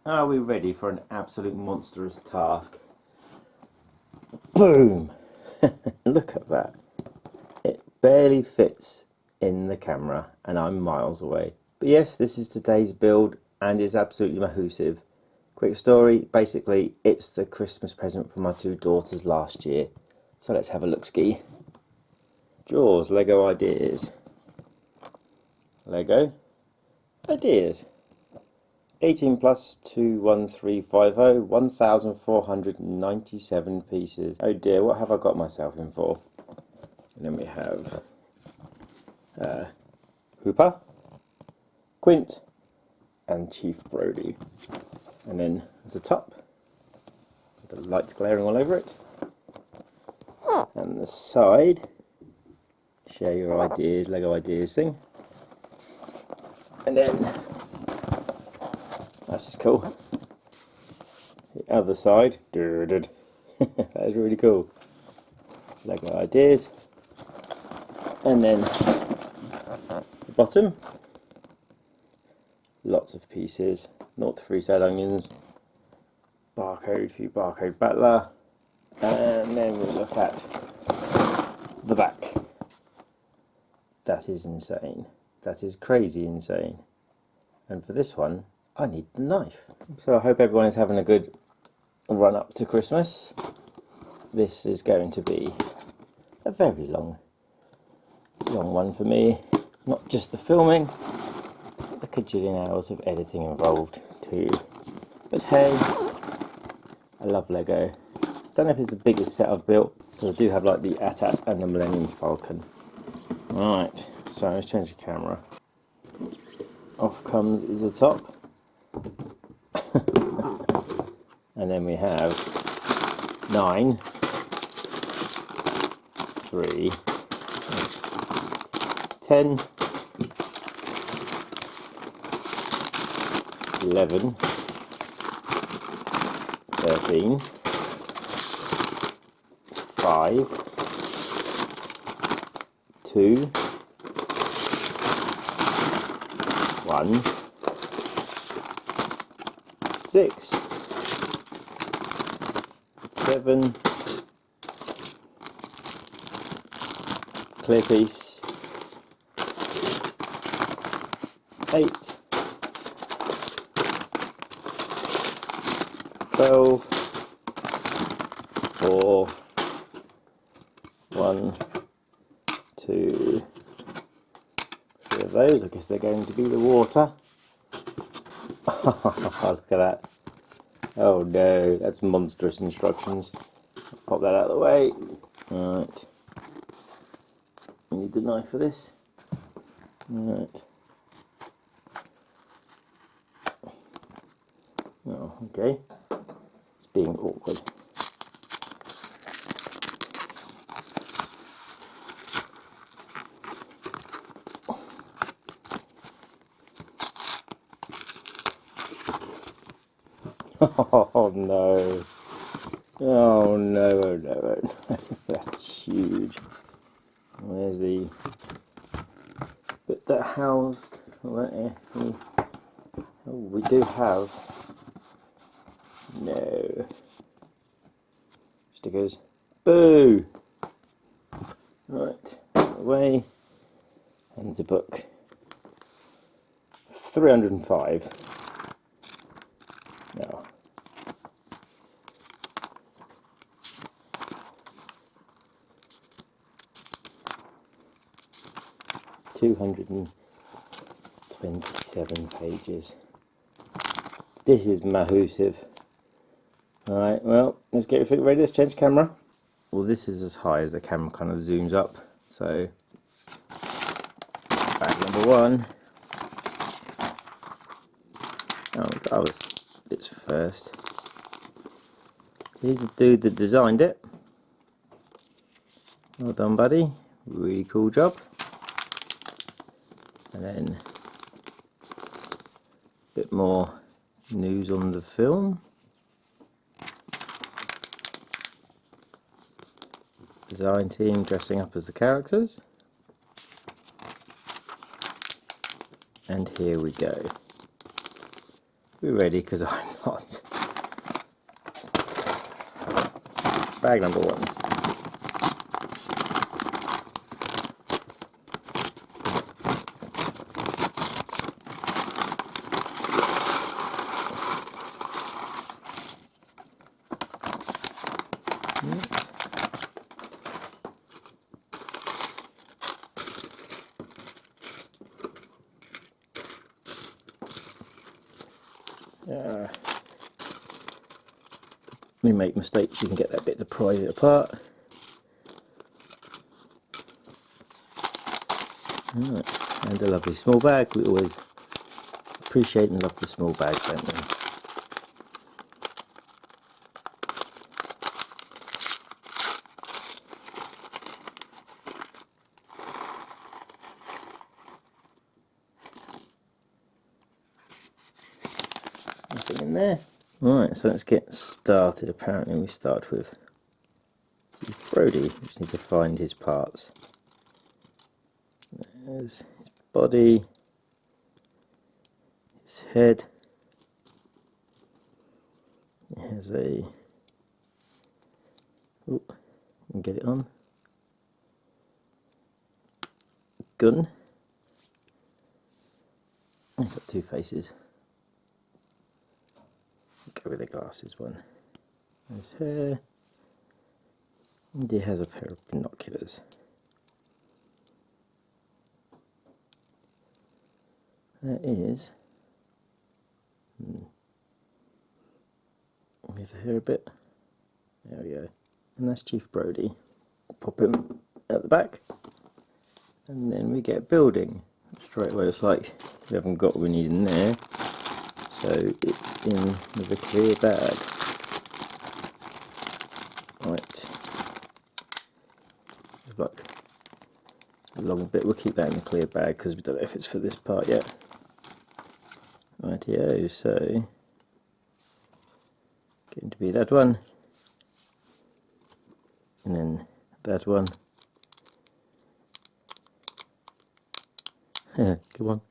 Are we ready for an absolute monstrous task? Boom! Look at that. It barely fits in the camera and I'm miles away. But yes, this is today's build and it's absolutely mahoosive. Quick story, basically it's the Christmas present for my two daughters last year. So let's have a look-ski. Jaws, Lego ideas. Lego ideas. 18 plus 21350, 1497 pieces. Oh dear, what have I got myself in for? And then we have Hooper, Quint, and Chief Brody. And then there's a top, with the lights glaring all over it. And the side, share your ideas, Lego ideas thing. And then, that's just cool. The other side, that is really cool. Lego ideas. And then the bottom, lots of pieces, 0 to 3 sad onions, barcode for your barcode battler, and then we'll look at the back. That is insane. That is crazy insane. And for this one, I need the knife. So I hope everyone is having a good run up to Christmas. This is going to be a very long one for me. Not just the filming, but the cajillion hours of editing involved too. But hey, I love Lego. Don't know if it's the biggest set I've built, because I do have like the AT-AT and the Millennium Falcon. Right, so let's change the camera. Off comes is the top. And then we have 9, 3, 10, 11, 13, 5, 2, 1, 6, 7, clear piece, 8, 12, 4, 1, 2, 3 of those. I guess they're going to be the water. Look at that. Oh no, that's monstrous instructions. Pop that out of the way. Right. We need the knife for this. Right. Oh, okay. It's being awkward. Oh no. Oh no, oh no, oh no. That's huge. Where's the bit that housed? Oh, we do have no stickers. Boo! Right, away. And the book. 305. No. 227 pages. This is mahoosive. Alright, well, let's get everything ready. Let's change camera. Well, this is as high as the camera kind of zooms up. So, bag number 1. Oh, the other bits first. Here's the dude that designed it. Well done, buddy. Really cool job. And then a bit more news on the film. Design team dressing up as the characters. And here we go. we're ready because I'm not. Bag number 1. When you make mistakes, you can get that bit to prise it apart. Right. And a lovely small bag. We always appreciate and love the small bags, don't we? Nothing in there. Right, so let's get started. Apparently we start with Brody. We just need to find his parts. There's his body, his head. He has a... Oh, can get it on. Gun. He's got 2 faces. Go with the glasses one. His hair. And he has a pair of binoculars. That is... Move the hair a bit. There we go. And that's Chief Brody. Pop him at the back. And then we get building. Straight away it's like we haven't got what we need in there. So it's in with a clear bag. Right. Look. A long bit. We'll keep that in the clear bag because we don't know if it's for this part yet. Rightio, so going to be that one. And then that one. Come on.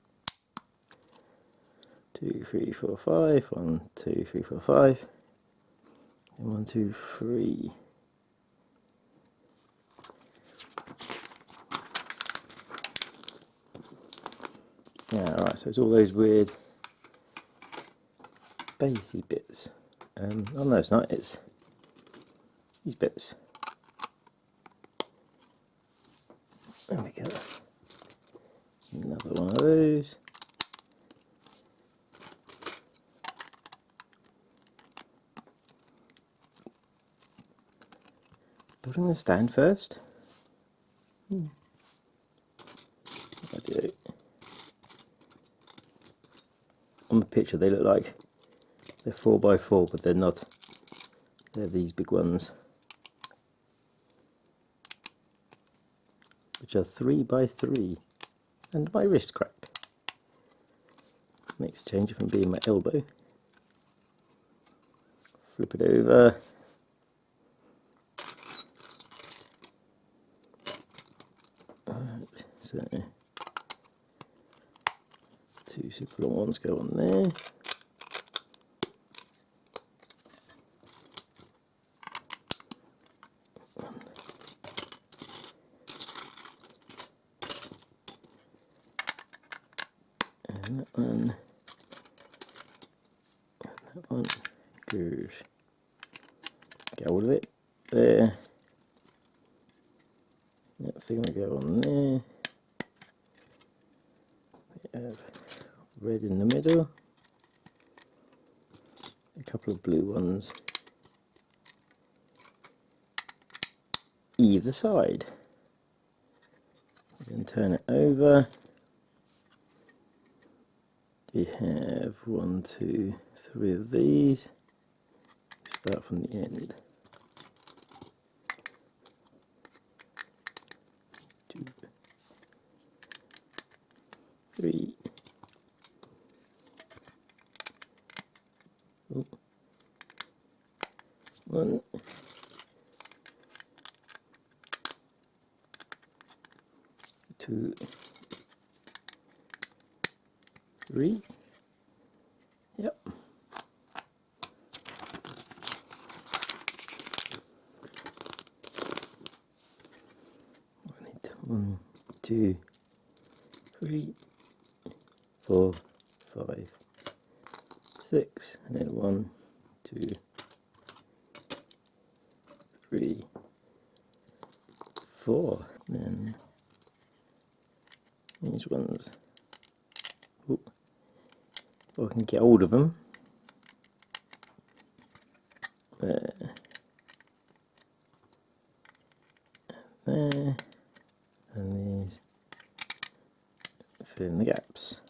2, 3, 4, 5. 1, 2, 3, 4, 5. And 1, 2, 3. Yeah, alright, so it's all those weird spacey bits. Oh no, it's not, it's these bits. There we go. Another one of those. Building the stand first. I do. On the picture they look like they're 4x4, but they're not. They're these big ones, which are 3x3. And my wrist cracked. Makes a change from being my elbow. Flip it over. Alright, so 2 super long ones go on there. And that one. And that one goes. Get hold of it. There. That thing will go on there. We have red in the middle. A couple of blue ones either side. Then turn it over. We have 1, 2, 3 of these. Start from the end. 2, 3. Oh. 1. 2, 3. Yep. 1, 2, 3, 4, 5, 6, and then 1, 2, 3, 4. Then these ones. Ooh. If I can get hold of them. There. There. And these fill in the gaps.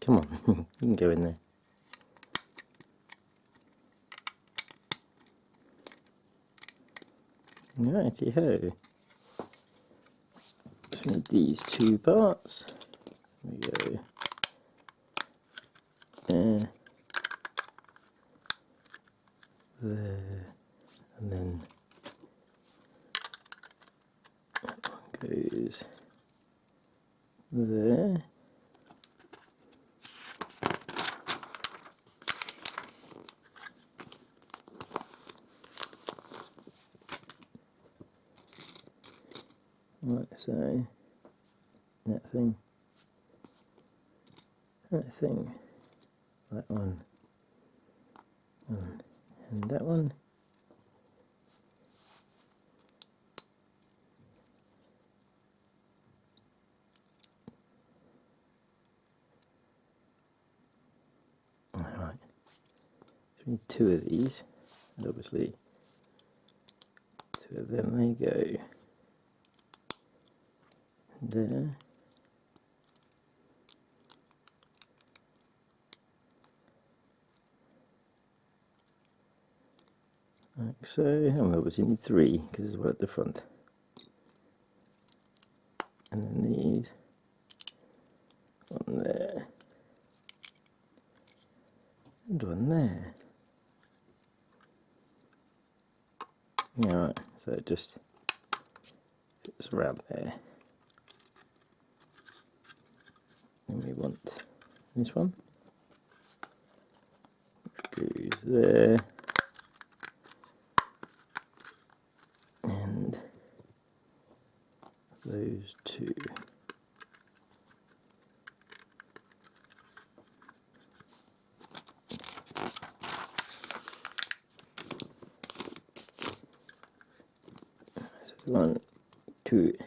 Come on, you can go in there. Righty-ho. So these two parts. There we go. There. There. And then that one goes there. Right, so that thing, that one, and that one. Alright, so we need two of these, and obviously two of them, they go there. Like so, and we obviously need three because there's one at the front. And then these, one there, and one there. Yeah, right, so it just fits around there. And we want this one, which goes there. And those two. So 1, 2.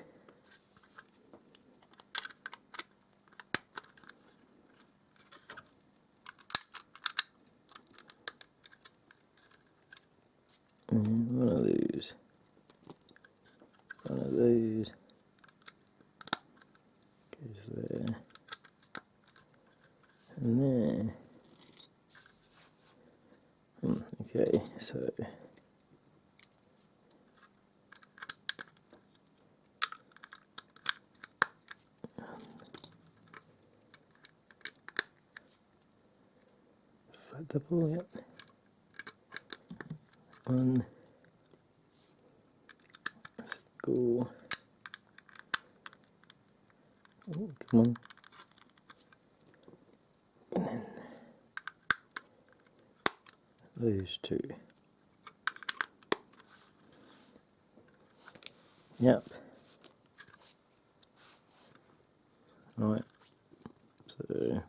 And one of those. One of those goes there and there. Okay, so double, yep. One. Let's go. Oh, come on. And then those two. Yep. Right. So there.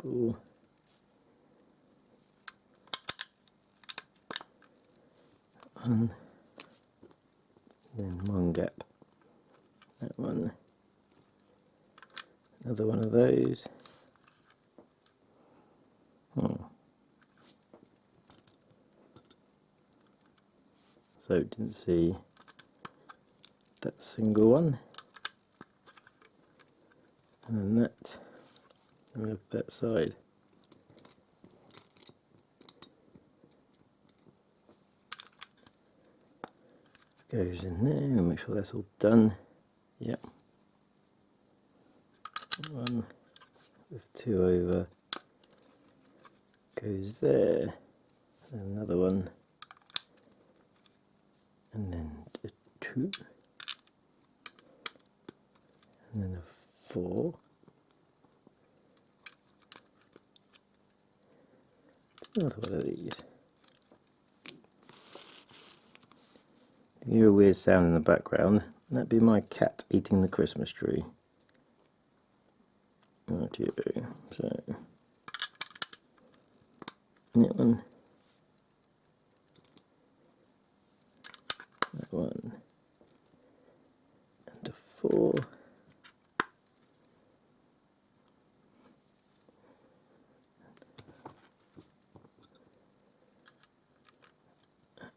Double. One. Then one gap. That one. Another one of those. So didn't see that single one. And then that. And look at that side. Goes in there and make sure that's all done. Yep. One with two over goes there. And another one and then a 2, and then a 4, another one of these. You hear a weird sound in the background, and that'd be my cat eating the Christmas tree. Rightio, so that one, that one, and a 4.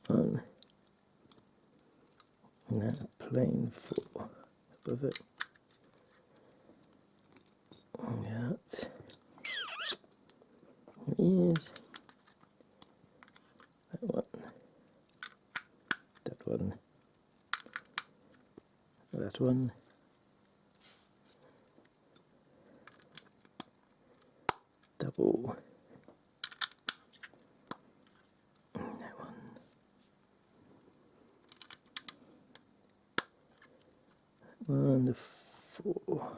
One, and then a plain 4 above it. That. There he is. That one. That one. That one. Double. That one. And a 4.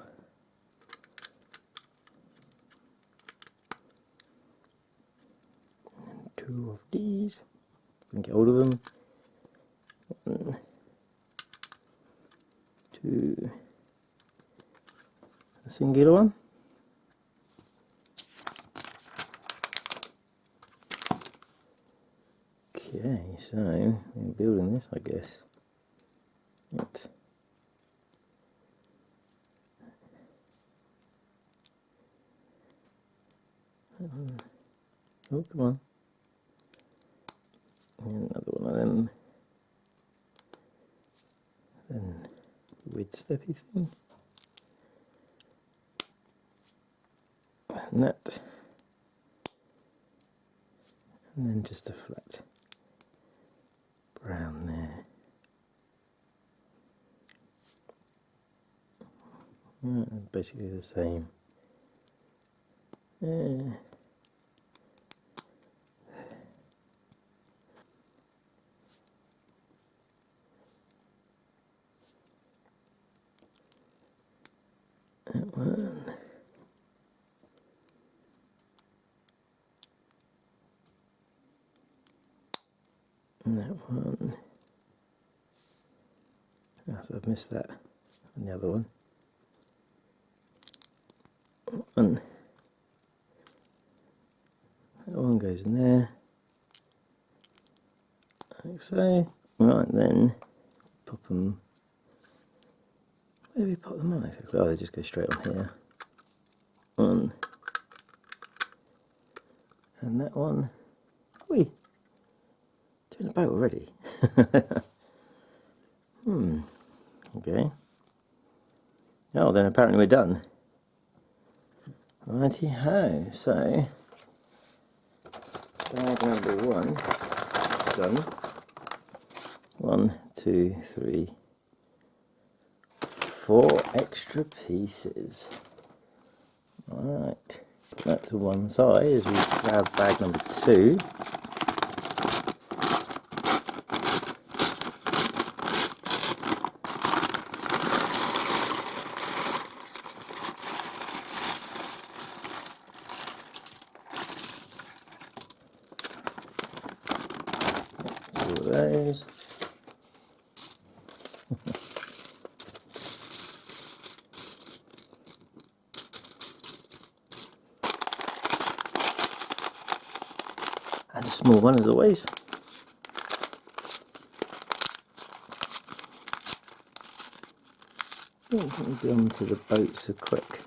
And 2 of these. We can get hold of them. 1, 2. A singular one. Okay, so we're building this, I guess. Right. Oh, come on. And another one of them. Then weird steppy thing. And that. And then just a flat brown there. Basically the same. That one. And that one. So I've missed that. And the other one. One. That one goes in there. Like so. Right then, pop them. Where do we pop them on exactly? Oh, they just go straight on here. One. And that one. Wee. Doing a boat already. Okay. Oh, then apparently we're done. Righty ho. So, bag number 1 done. 1, 2, 3, 4 extra pieces. Alright, put that to one side as we grab bag number 2. Two of those. And a small one as always. We've been to the boat so quick.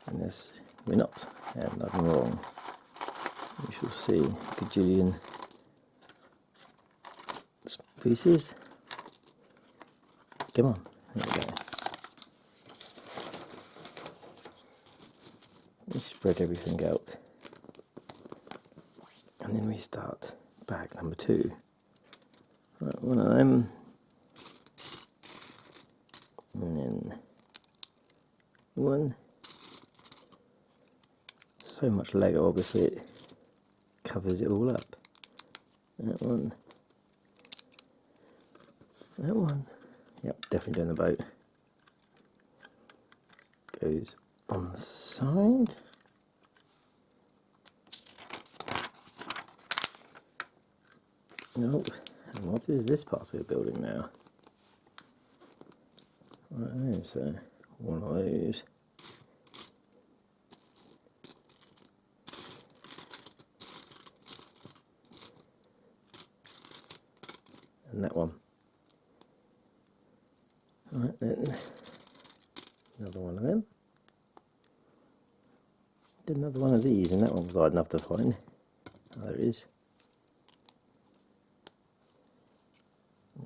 And this, we're not, and nothing wrong. We shall see a gajillion pieces. Come on, there we go. We spread everything out. And then we start bag number 2. Right, one of them. And then one. So much Lego, obviously it covers it all up. That one. That one. Yep, definitely doing the boat. Goes on the side. Nope. And what is this part we're building now? Right, so one of those. And that one. Right then, another one of them. Did another one of these, and that one was hard enough to find. Oh, there it is.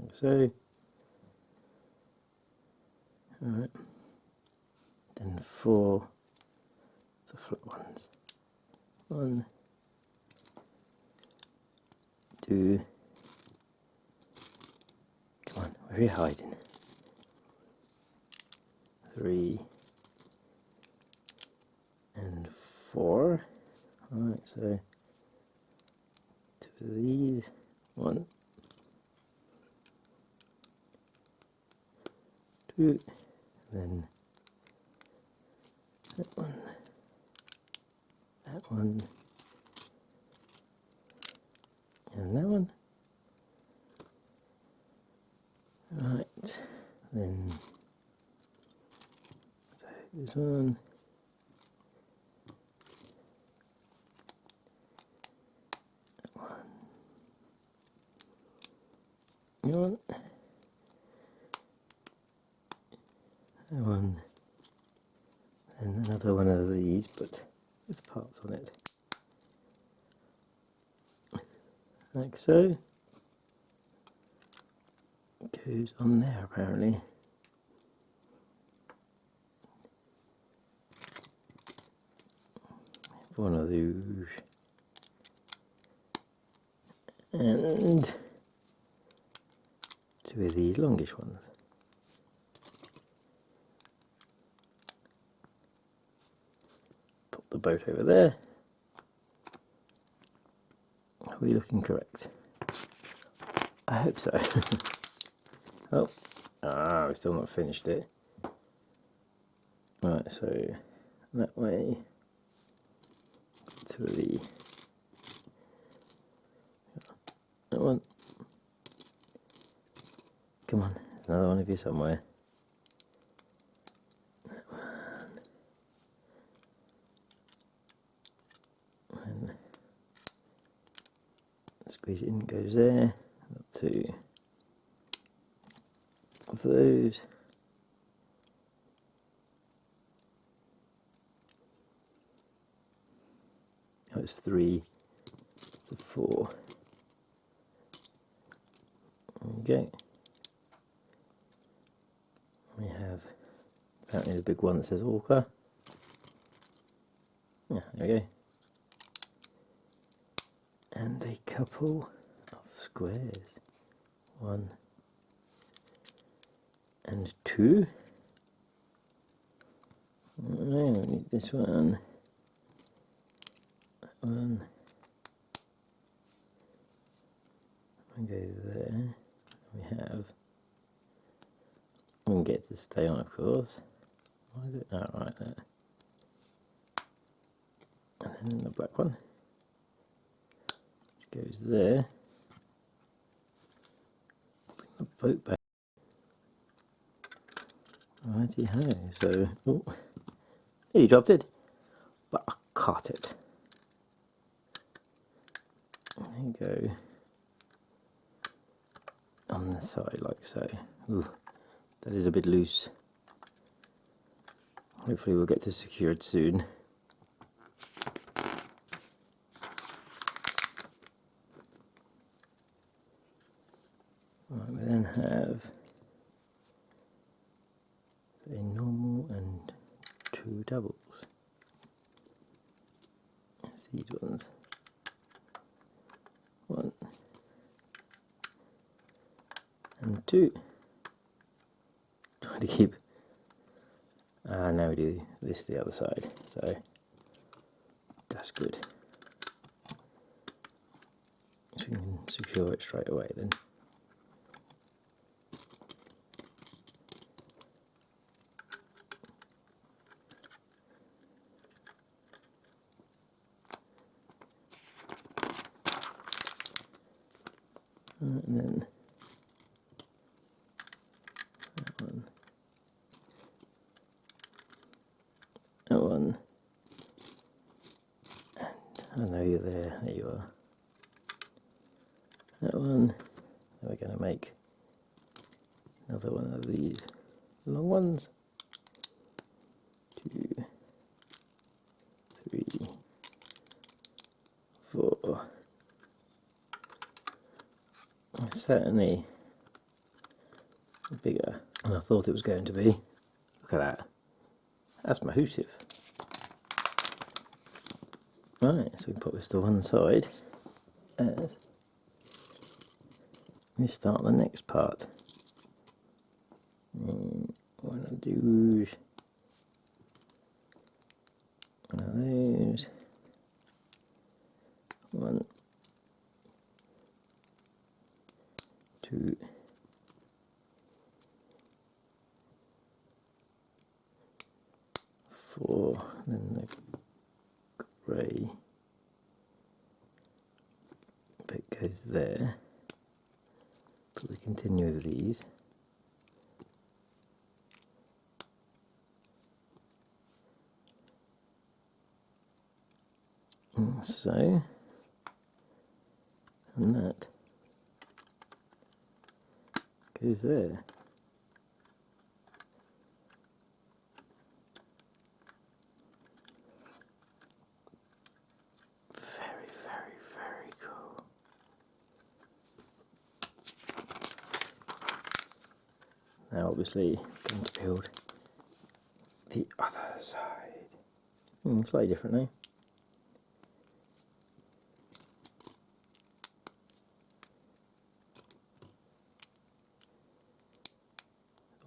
Like so. Alright. Then 4 the flip ones. 1, 2. Come on, where are you hiding? 3 and 4. Alright, so 2 of these. 1, 2, then that one, and that one. Right, then so this one. One, one, and another one of these, but with parts on it, like so. Goes on there apparently. One of those, and 2 of these longish ones. Pop the boat over there. Are we looking correct? I hope so. Oh, we've still not finished it. Right, so that way, 2 of these. That one. Come on, there's another one of you somewhere. That one. And squeeze it in, goes there. 2 of those. Oh, it's 3 to 4. Okay. We have apparently the big one that says Orca. Yeah, there we go. And a couple of squares. 1 and 2. We need this one. That one. And go there. We have. We can get it to stay on, of course. Why is it? Oh, right there. And then the black one, which goes there. Bring the boat back. Righty ho. So, oh, you dropped it, but I caught it. There you go. On the side, like so. Ooh, that is a bit loose. Hopefully, we'll get to secure it soon. Right, we then have a normal and 2 doubles. That's these ones. 1 and 2. Try to keep. Now we do this the other side, so that's good. So we can secure it straight away then. and then that one, that one, and I know you're there, there you are, that one. Then we're going to make another one of these long ones, 2, 3, 4. Certainly bigger than I thought it was going to be. Look at that. That's massive. Right, so we can put this to one side as we start the next part. And one of those, one of those, one, 2, 4, then the grey bit goes there. But we continue with these. And so, and that goes there. Very, very, very cool. Now obviously going to build the other side. Slightly differently.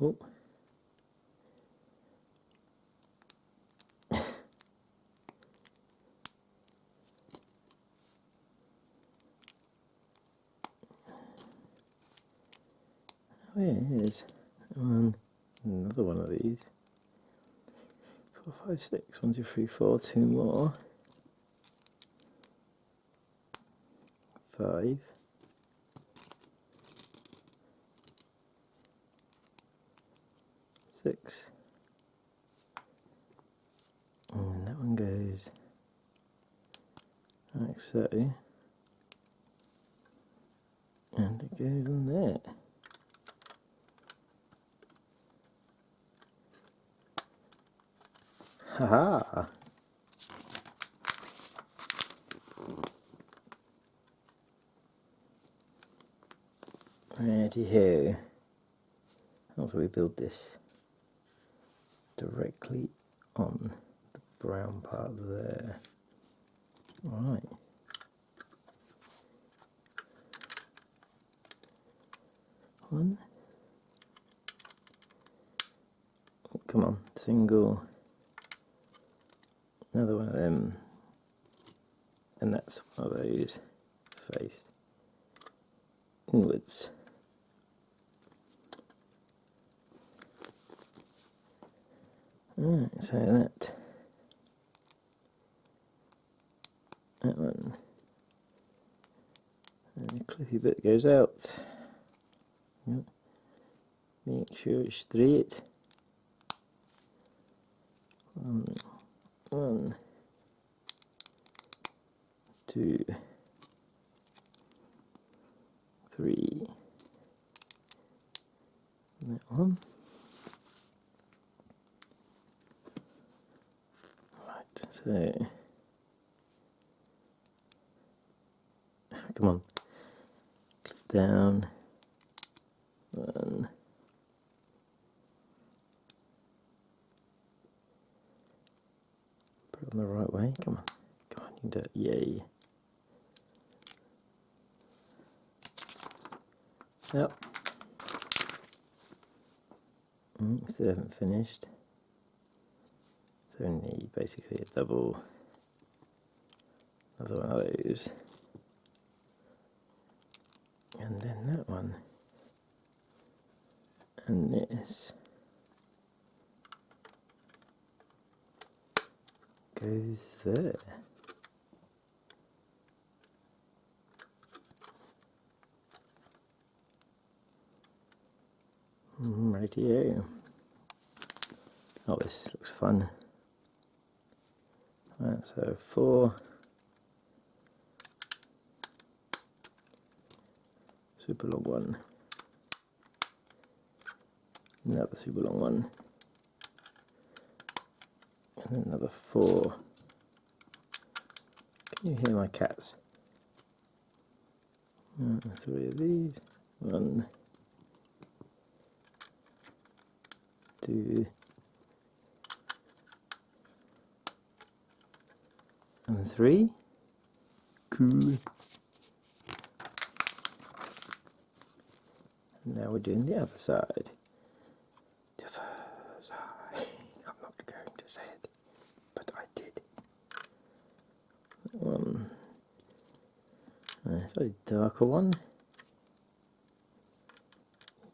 Oh. Oh yeah, it is. Another one of these. 4, 5, 6. 1, 2, 3, 4. 2 more. 5. 6. And that one goes like so. And it goes on there. Haha! Righty ho. Also we build this directly on the brown part there. Right. One. Oh, come on, single. Another one of them. And that's one of those faced inwards. Right, so that one, and the clippy bit goes out. Yep. Make sure it's straight. 1, 2, 3. And that one. Right, so come on, click down. 1. Put it on the right way. Come on, come on, you can do it. Yay! Yep. Still haven't finished. So we need basically a double. Another one of those. And then that one. And this goes there. Rightio. Oh, this looks fun. Right, so 4 super long one, another super long one, and then another 4. Can you hear my cats? 3 of these. 1, 2, and 3. Cool. Now we're doing the other side. The first side. I'm not going to say it, but I did. One. It's a darker one.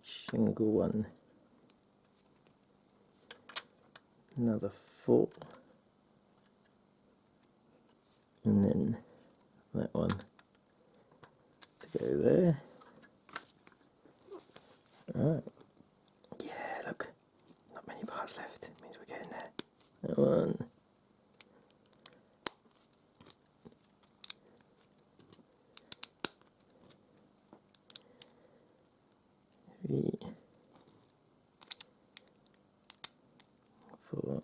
Shingle one. Another 4. And then that one to go there. Alright. Yeah, look. Not many bars left. It means we're getting there. That one. Three. 4.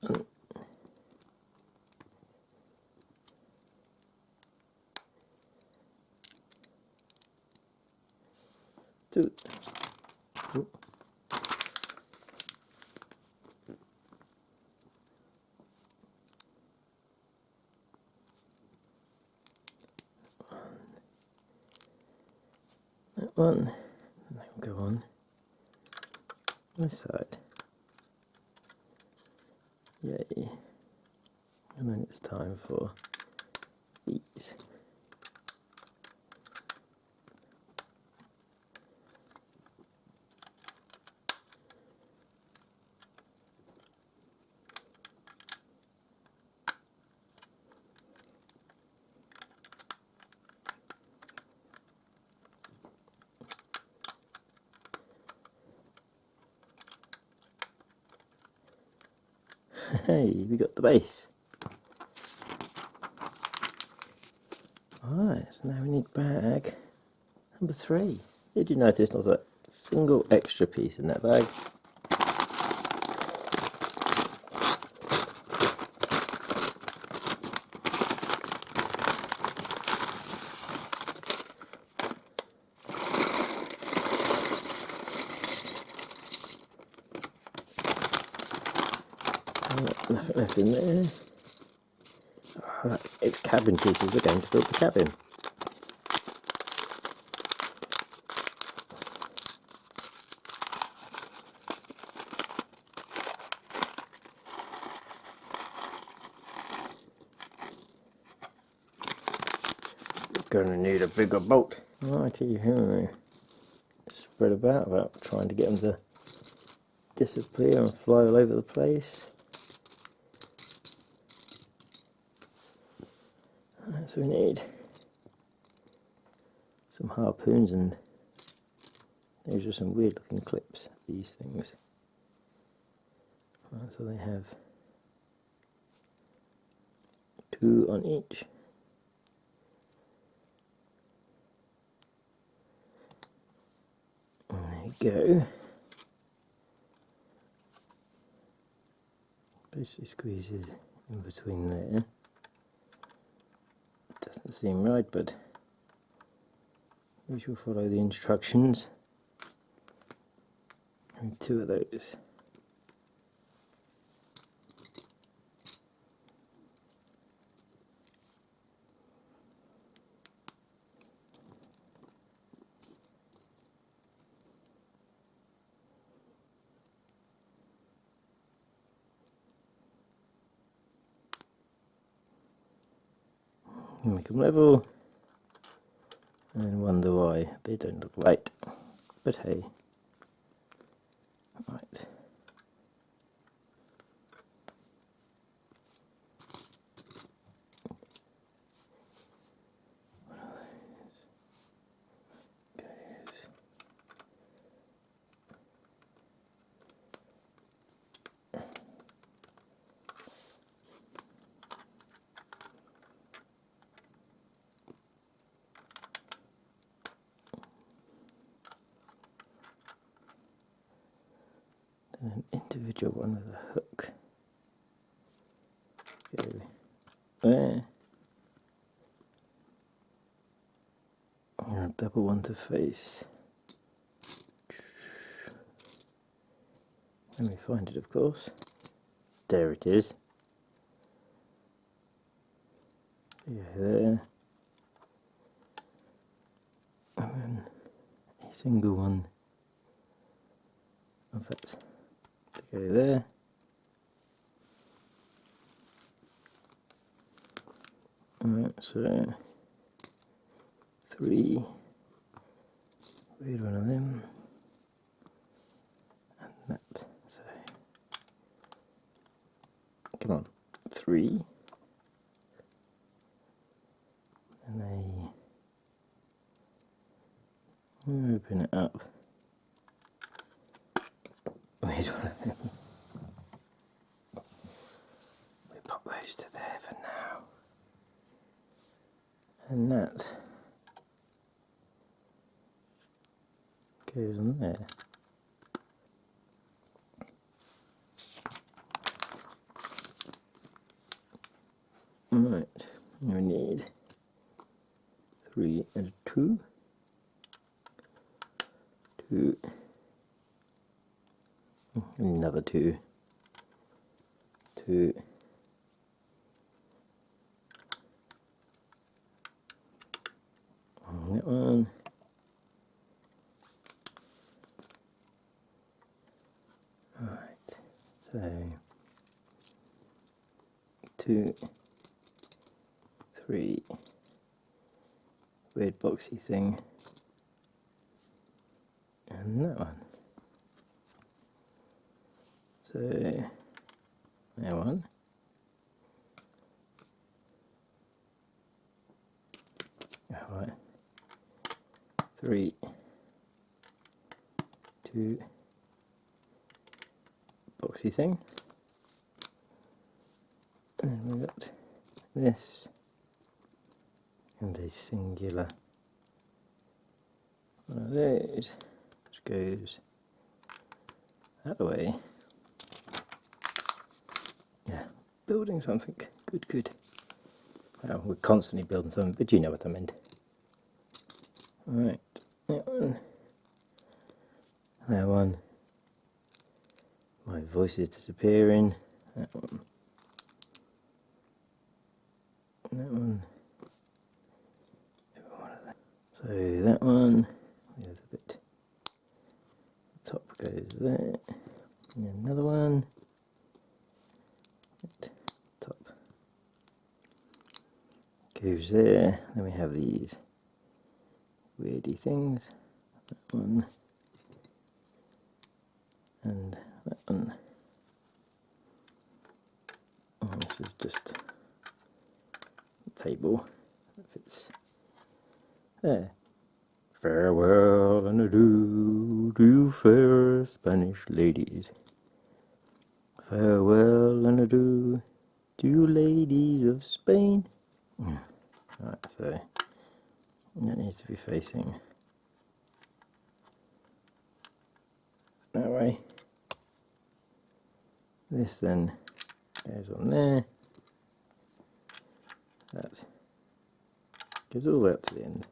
And 2. Ooh. That one. And that will go on this side. Yay. And then it's time for these. Hey, we got the base. Alright, so now we need bag number 3. Did you notice not a single extra piece in that bag? Nothing left in there. Alright, it's cabin pieces. We're going to build the cabin. Going to need a bigger boat. Righty, here. Spread about trying to get them to disappear and fly all over the place. So we need some harpoons, and these are some weird looking clips, these things. Right, so they have 2 on each. And there you go. Basically squeezes in between there. Doesn't seem right, but we shall follow the instructions. And 2 of those. Make them level and wonder why they don't look right, but hey. Right. an individual one with a hook. Go there. And a double one to face. Let me find it, of course. There it is. Yeah, there. And then a single one of that to go there. Alright, so 3. Weird one of them. And that. So come on. 3. And open it up. Weird one of them. We pop those to there for now. And that goes on there. Right, we need 3 and 2. 2. Another 2. 2. And that one. Right, so 2, 3, weird boxy thing, and that one. So that one. Alright. 3, 2, boxy thing. And then we got this and a singular one of those, which goes that way. Yeah, building something. Good, good. Well, we're constantly building something, but you know what I meant. Alright, that one. That one. My voice is disappearing. That one. That one. So that one, there's a bit, the top goes there, and another one, top goes there. Then we have these weirdy things, that one, and that one. And this is just a table that fits there. Farewell and adieu to you fair Spanish ladies. Farewell and adieu to you ladies of Spain. Right, so that needs to be facing that way. This then goes on there. That goes all the way up to the end.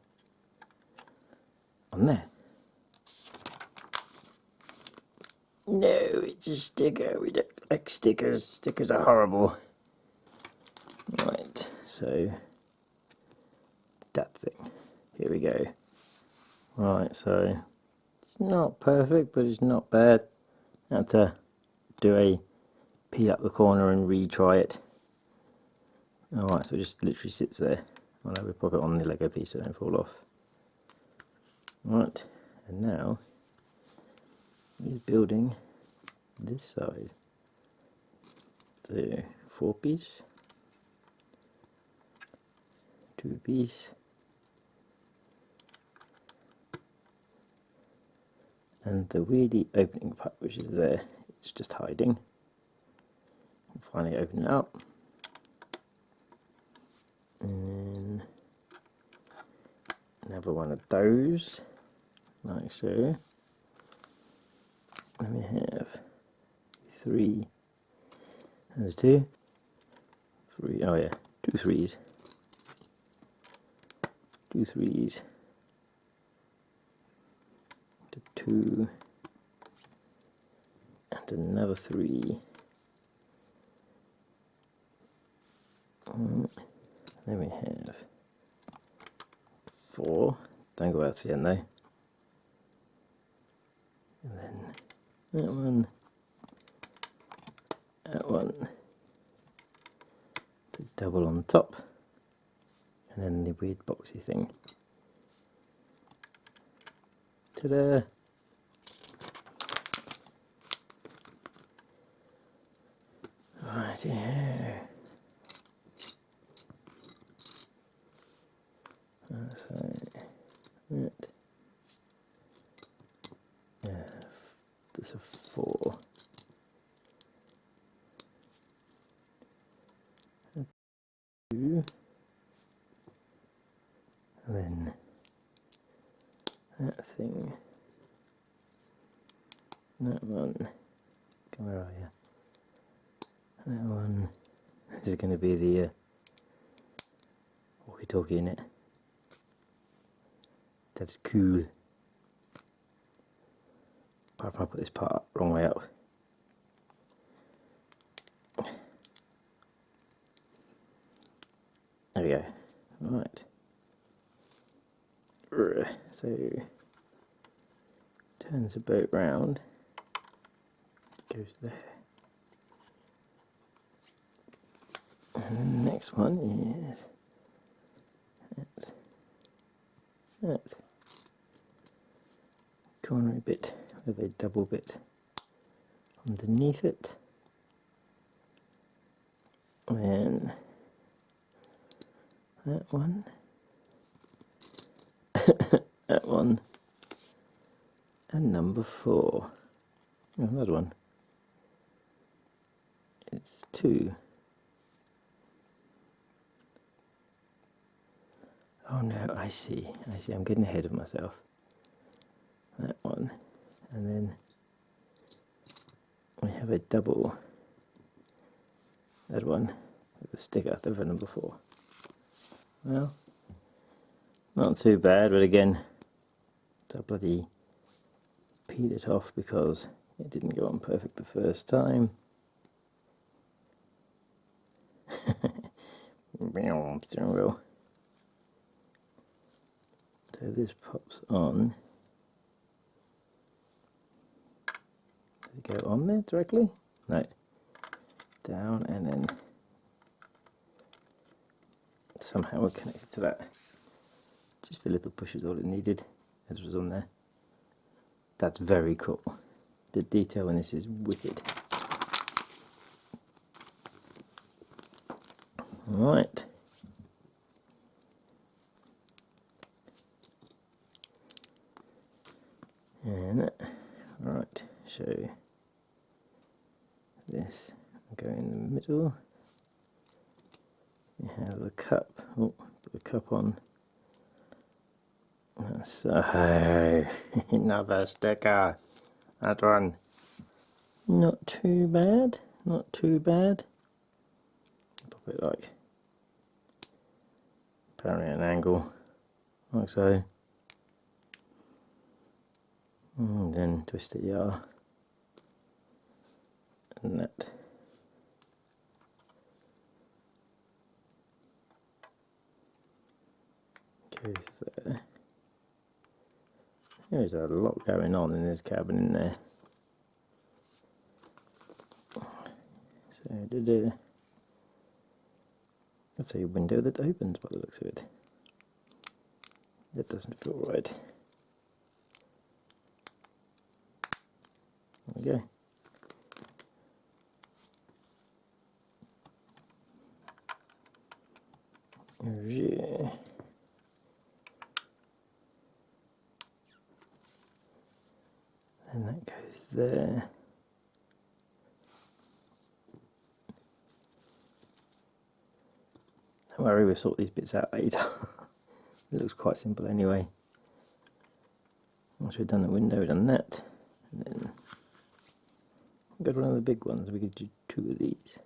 On there. No, it's a sticker. We don't like stickers. Stickers are horrible. Right, so that thing. Here we go. Right, so it's not perfect, but it's not bad. I had to do a peel up the corner and retry it. Alright, so it just literally sits there. I'll have a pocket on the Lego piece so it don't fall off. Right, and now he's building this side. So 4 piece, 2 piece, and the weirdy opening part which is there, it's just hiding. And finally open it up. And then another one of those, like so. And we have 3. There's 2. 3. Oh yeah, 2 3s. 2 3s. To 2. And another 3. Then we have 4. Don't go out to the end though. And then that one. That one. The double on top. And then the weird boxy thing. Ta-da! Right here. So that. Yeah, there's a 4. A 2. And then that thing. That one. Where are you? That one. This is going to be the walkie-talkie in it. That's cool. Apart from I put this part wrong way up. There we go. Right. So turns the boat round. Goes there. And then the next one is that corner bit with a double bit underneath it. And then that one, that one, and number 4. Oh, another one. It's 2. Oh no, I see, I'm getting ahead of myself. That one, and then we have a double, that one, with the sticker, the number 4. Well, not too bad, but again, I bloody peeled it off because it didn't go on perfect the first time. Steering wheel. So this pops on. Does it go on there directly? No. Down and then somehow we're connected to that. Just a little push is all it needed, as was on there. That's very cool. The detail in this is wicked. Right. And right, so this will go in the middle. You have the cup. Oh, put the cup on. So another sticker. That one. Not too bad. Not too bad. Pop it like apparently an angle, like so. And then twist it, yeah. And that. Goes there. There's a lot going on in this cabin in there. So that's a window that opens by the looks of it. That doesn't feel right. There we go. Yeah. And that goes there. Don't worry, we'll sort these bits out later. It looks quite simple anyway. Once we've done the window, we've done that. And then got one of the big ones. We could do 2 of these.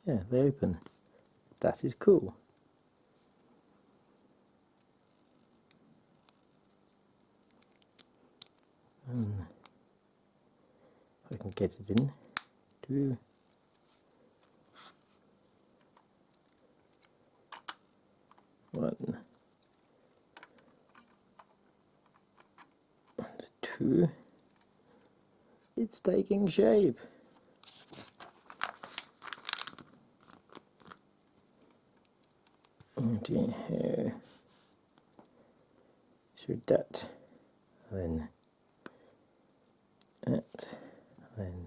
Yeah, they open. That is cool. If I can get it in. 2. 1. 2. It's taking shape. Okay, here. Should that, then that, then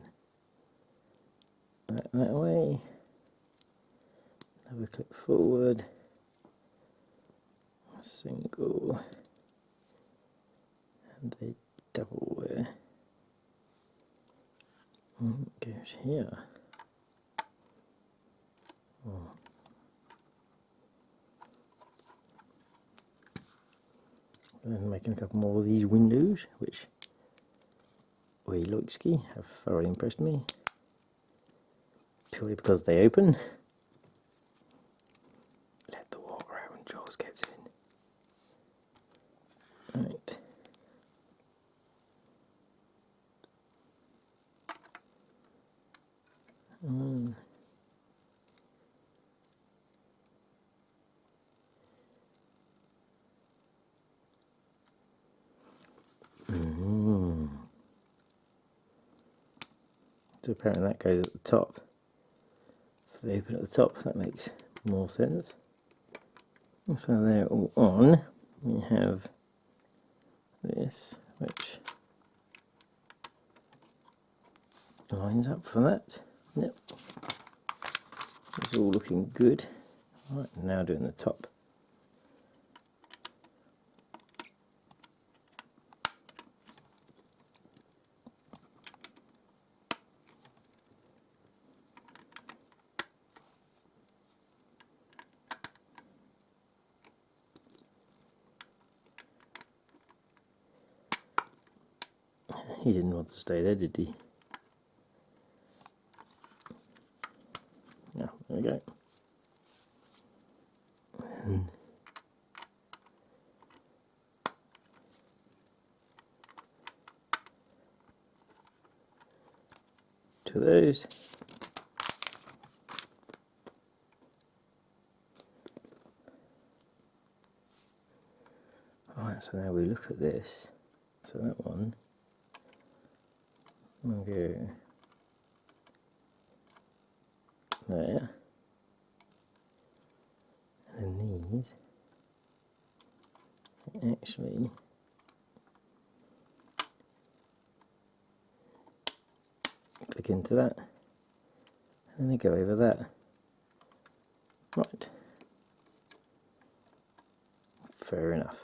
that way. Double click forward. A single and a double wear. Goes here. Oh. And making a couple more of these windows, which Wojciechowski have thoroughly impressed me, purely because they open. Let the water out when Jaws gets in. Right. So apparently that goes at the top. So they open at the top, that makes more sense. And so they're all on. We have this, which lines up for that. Yep. It's all looking good. Right, now doing the top. He didn't want to stay there, did he? Yeah, there we go. To those. Alright, so now we look at this. So that one, I'll go there. And then these actually click into that, and then they go over that. Right. Fair enough.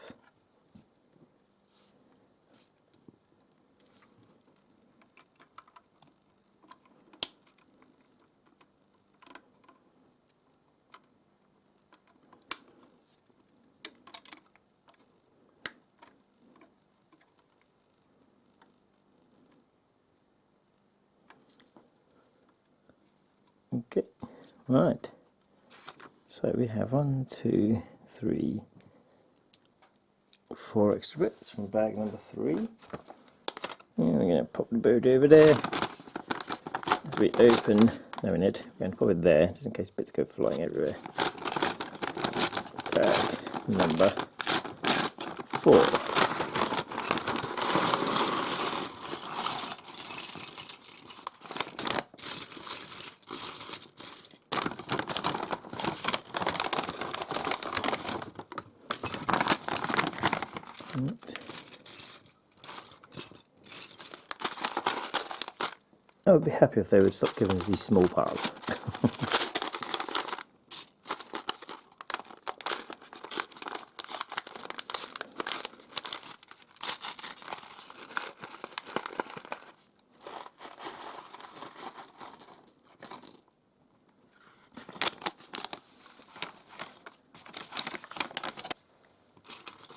Okay, right. So we have 1, 2, 3, 4 extra bits from bag number 3. And we're going to pop the bird over there. As we open, no, we need, we're going to pop it there, just in case bits go flying everywhere. Bag number 4. I would be happy if they would stop giving us these small parts.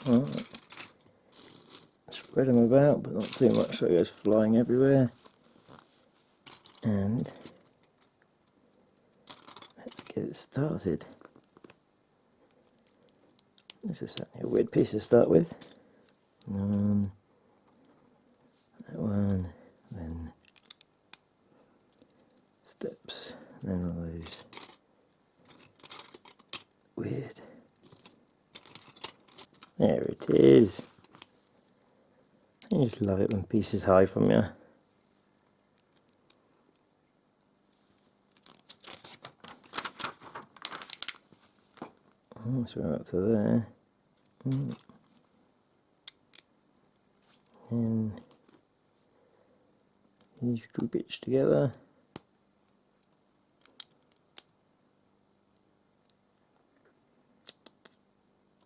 Right. Spread them about, but not too much so it goes flying everywhere. And let's get it started. This is certainly a weird piece to start with. That one, then steps, then all those weird. There it is. I just love it when pieces hide from you. Oh, so we're up to there. And these two bits together.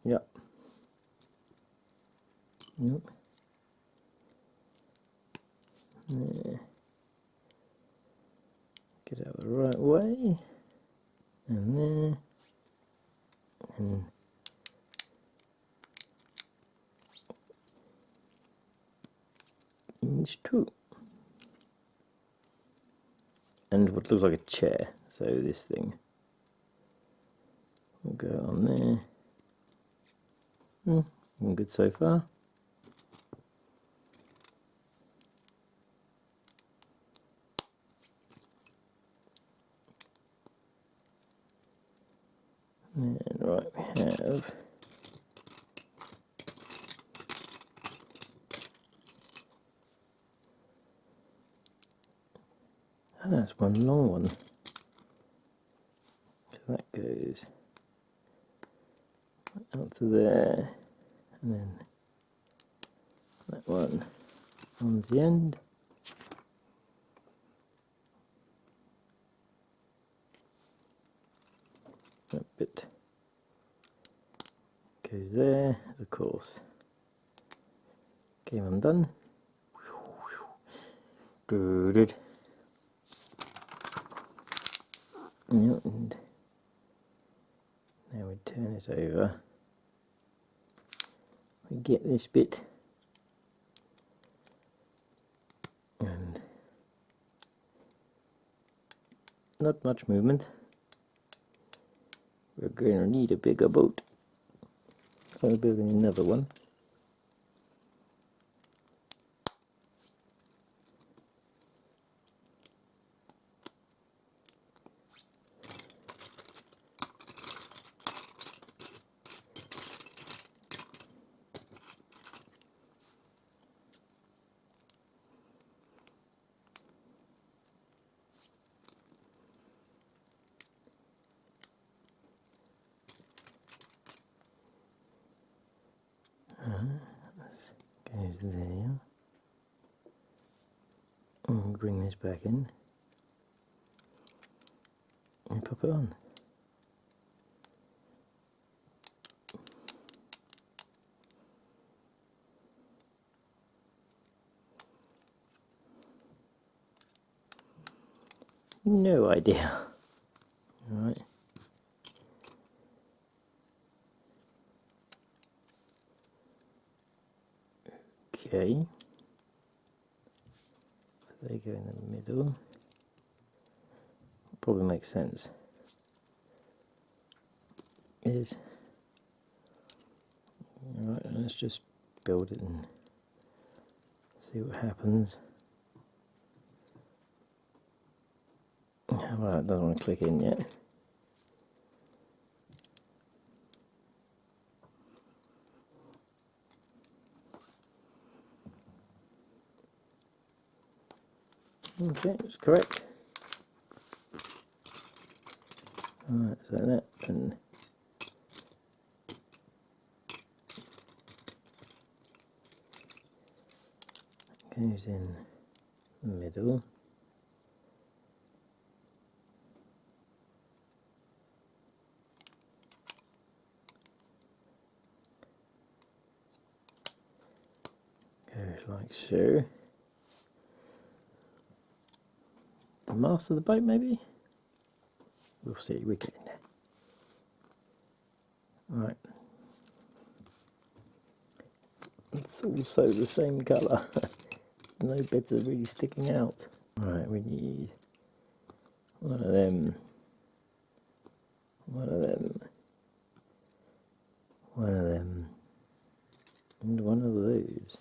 Yep. Yep. There. Get out the right way. And there. And these two. And what looks like a chair. So this thing will go on there. Good so far. And right, we have that's one long one. So that goes out to there, and then that one on the end. That bit goes there, of course. Game undone. Good. And now we turn it over. We get this bit, and not much movement. We're going to need a bigger boat, so we're building another one. Goes there. And bring this back in and pop it on. No idea. Alright. Okay. So they go in the middle. Probably makes sense. Is alright, let's just build it and see what happens. Well, it doesn't want to click in yet. Okay, it's correct. Alright, so that and goes in the middle. Goes like so. The mast of the boat, maybe? We'll see, we're getting there. Right. It's also the same colour. No bits are really sticking out. Right, we need one of them, one of them, one of them, and one of those.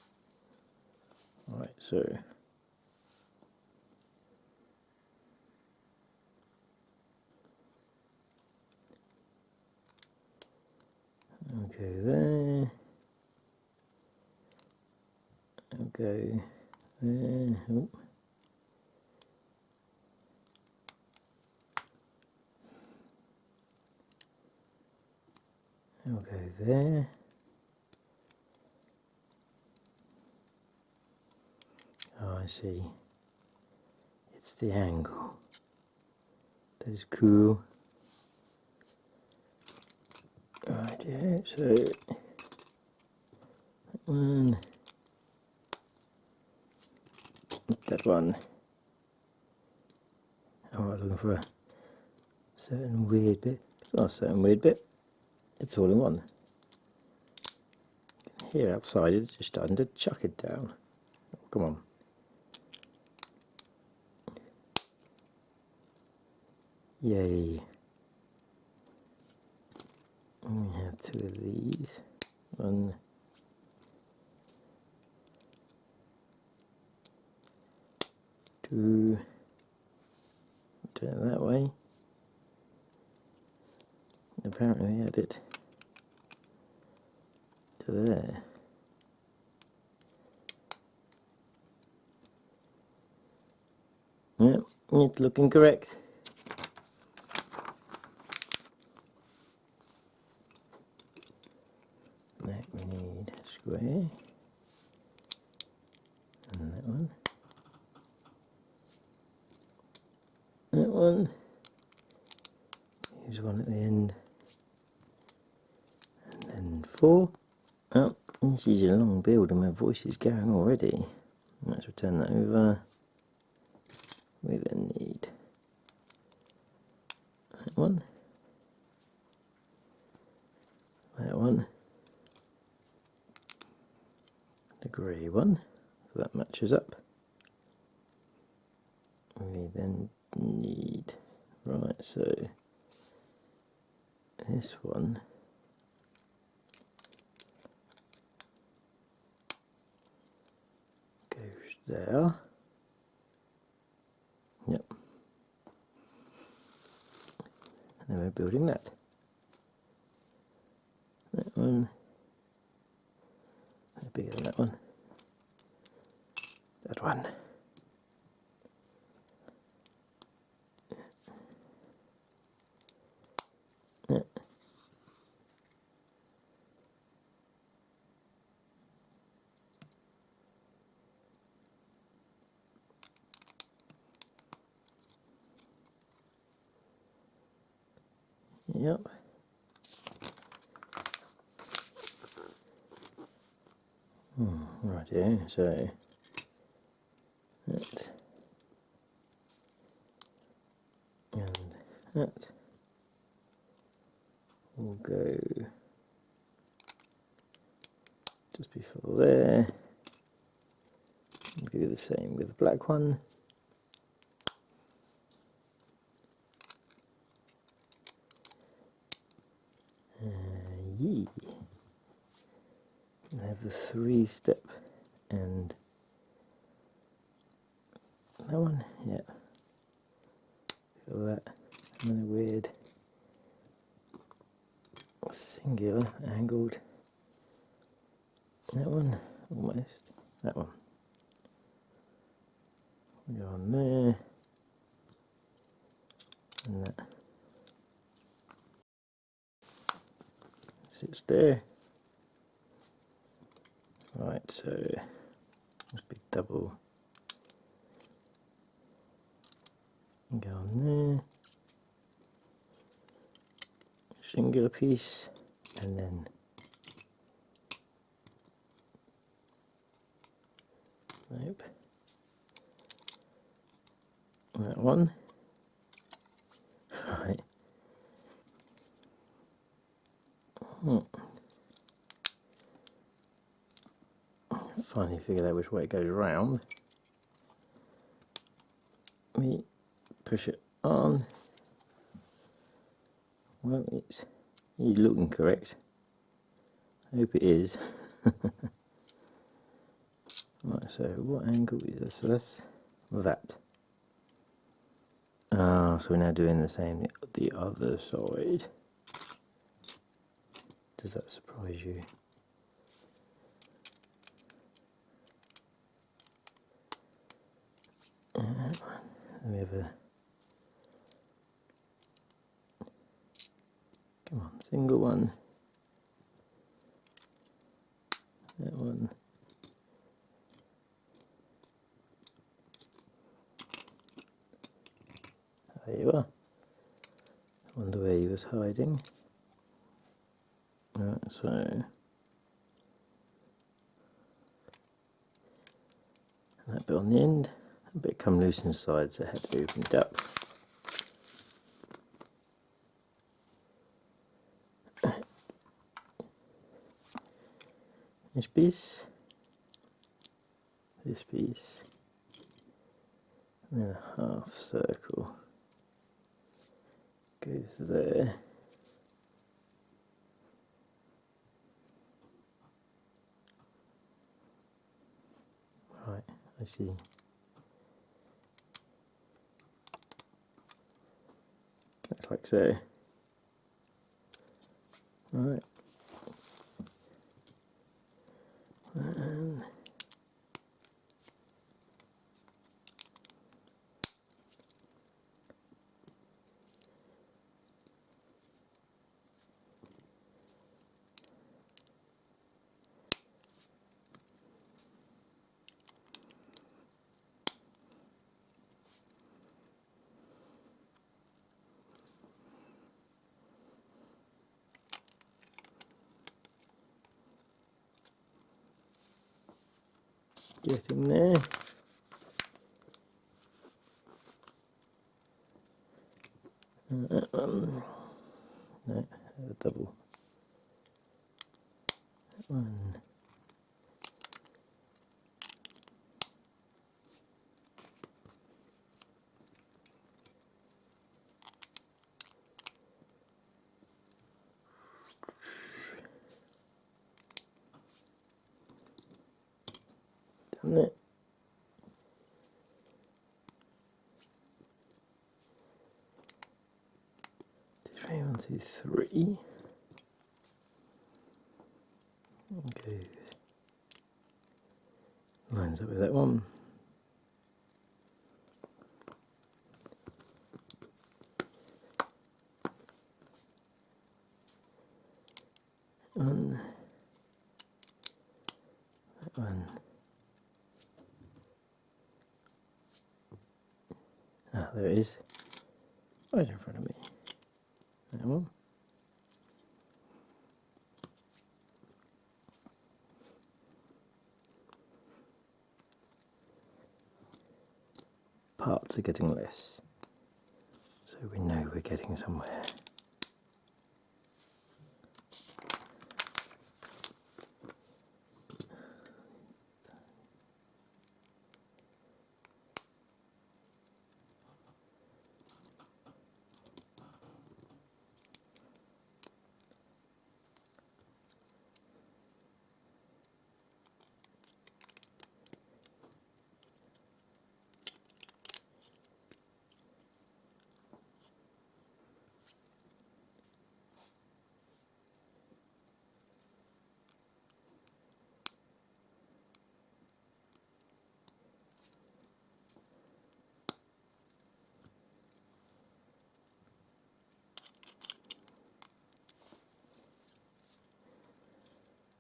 Right, so okay there, okay there, oh. Okay there, oh I see, it's the angle, that is cool. Right, yeah, so that one. Oh, I was looking for a certain weird bit. It's not a certain weird bit. It's all in one. Here outside it's just starting to chuck it down. Oh, come on. Yay. We have two of these. One. Two. Turn it that way. Apparently add it to there. Yep, it's looking correct. Next we need a square. And that one. That one. Use one at the end. And then 4. Oh, this is a long build and my voice is going already. Let's return that over. We then need that one, the grey one, so that matches up. We then need, right, so this one goes there. Yep. And then we're building that. That one, that's bigger than that one. That one. Yep. Yep. Right here, so that and that will go just before there. We'll do the same with the black one. Yee. I have the 3-step and that one, yeah. Feel that, and then a weird singular angled. That one, almost. That one. Go on there, and that sits there. Right, so must be double. Go on there, singular piece, and then nope. That one. Right. finally figured out which way it goes round. Me push it on. Well, it's looking correct. I hope it is. Right, so what angle is this? So that's that. Ah, so we're now doing the same the other side. Does that surprise you? We have a come on, single one. That one. There you are. I wonder where he was hiding. Right, so that bit on the end, a bit come loose inside, so it had to be opened up. This piece, and then a half circle goes there. Right, I see. Looks like so. Right. And get in there. That one. No, a double. That one. Done it. Three, 1, 2, 3. Okay. Lines up with that one. One. That one. Ah, there it is. Right in front of me. That one. Parts are getting less, so we know we're getting somewhere.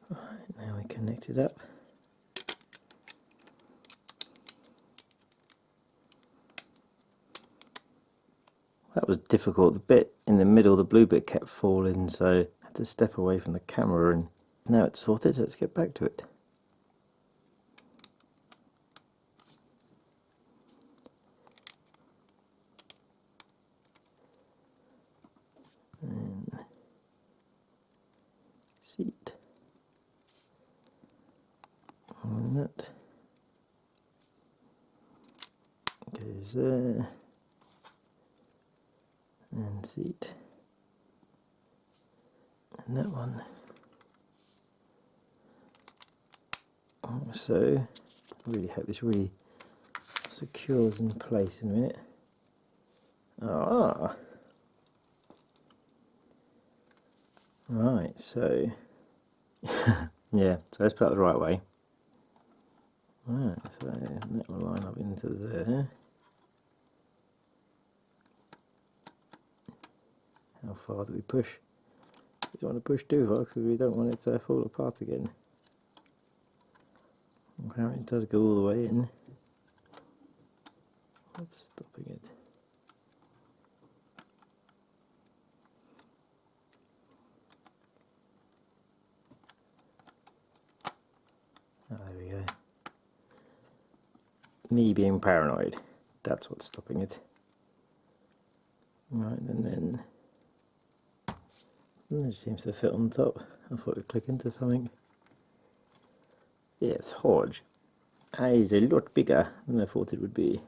Right, now we connect it up. That was difficult. The bit in the middle, the blue bit kept falling, so I had to step away from the camera, and now it's sorted. Let's get back to it. And seat. And that goes there, and seat, and that one. So I really hope this really secures in place in a minute. Ah, right, so yeah, so let's put it the right way. Right, so that will line up into there. How far do we push? We don't want to push too hard because we don't want it to fall apart again. Apparently it does go all the way in. What's stopping it? Oh, there we go. Me being paranoid. That's what's stopping it. Right, and then it seems to fit on top. I thought it would click into something. Yes, Hodge. Is a lot bigger than I thought it would be.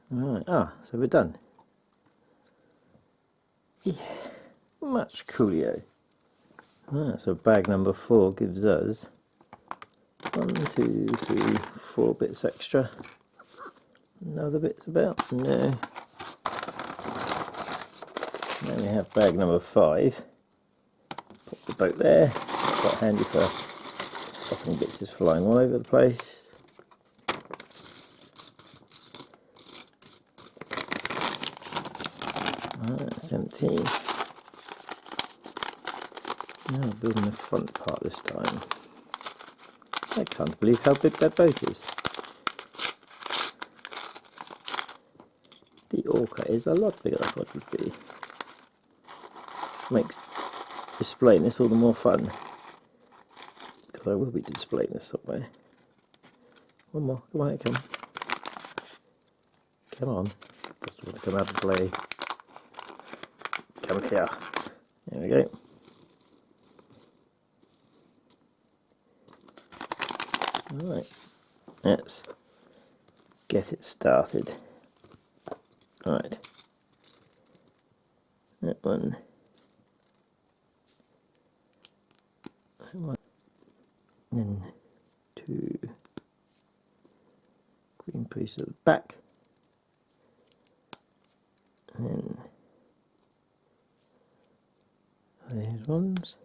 Right, so we're done. Yeah, much coolio. So bag number 4 gives us 1, 2, 3, 4 bits extra. Another bit's about? No. Then we have bag number 5. Pop the boat there. Quite handy for stopping bits just flying all over the place. It's empty. Now we're building the front part this time. I can't believe how big that boat is. The Orca is a lot bigger than I thought it would be. Makes displaying this all the more fun. Because I will be displaying this somewhere. One more, come on, come. Come on. Just want to come out and play. Come here. There we go. Right, let's get it started. Right, that one. Then 2 green pieces at the back, and these ones.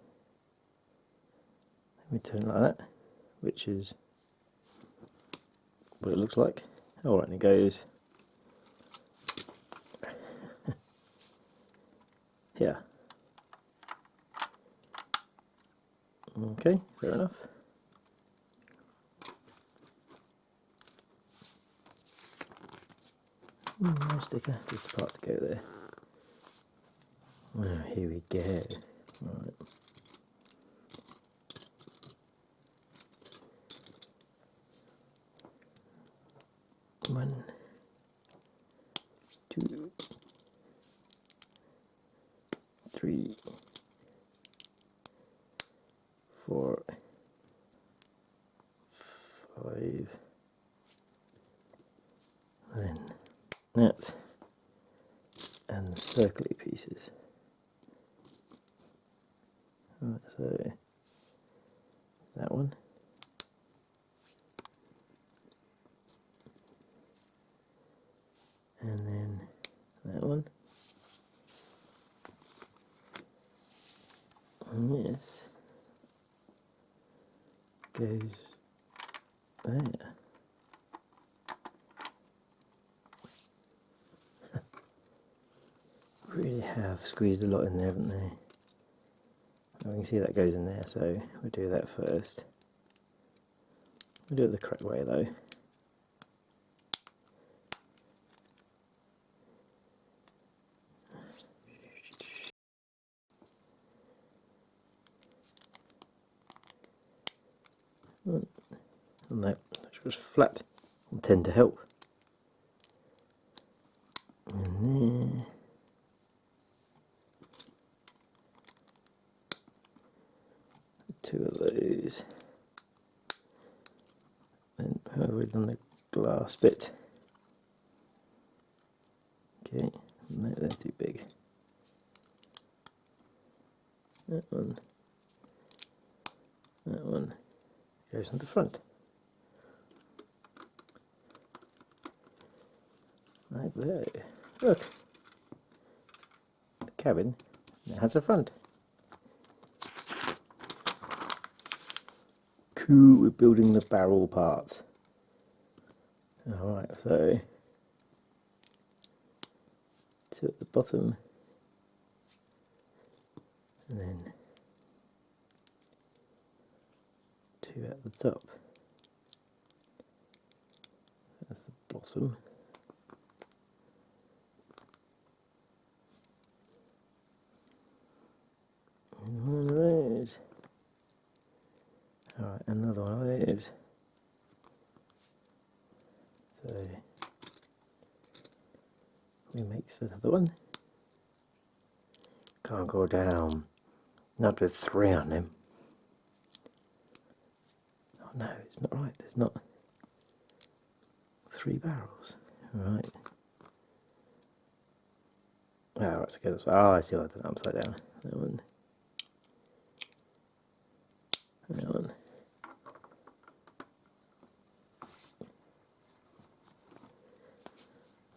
Let me turn it like that, which is what it looks like. Alright, and it goes here. Okay, fair enough. No sticker, just the part to go there. Oh, here we go. Right. One, 2, 3, 4, 5. Then that, and the circly pieces. Right, so that one. And then that one. And this goes there. Really have squeezed a lot in there, haven't they? You can see that goes in there, so we'll do that first. We'll do it the correct way though. And that was flat will tend to help. And there. Two of those. we've done the glass bit. Okay, no, they're too big. That one goes on the front. Like there. Look, the cabin now has a front. Cool, we're building the barrel parts. Alright, so two at the bottom, and then two at the top. That's the bottom. And one of those. Alright, another one of those. So we make that other one. Can't go down. Not with 3 on them. Oh no, it's not right. There's not 3 barrels. Right. Oh, right, let's go this way. Oh, I see what I've done upside down. That one. That one.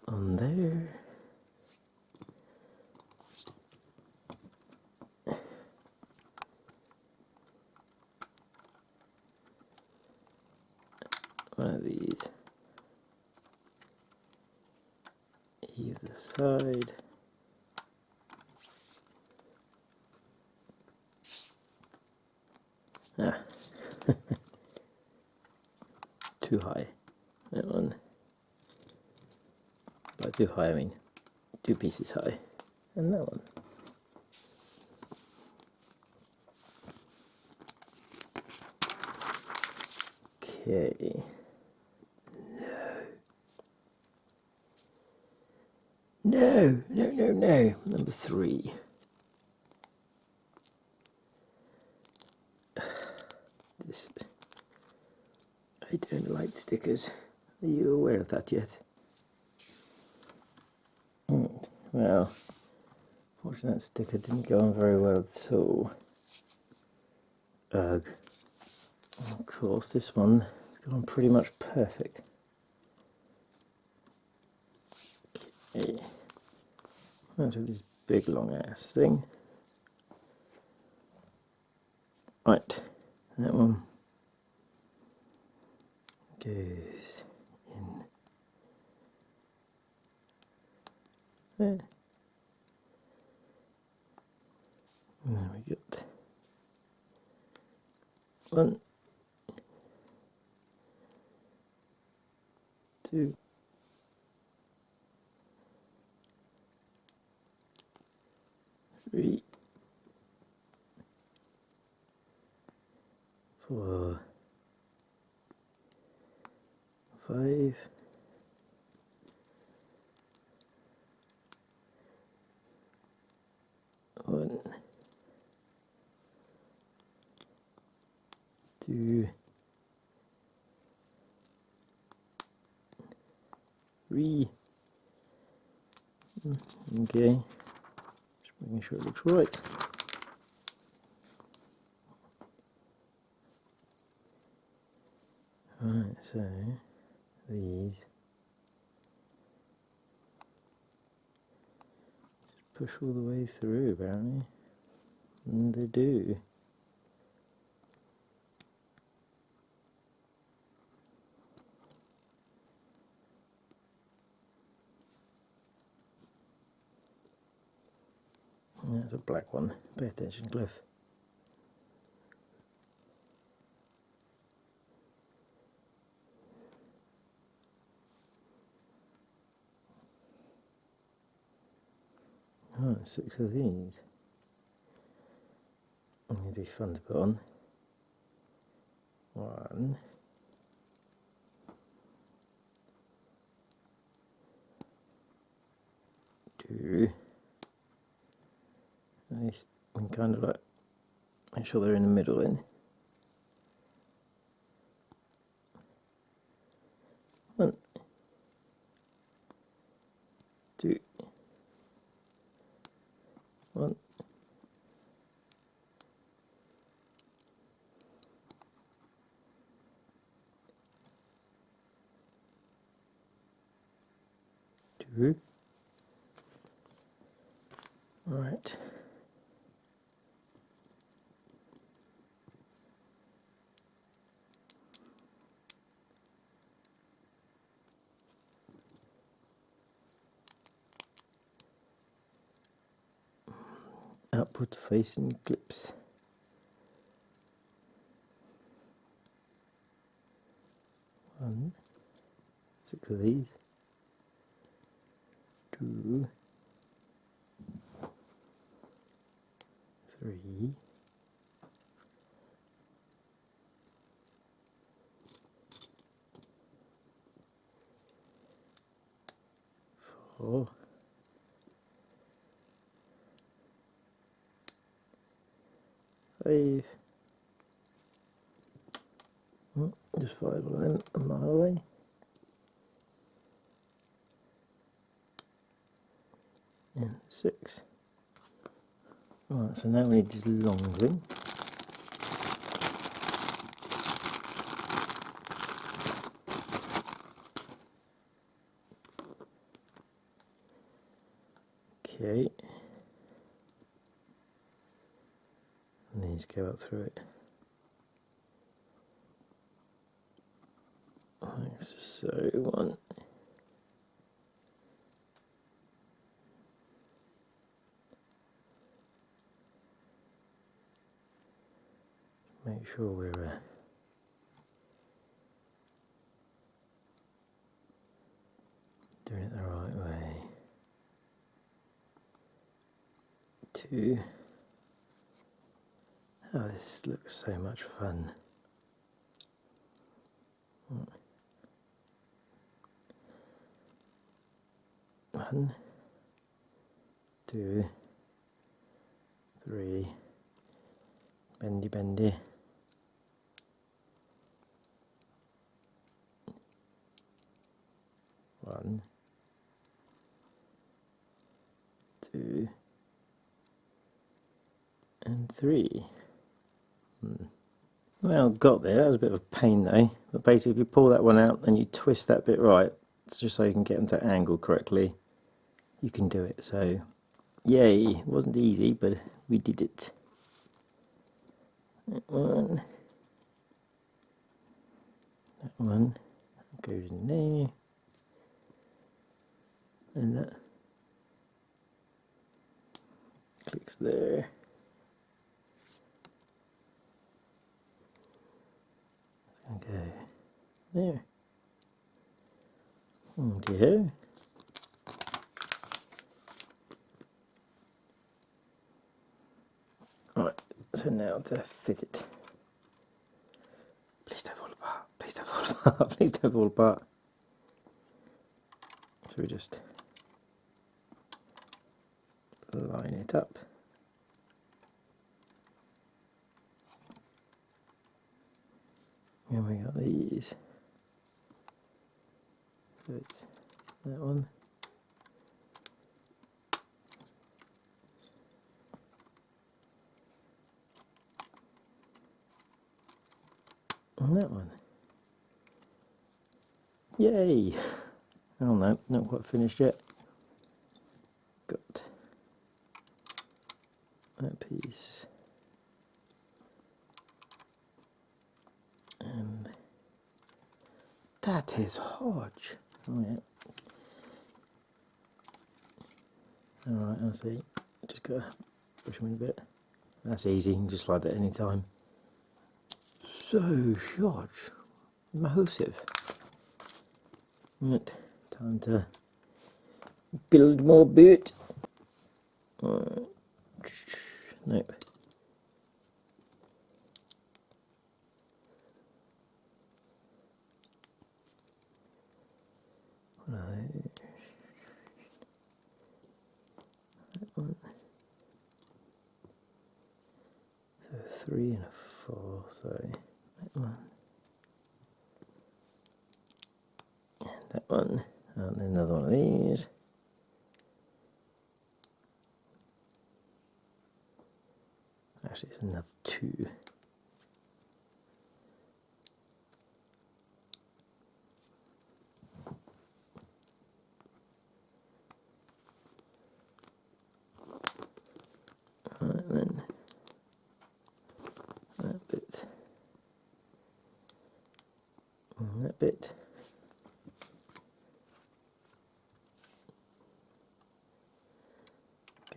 On there. One of these either side. Ah, too high. That one. By too high, I mean 2 pieces high. And that one. Okay. No, no, no, no. Number 3. This. I don't like stickers. Are you aware of that yet? Well, fortunately that sticker didn't go on very well at all. Ugh. Of course, this one has gone pretty much perfect. Okay. That's with this big long ass thing. Right, that one goes in there. And then we got 1, 2, 3, 4, 5, 1, 2, 3. Okay, just making sure it looks right. Right, so these just push all the way through apparently, and they do. That's a black one. Pay attention, Cliff. Oh, 6 of these. It'd be fun to put on. 1, 2. Nice. And kind of like make sure they're in the middle in. 2, 1. 2. Right. Upward facing clips. 1, 6 of these. 2, 3, 4, 5. Just 5 of them a mile away. And 6. Right, so now we need this long thing. Okay. And then just go up through it. Like so, 1. Make sure we're doing it the right way. 2. Oh, this looks so much fun. 1, 2, 3, bendy, bendy. 1, 2, and 3. Well, got there. That was a bit of a pain though. But basically, if you pull that one out and you twist that bit right, it's just so you can get them to angle correctly, you can do it. So, yay! It wasn't easy, but we did it. That one goes in there, and that clicks there. Okay, there. Oh dear. Right, so now to fit it. Please don't fall apart, please don't fall apart, please don't fall apart. So we just line it up. And we got these. So it's that one. And that one. Yay! Oh no, not quite finished yet. Got that piece. And that is Hodge. Oh yeah. Alright, I see. Just gotta push them in a bit. That's easy, you can just slide that any time. So huge. Massive. Right, time to build more boot. Nope. That one. So 3 and a 4, so that one. And that one. And then another one of these. Actually, it's another 2. Right, then that bit, and that bit.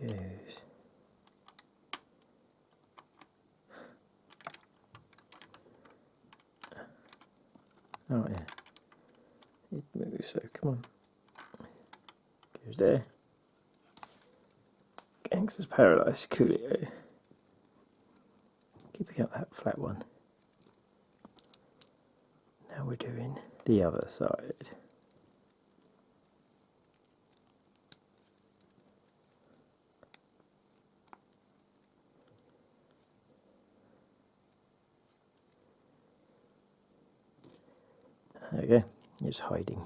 Goes. Oh yeah, it moves, so come on. Goes there. Gangster's Paradise, Coolio. Keeping up that flat one. Now we're doing the other side. There we go, it's hiding.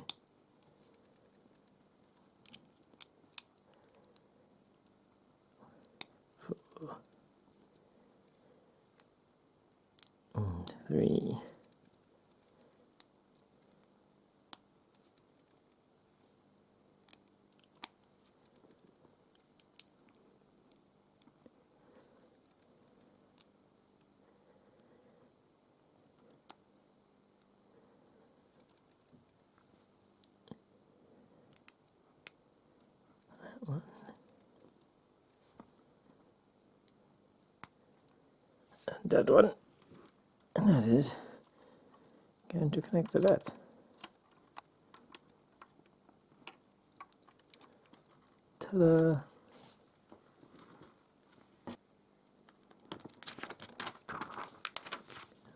And 3. That one. And that one. And that is going to connect to that. Ta-da!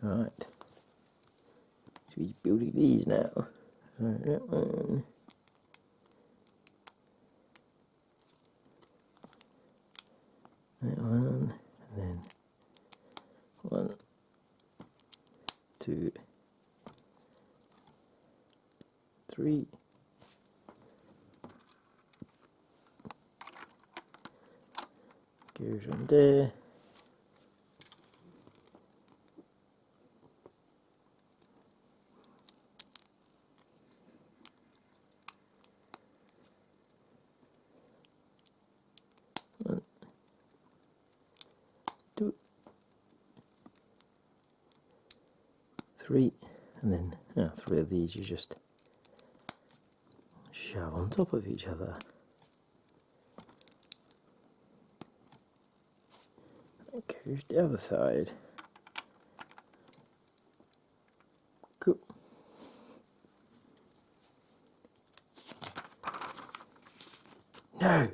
Right. So he's building these now. Right, that one. That one. And then 1, 2, 3. Goes on there. One, 2, 3, and then 3 of these you just shove on top of each other. That goes the other side. Cool. No!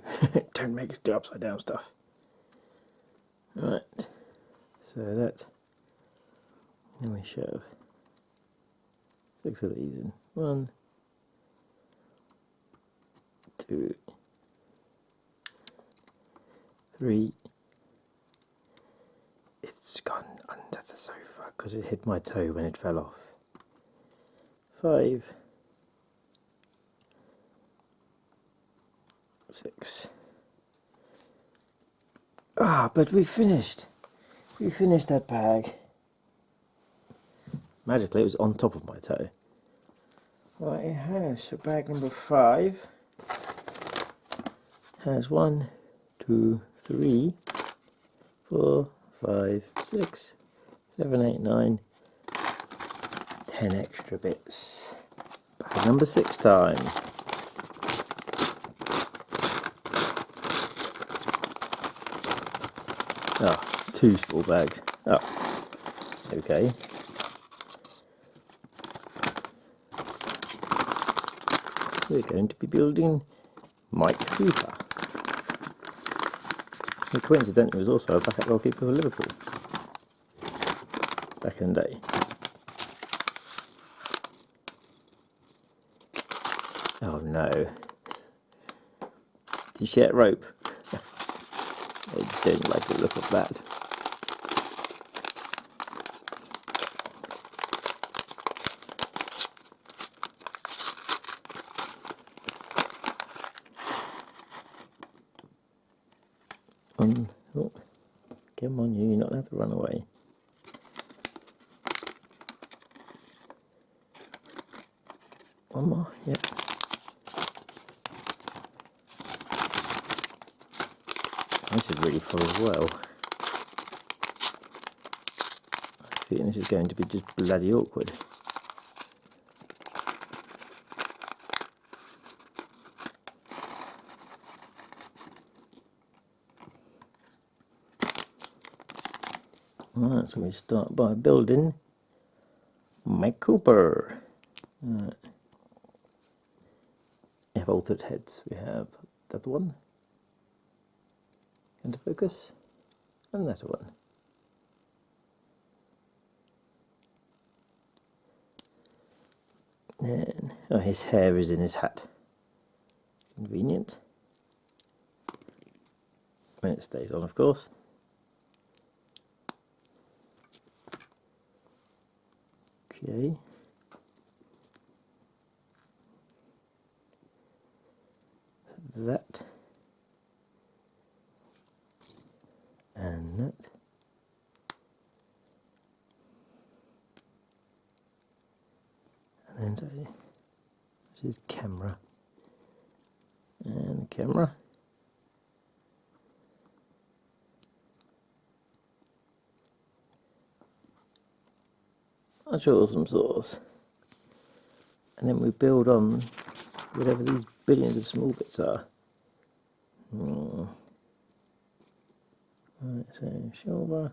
Don't make us do upside down stuff. Right. So that. Then we shove 6 of these in. 1, 2, 3. It's gone under the sofa because it hit my toe when it fell off. 5, 6. But we finished. We finished that bag. Magically, it was on top of my toe. Right, it has. So bag number 5 has 1, 2, 3, 4, 5, 6, 7, 8, 9, 10 extra bits. Bag number 6 time. Ah, 2 small bags. Oh, okay. We're going to be building Mike Cooper, who coincidentally was also a backup goalkeeper for Liverpool back in the day. Oh no. Did you see that rope? I don't like the look of that. Come on, you're not allowed to run away. One more, yep. This is really full as well. I think this is going to be just bloody awkward. Right, so we start by building Mike Cooper. Right. We have altered heads. We have that one, into focus, and that one. Then, oh, his hair is in his hat. Convenient. When it stays on, of course. Okay. That. And that. And then this is camera. And camera. I'll draw some saws. And then we build on whatever these billions of small bits are. Right, so silver,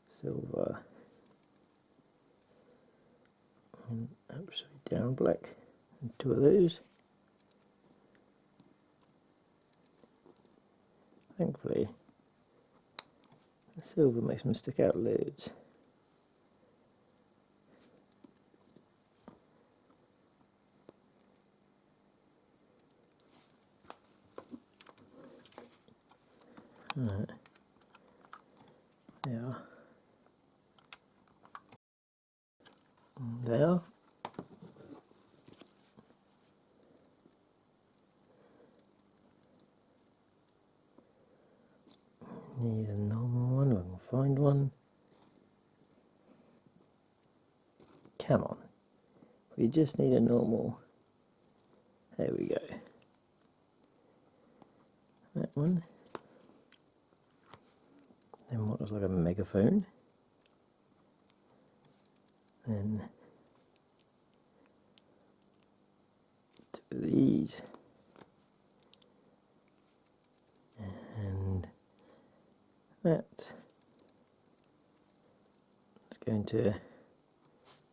silver, and upside down black, and two of those. Thankfully, the silver makes them stick out loads. Right. There. There. Need a normal one, I can find one. Come on. We just need a normal. There we go. That one. Then what looks like a megaphone. Then two of these. And that. It's going to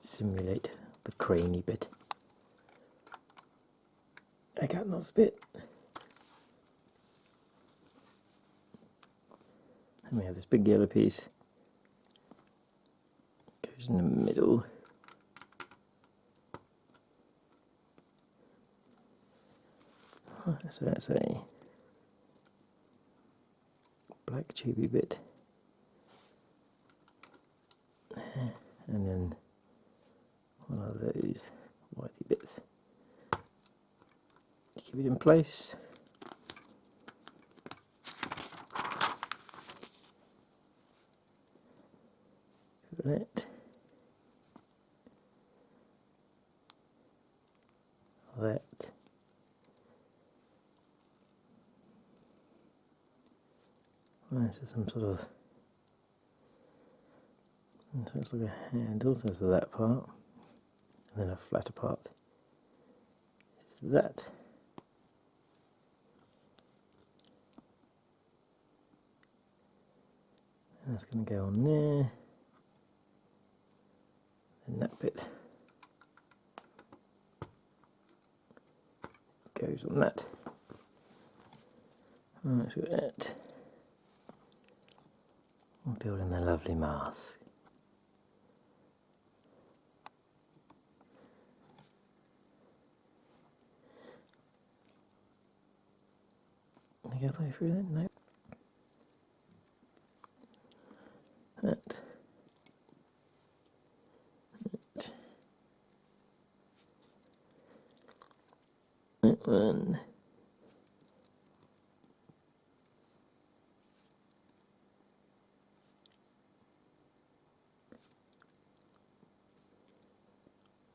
simulate the craney bit. I got this bit. And we have this big yellow piece. Goes in the middle. So that's a black tubey bit. And then one of those whitey bits. Keep it in place. That. That. This is some sort of, so it's like a handle, so it's that part, and then a flatter part is that. And that's going to go on there, and that bit goes on that. Right, so that. I'm building the lovely mask. Can I go through that? No. That. That one.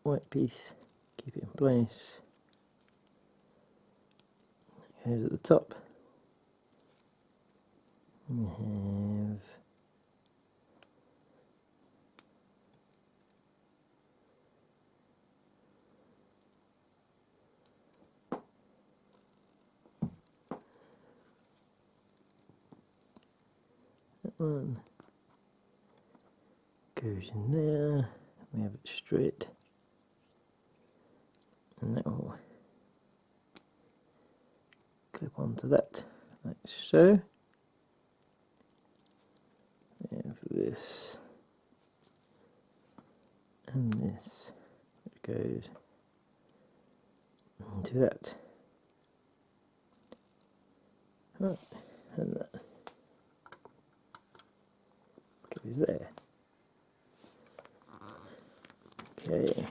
white piece, keep it in place. Goes at the top. We have that one. Goes in there. We have it straight. And that will clip onto that, like so. We have this and this, which goes into that. Right, and that goes there. Okay.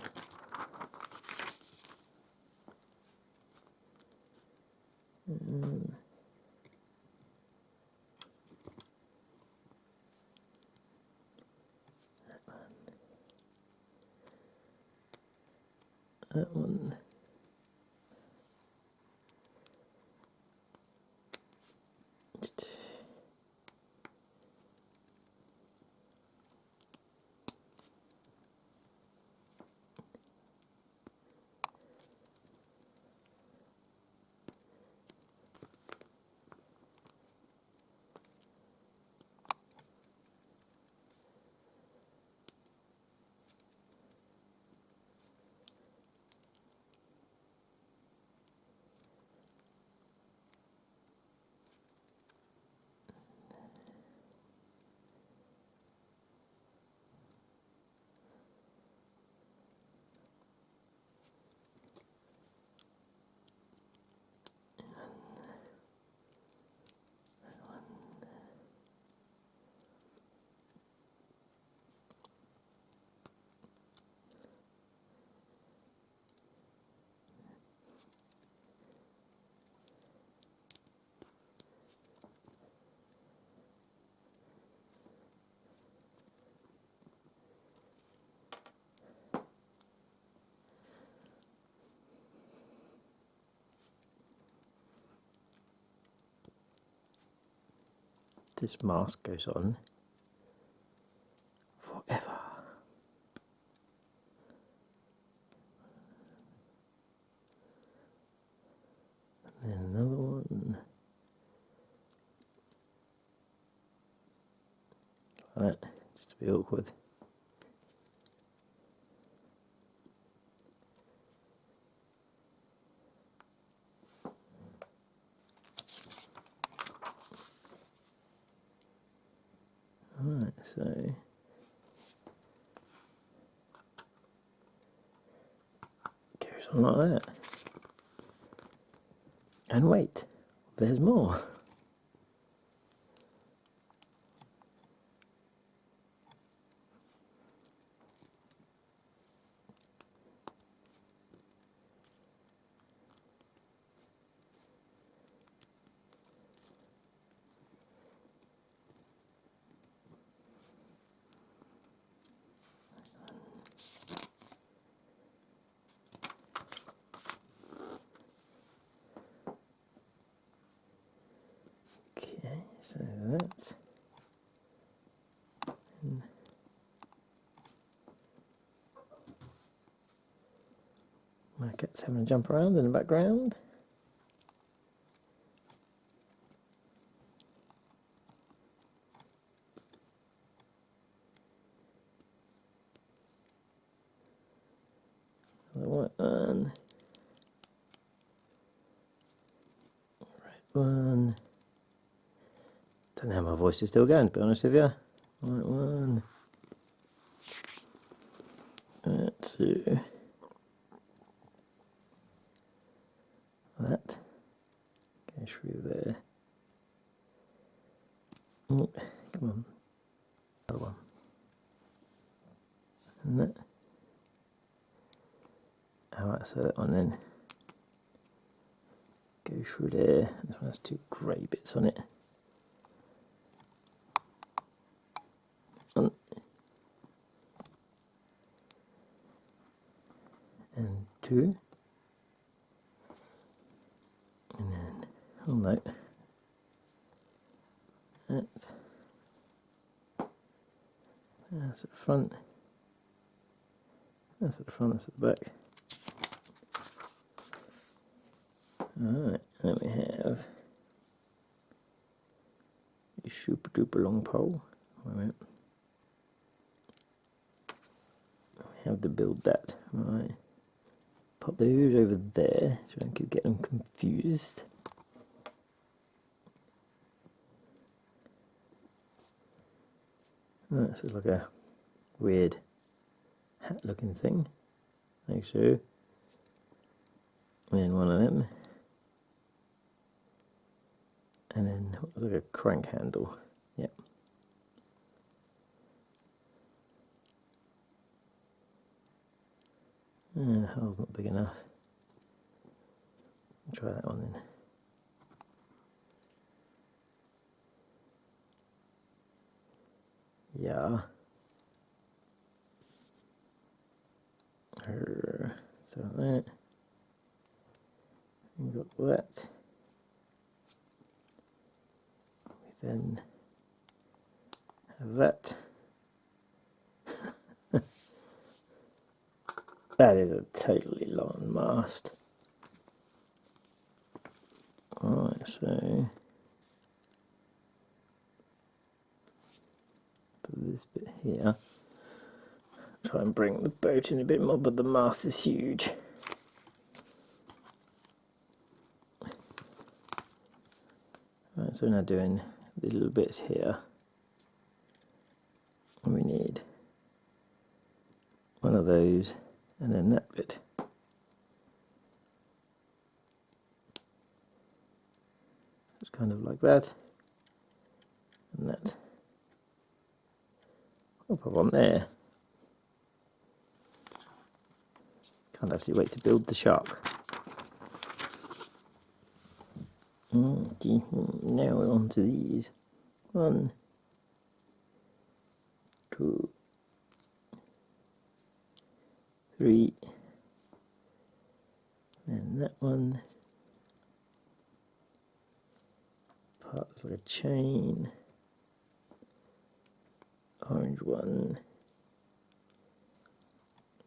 That one. This mask goes on forever. And then another one. Right, just to be awkward. Right, so goes on like that. And wait, there's more. Okay, so that. And my cat's having a jump around in the background. The white one. Red one. Don't know how my voice is still going, to be honest with you. White one. That's that goes through there. Oh, come on. Other one. And that. Alright, so that one then goes through there. This one has two grey bits on it. and 2, and then, oh no, that's at the front, that's at the front, that's at the back. Alright, then we have a super duper long pole. Wait a minute. We have to build that. Right. Pop those over there so I don't keep getting them confused. Oh, this is like a weird hat looking thing. Like so. And then one of them. And then what was like a crank handle. Yep. And the hole's not big enough. I'll try that one then. Yeah. So that. We've got that. We then have that. That is a totally long mast. Alright, so for this bit here, try and bring the boat in a bit more, but the mast is huge. Right, so we're now doing these little bits here. And we need one of those, and then that bit. It's kind of like that, and that. I'll put one there. Can't actually wait to build the shark. Now we're on to these. 1, 2, 3, and that one. Part looks like a chain. Orange one.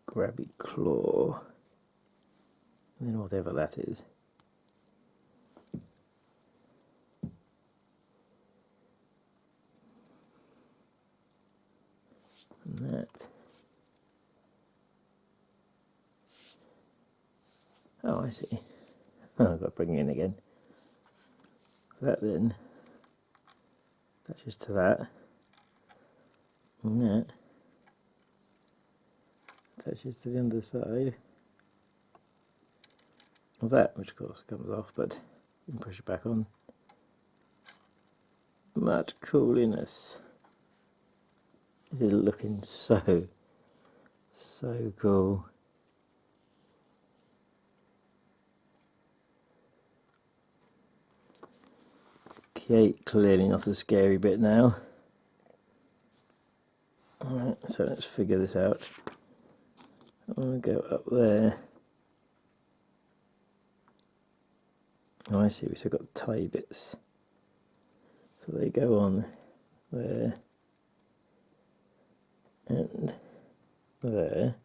Grabby claw. And then whatever that is. And that. Oh, I see. Oh, I've got to bring it in again. That then attaches to that. And that attaches to the underside of that, which of course comes off, but you can push it back on. Much cooliness. This is looking so cool. Okay, clearly not a scary bit now. Alright, so let's figure this out. I'm going to go up there. Oh, I see, we've still got tie bits. So they go on there and there.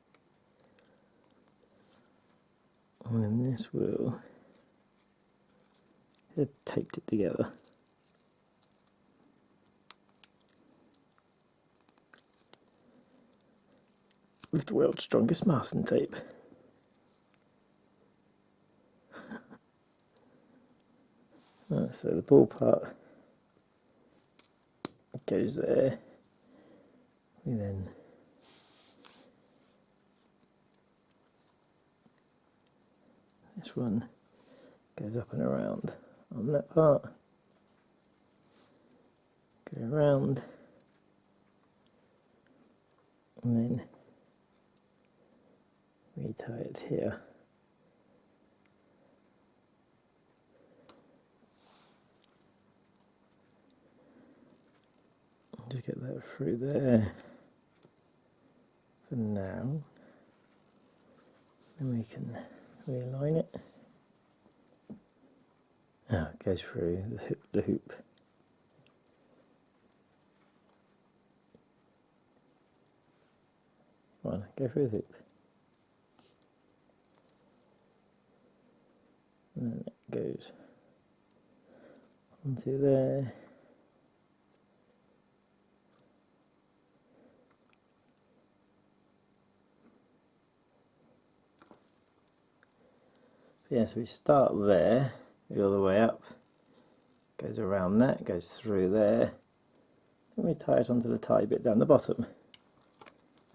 And then this will have taped it together. With the world's strongest masking tape. So the ball part goes there. We then this one goes up and around on that part. Go around, and then retie it here. Just get that through there for now. Then we can realign it. Oh, it goes through the hoop. Come on, go through the hoop. And then it goes onto there. Yeah, so we start there, go all the way up, goes around that, goes through there, and we tie it onto the tie bit down the bottom.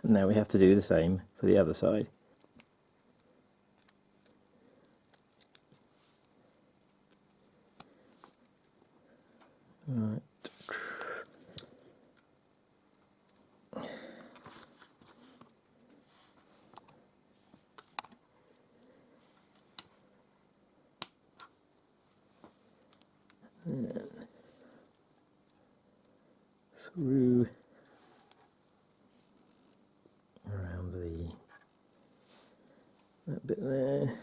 And now we have to do the same for the other side. Right. And through around that bit there.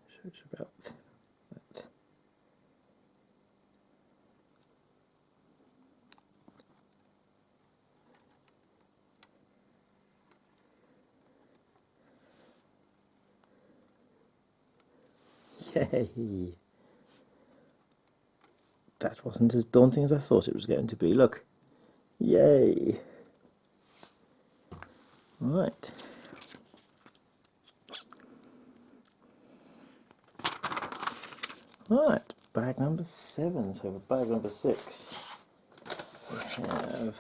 So it's about that. Yay! That wasn't as daunting as I thought it was going to be. Look. Yay! Right. Right, bag number 7. So for bag number 6, we have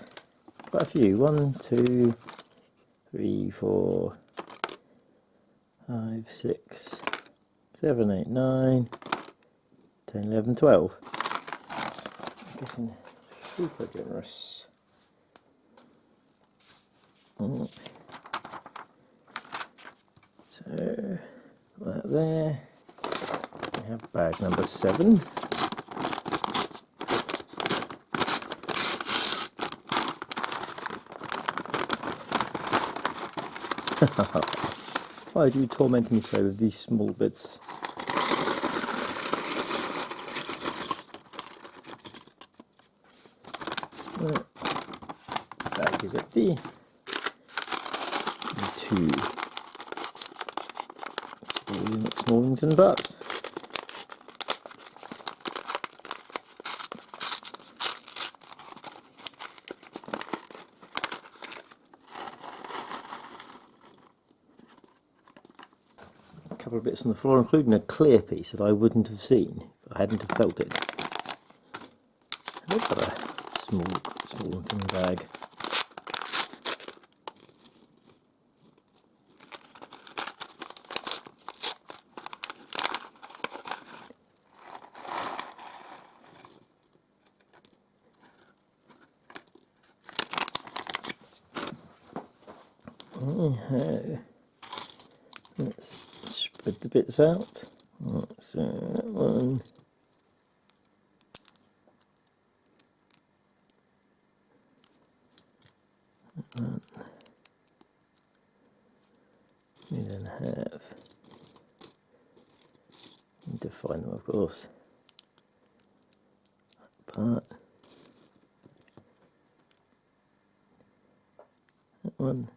quite a few. 1, 2, 3, 4, 5, 6, 7, 8, 9, 10, 11, 12. I'm getting super generous. So, that there. We have bag number 7. Why do you torment me so with these small bits? Bag is empty. And 2 Smallington butts. A couple of bits on the floor, including a clear piece that I wouldn't have seen if I hadn't have felt it. I've got a Smallington bag. Let's spread the bits out. So that one. We then have, need to find them, of course. That part. That one.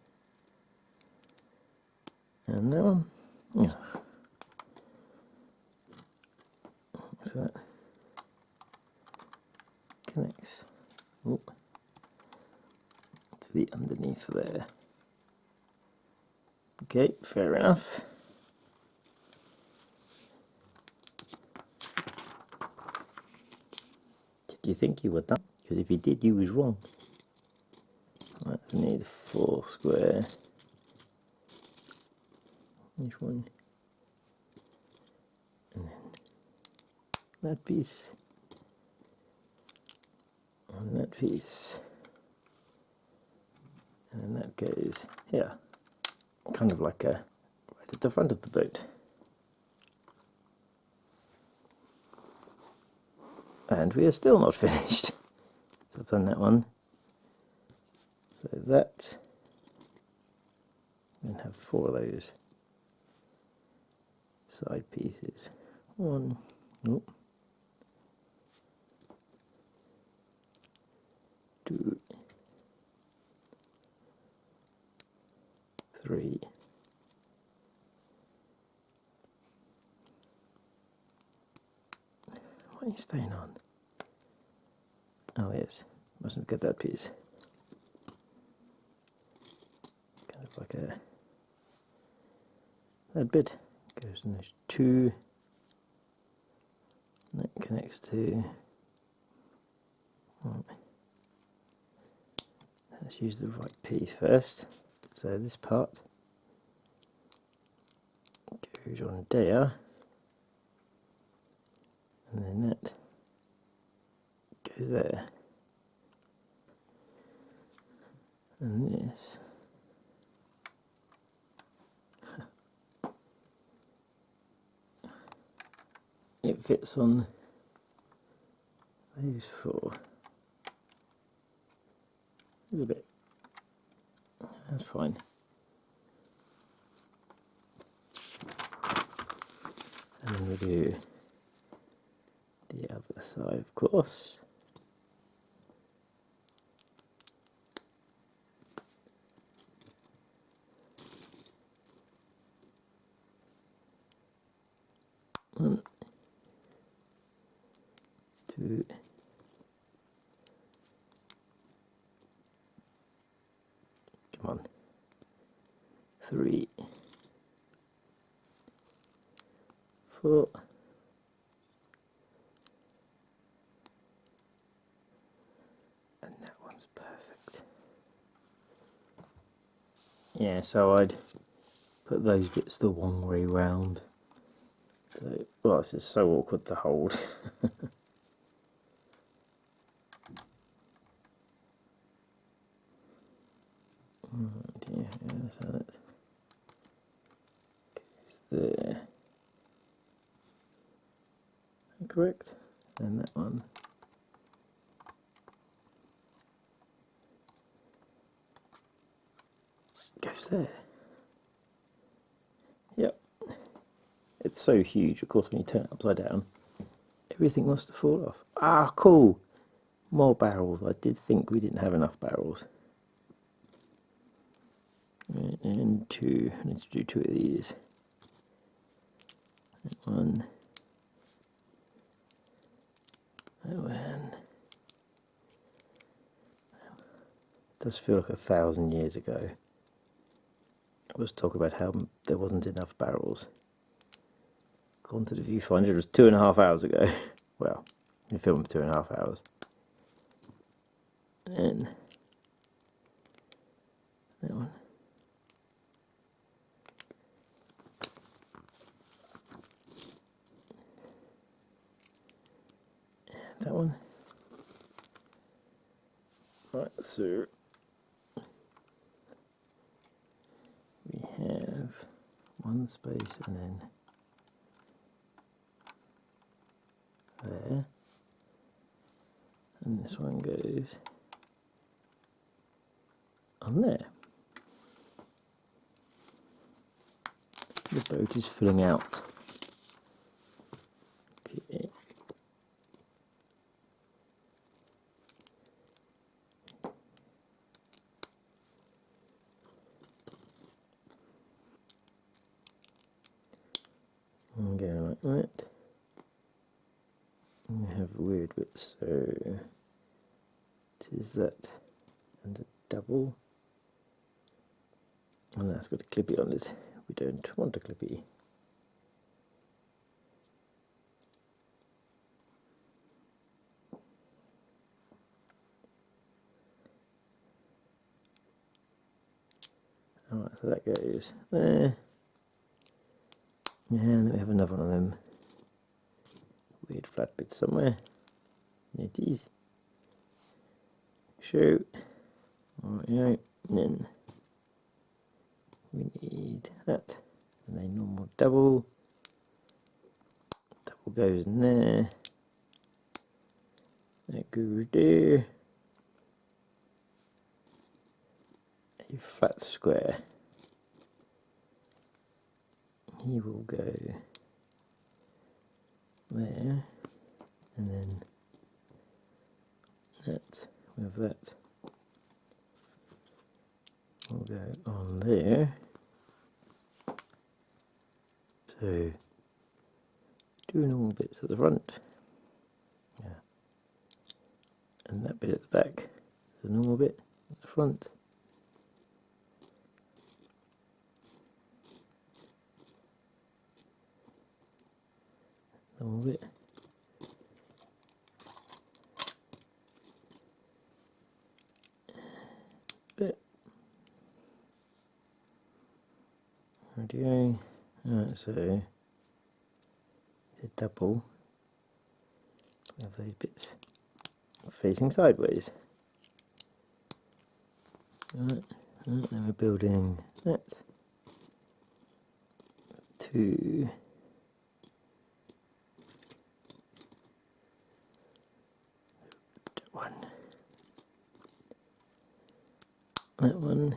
And that one. Yeah. So that connects to the underneath there. Okay, fair enough. Did you think you were done? Because if you did, you was wrong. Right, I need 4 square. Each one. And then that piece. And that piece. And then that goes here. Kind of like right at the front of the boat. And we are still not finished. So I've done that one. So that, and have 4 of those side pieces. 1, oh, 2, 3, what are you staying on? Oh yes, mustn't get that piece. Kind of like a, that bit goes in those 2, and that connects to, right. Let's use the right piece first. So this part goes on there, and then that goes there, and this it fits on these 4. There's a bit, that's fine. And then we do the other side, of course. One, 2, come on, 3, 4, and that one's perfect. Yeah, so I'd put those bits the wrong way round. So, well, this is so awkward to hold. Yeah, so that goes there. Correct. And that one goes there. Yep. It's so huge, of course, when you turn it upside down, everything wants to fall off. Ah, cool. More barrels. I did think we didn't have enough barrels. And 2. Let's do 2 of these. That one. That one. It does feel like 1,000 years ago. I was talking about how there wasn't enough barrels. Gone to the viewfinder, it was 2.5 hours ago. Well, we filmed 2.5 hours. And that one. And that one. Right, so we have one space and then there. And this one goes on there. The boat is filling out. Okay. And go like that. And we have weird bits, so it is that and a double. And that's got a clippy on it. We don't want a clippy. Alright, so that goes there. And then we have another one of them weird flat bits somewhere. There it is. Shoot. Alright, yeah. And then we need that. And a normal double. Double goes in there. That goes there. a flat square. He will go there, and then that with that will go on there. So two normal bits at the front, yeah, and that bit at the back is a normal bit at the front. Normal bit. Bit. Radio. Alright, so the double of those bits facing sideways. Right, then we're building that. 2. That one,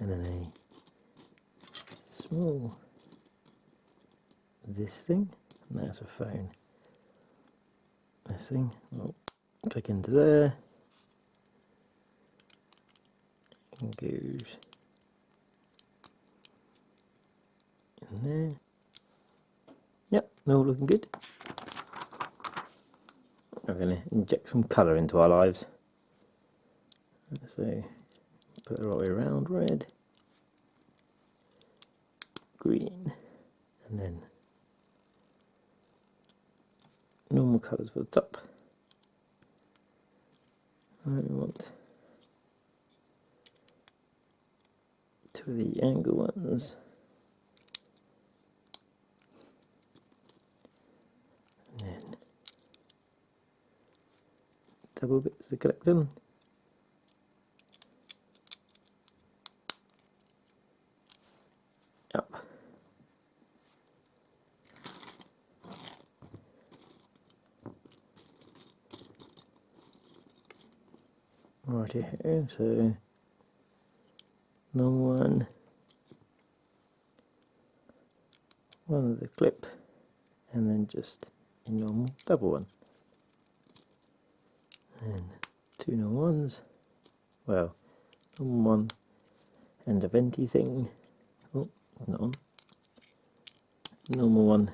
and then a small this thing, and that's a phone. This thing, well, click into there, and goes in there. Yep, all looking good. We're going to inject some colour into our lives. So put it all the way around, red, green, and then normal colours for the top. I want 2 of the angle ones. And then double bits to collect them. Up. Right here, so normal one of the clip, and then just a normal double one, and 2 normal ones, well, normal one and a venti thing, oh, not on, normal one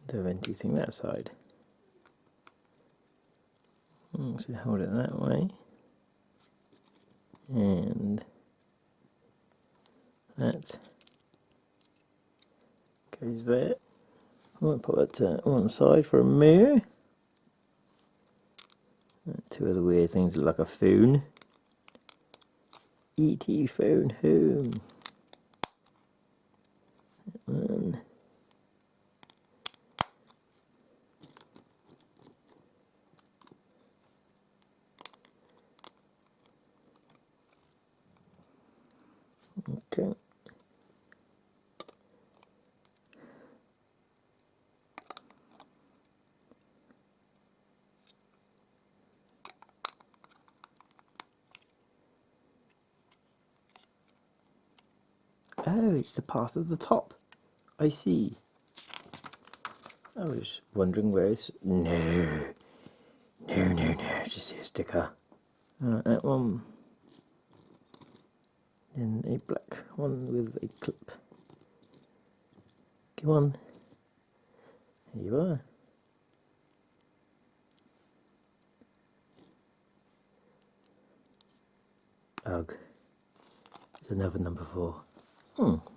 and a venti thing that side. So hold it that way, and that goes there. I might put that to one side for a mirror. 2 of the weird things look like a phone. E.T. phone home. And okay. Oh, it's the path of the top. I see. I was wondering where it's... No, just a sticker. That one. Then a black one with a clip. Come on. Here you are. Ugh. There's another number 4.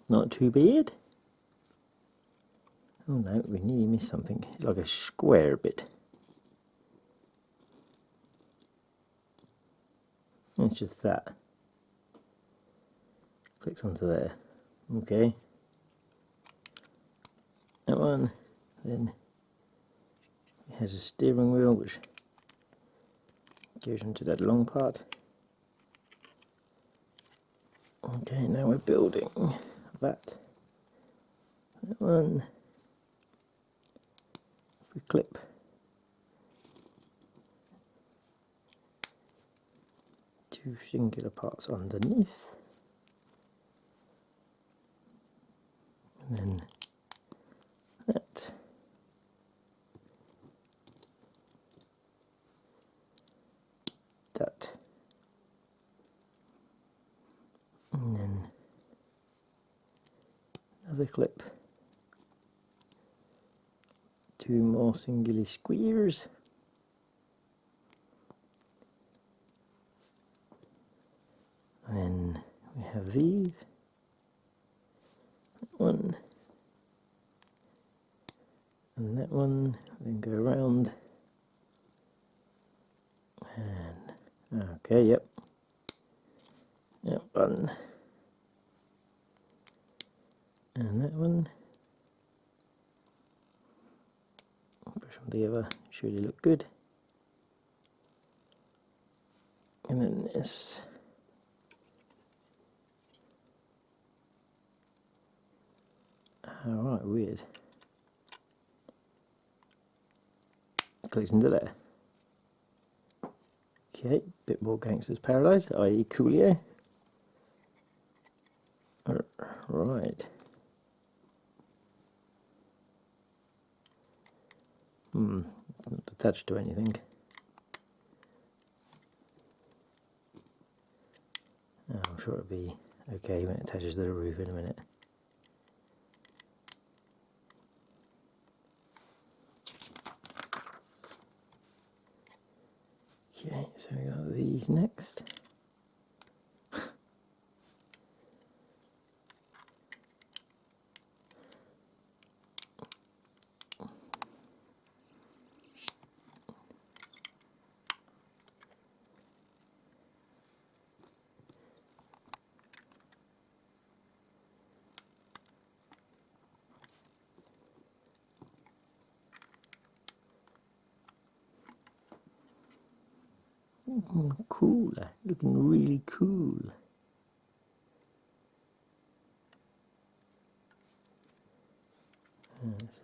Not too bad. Oh no, we nearly missed something. It's like a square bit. It's just that. Clicks onto there. Okay. That one. Then it has a steering wheel which goes into that long part. Okay, now we're building that. That one. If we clip to two singular parts underneath, and then that. That. And then another clip. Two more singular squares. And then we have these. That one. And that one. Then go around. And okay, yep. That one. And that one. Push on the other, should really look good. And then this. Alright, weird. Clicks into there. Okay, bit more Gangsters Paradise, i.e. Coolio. Right. Not attached to anything. Oh, I'm sure it'll be okay when it attaches to the roof in a minute. Okay, so we got these next. Cool, looking really cool.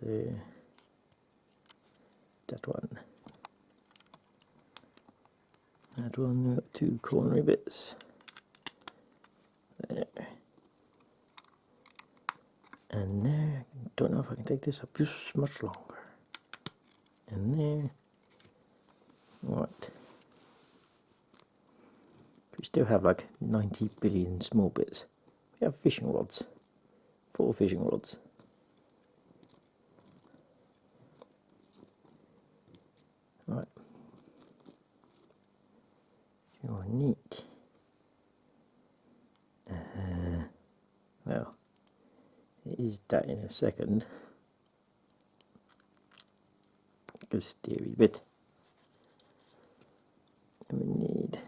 So that one. That one, we've got two cornery bits. There. And there. Don't know if I can take this up just much longer. And there. Right. We still have like 90 billion small bits. We have fishing rods. 4 fishing rods. Right. You're neat. Well, it is that in a second. The steery bit. And we need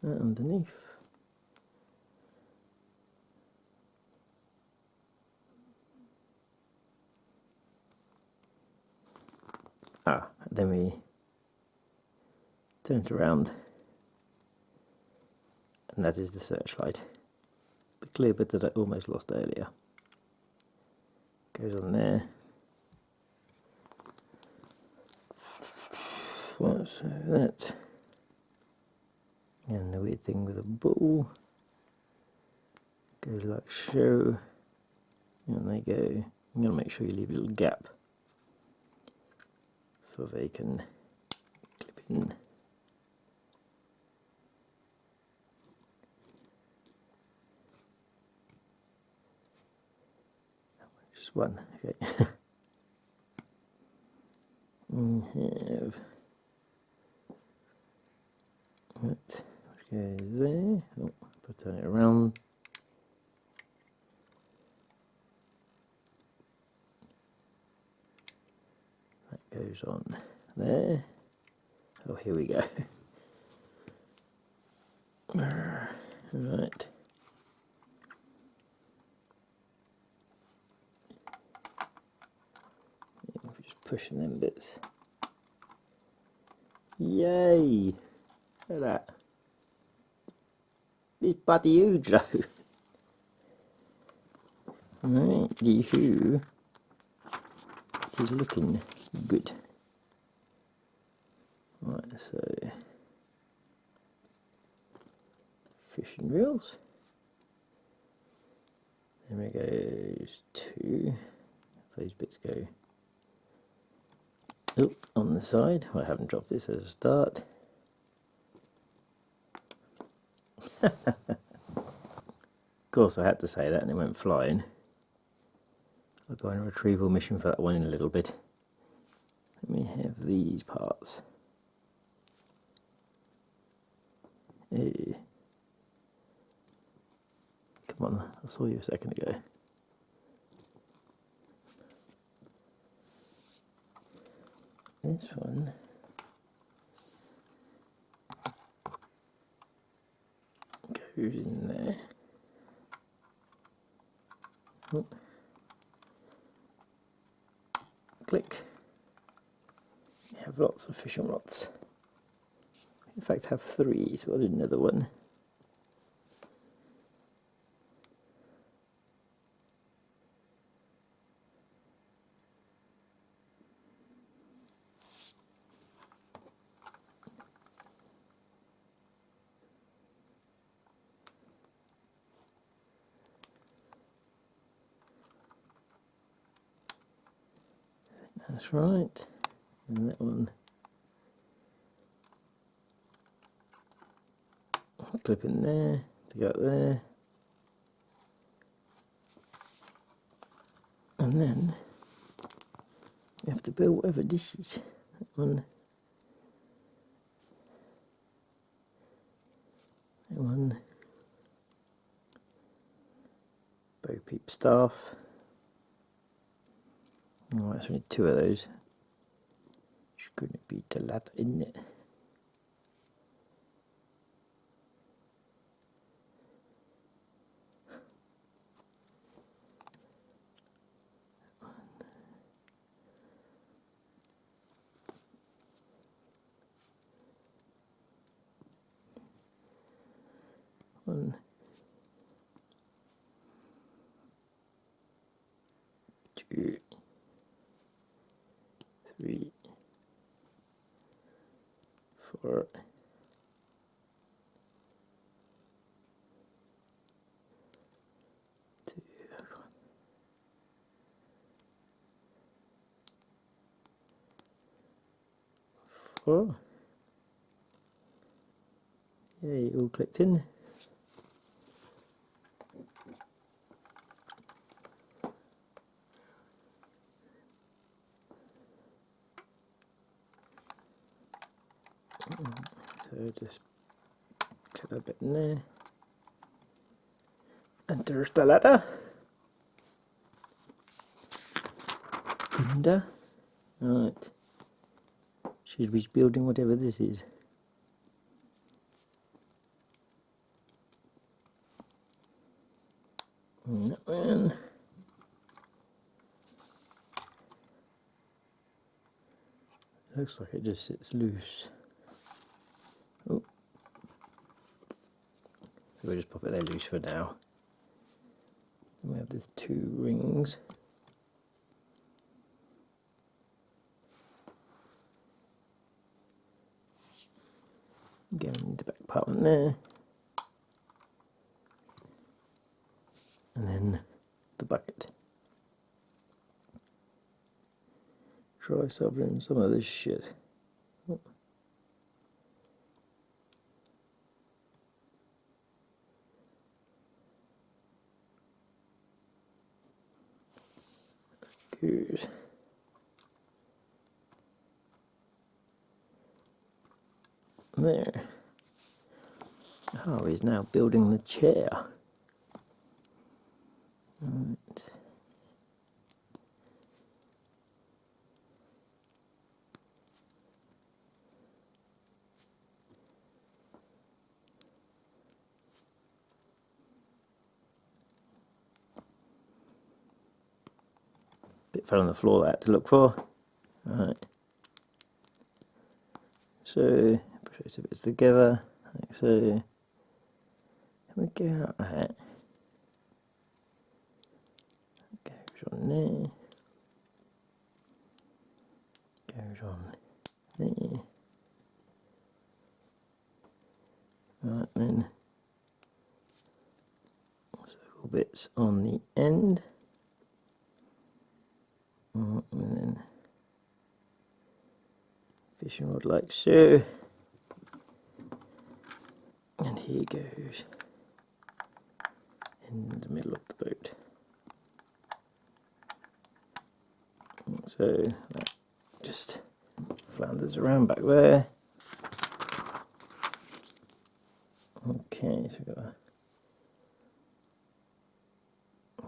that underneath. Then we turn it around, and that is the searchlight. The clear bit that I almost lost earlier goes on there. What's that? And the weird thing with a ball goes like so, and they go. I'm going to make sure you leave a little gap so they can clip in. Just one, okay. We have that, which goes there. Oh, turn it around. That goes on there. Oh, here we go. Right. Just pushing them bits. Yay! Look at that. It's bloody huge though. Right, yee-hoo. It is looking good. Right, so fishing reels. Then we goes to those bits go on the side. I haven't dropped this as a start. Of course, I had to say that, and it went flying. I'll go on a retrieval mission for that one in a little bit. Let me have these parts. Hey. Come on, I saw you a second ago. This one goes in there. Oh. Click. You have lots of fishing rods. In fact, I have 3, so I did another one. That's right. And that one. Clip in there to go up there. And then we have to build whatever this is. That one. That one. Bo Peep staff. Oh, that's only 2 of those. It's going to be the ladder, isn't it? One, 2, 3, 4. 2. 4. Yay, all clicked in. So just put a bit in there. And there's the ladder. Linda. Right. Should be building whatever this is. And that one. Looks like it just sits loose. Oh. So we'll just pop it there loose for now. And we have these 2 rings. Get in the back compartment there. And then the bucket. Try shoveling some of this shit. Oh. Good. There. Oh, he's now building the chair. Right. Bit fell on the floor that I had to look for. Right. So, push the bits together, like so. Can we get out that? Goes on there. Goes on there. Right, then circle bits on the end, and then fishing rod like so, and here goes in the middle of the boat. So that just flounders around back there. Okay, so we've got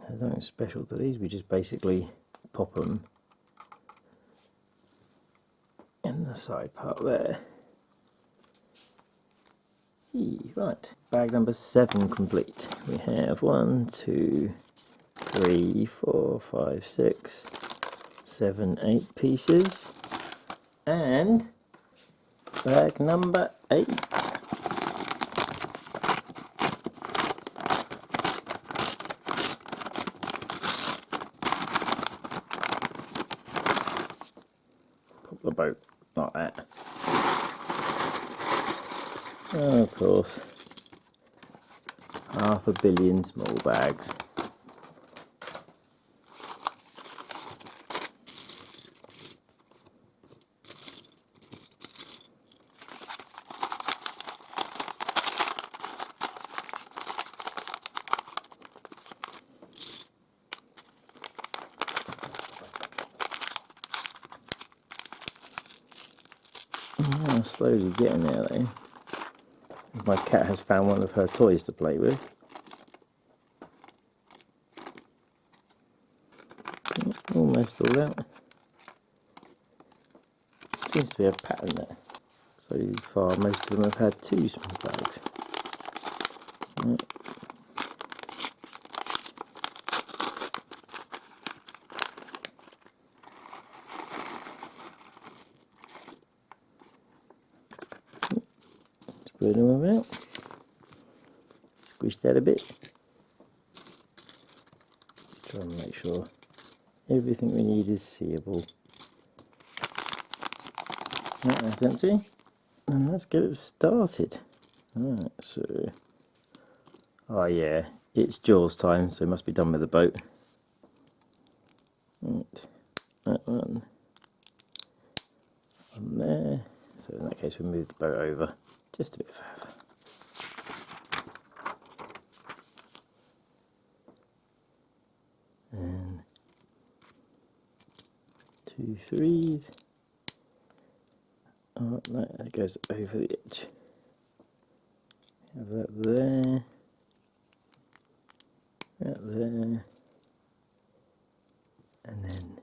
there's nothing special to these, we just basically pop them in the side part there. Right, bag number 7 complete. We have 1, 2, 3, 4, 5, 6, 7, 8 pieces, and bag number 8. Put the boat like that. Oh, of course, 500 million small bags. Oh, slowly getting there though. My cat has found one of her toys to play with. Almost all out. Seems to be a pattern there. So far most of them have had 2 small bags. Right. Spread them out. Squish that a bit. Try and make sure everything we need is seeable. Right, that's empty. And let's get it started. Alright, so... oh yeah, it's Jaws time, so it must be done with the boat. Right, that one. On there. So in that case we'll move the boat over just a bit further. And 2 3s. Oh, no, that goes over the edge. Have that there. That there. And then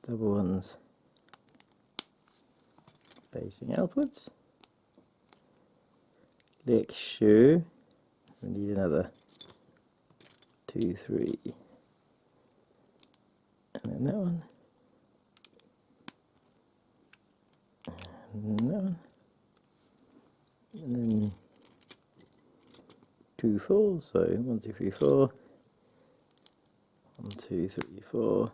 double ones facing outwards. Like so. We need another 2 3. And then that one. And that one. And then 2 4s, so 1 2 3 4. 1 2 3 4.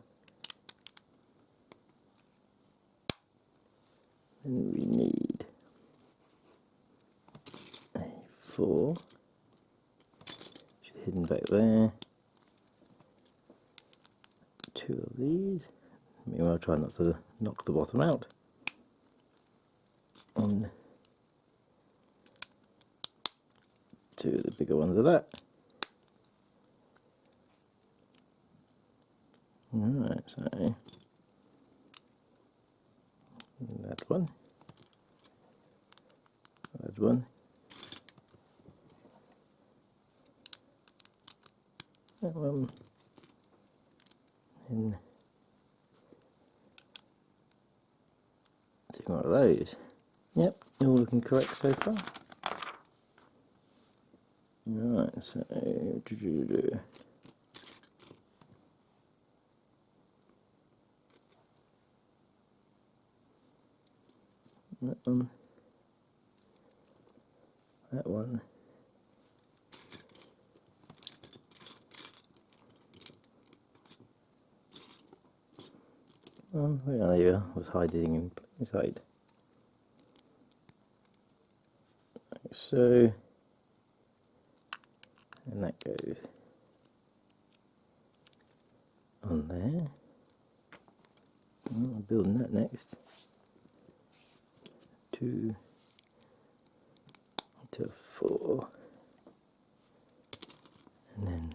And we need a 4. Hidden back there. 2 of these. Meanwhile, try not to knock the bottom out. On 2 of the bigger ones of that. Alright, so that one. That one. That one. And 2 more of those. Yep, all looking correct so far. Right, so that one, that one, there you are, was hiding in plain sight. so, and that goes on there. I'm building that next. 2 to 4, and then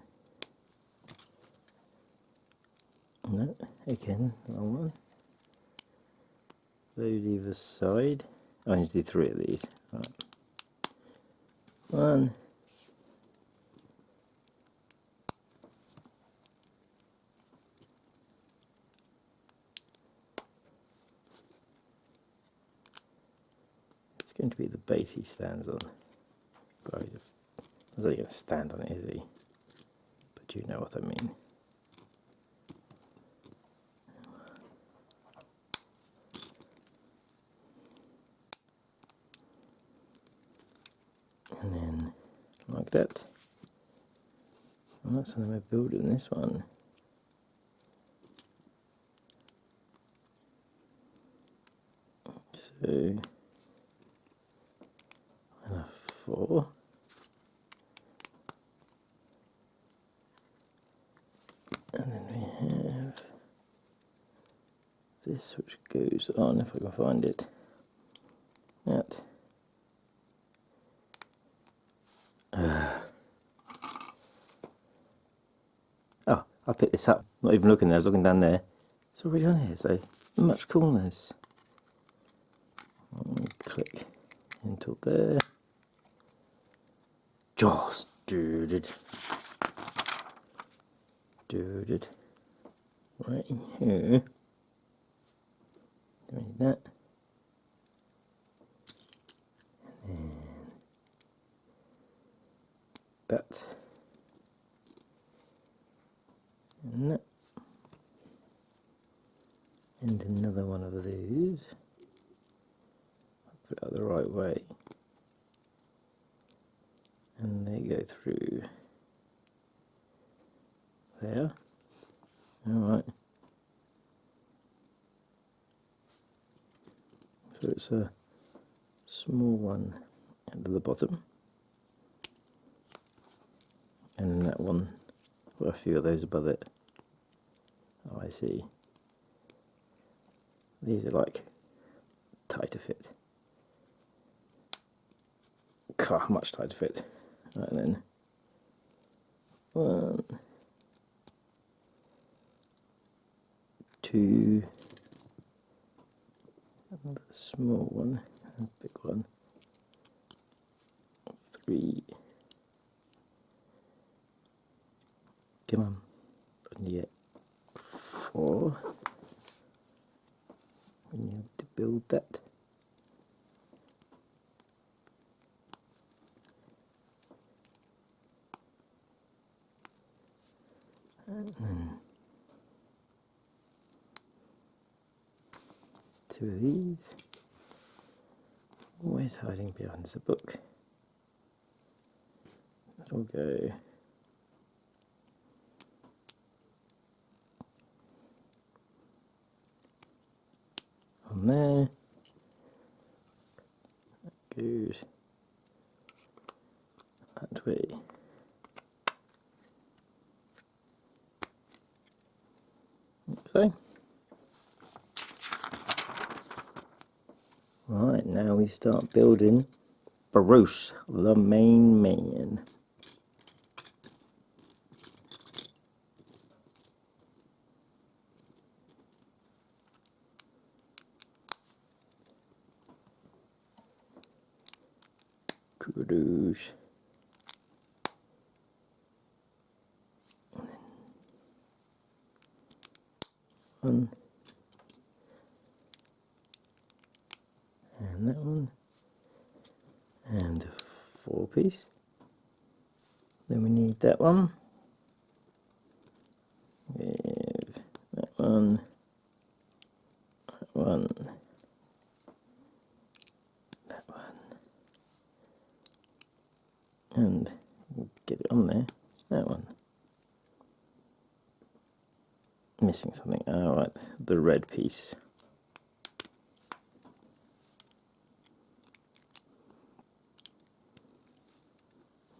no, again, long one. Those either side. I need to do 3 of these. Right. 1, it's going to be the base he stands on. Right. I was only going to stand on it, is he? But you know what I mean. And then like that. And that's how we're building this one. So, and a 4. And then we have this which goes on, if I can find it. That. Oh, I picked this up. Not even looking there, I was looking down there. It's already on here, so much coolness. Click into there. Just do it. Right here. Do we need that? And then that. And that. And another one of these. Put it out the right way. And they go through there. Alright. So it's a small one at the bottom. And that one, got a few of those above it. Oh, I see. These are like tighter fit. God, much tighter fit. Right then. 1, 2, another small one, a big one. 3. Come on. And yet 4. We need to build that. And then 2 of these. Always hiding behind the book. That'll go on there. That goes that way. Like so. Right, now we start building Bruce, the main man. Bruce. One. And that one. And a 4 piece. Then we need that one. With that one. That one. That one. And get it on there. That one. Missing something. Oh, right, the red piece.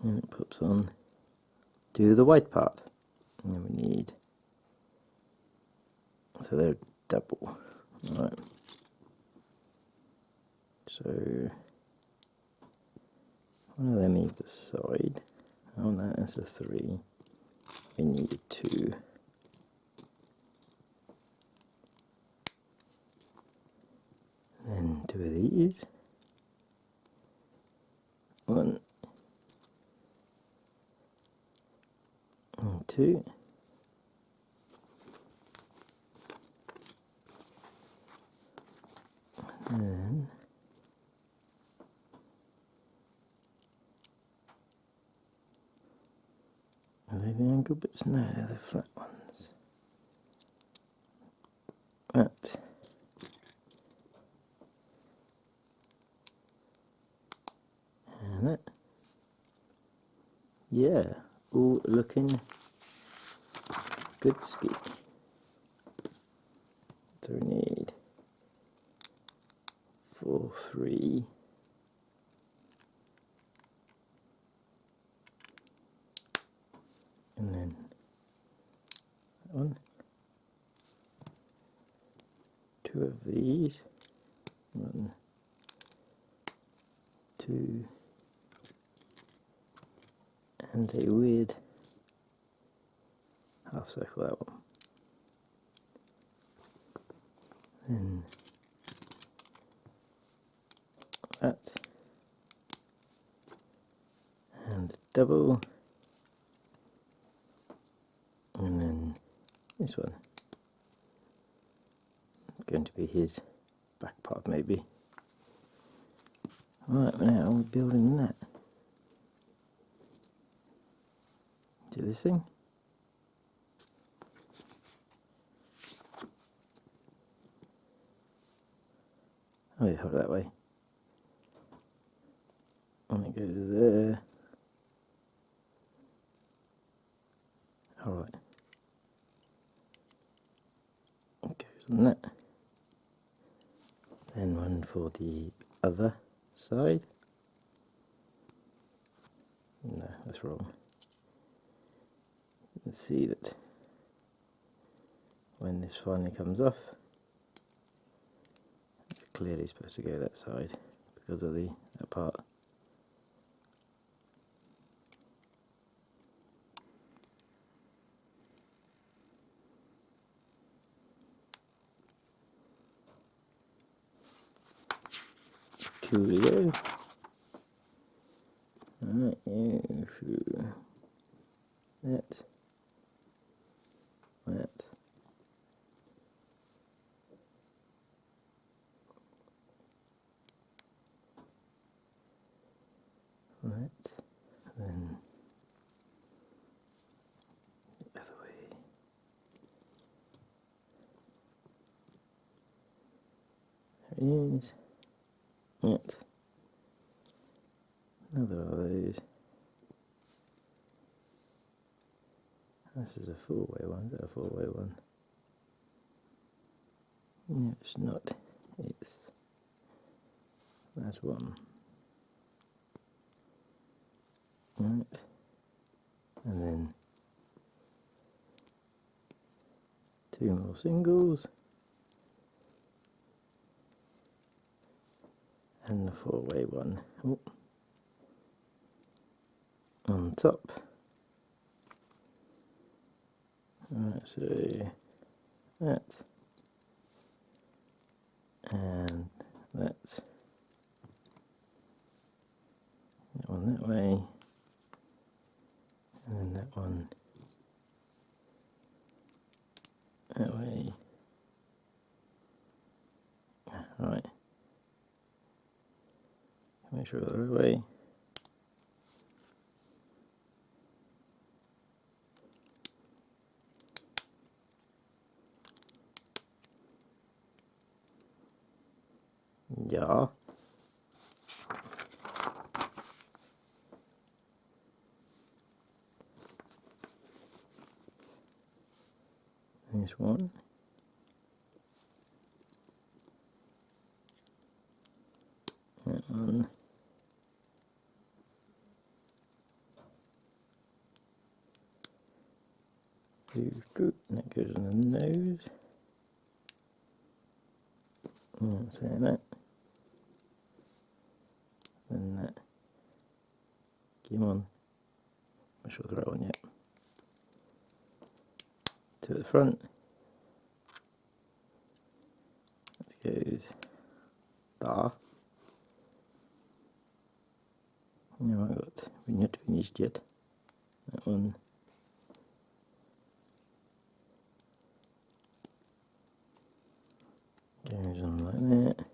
And it pops on to the white part. And then we need, so they're double. Right. So one of them either side. Oh no, that's a 3. We need a 2. Then 2 of these. 1 and 2. And are they the angle bits? No, they're the flat ones. That. And that. Yeah, all looking good ski. So we need 4, 3. And then that one. 2 of these. 1, 2. And a weird half circle, that one. Then that. And double. And then this one. Going to be his back part maybe. Right, now we're building that. Do this thing. Oh yeah, hold it that way. And it goes there. Alright. It goes on that. Then one for the other side. No, that's wrong. You can see that when this finally comes off, it's clearly supposed to go that side because of that part. Coolio. Alright, yeah, sure. That. Right, then the other way. There it is. Right. Another of those. This is a 4-way one. Is that a 4-way one? No, it's not. That's one. Right. And then 2 more singles. And the 4-way one. Oh. On top. Right, so that. And that. That one that way. And then that one that way. Right. Make sure the right way. Yeah. This one. That one. And that goes on the nose. Saying that. And that. Come on. I'm not sure the right one yet. To the front. That goes bar. No, I got we're not finished yet. That one. Goes on like that.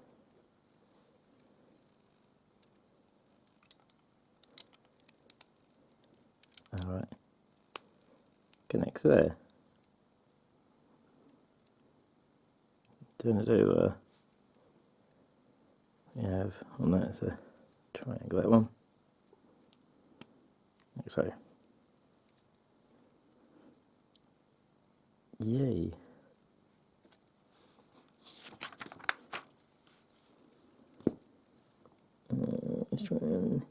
Alright. Connects there. Turn it over. We have on that it's a triangle, that one. Like so. Yay. Let's try and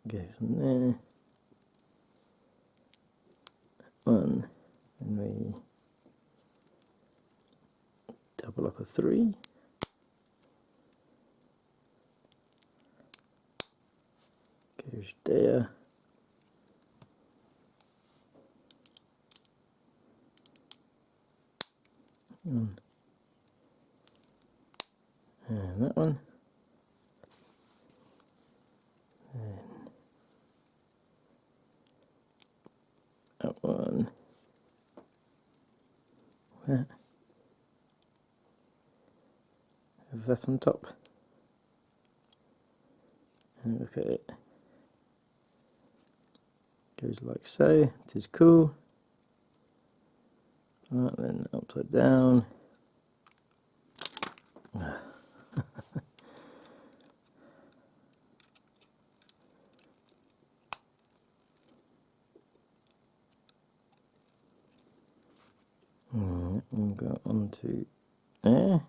goes on there. One, and we double up a 3. Goes there. And that one. And that one. That. Have that on top. And look at it. Goes like so. It is cool. Right, then upside down. We'll go on to there.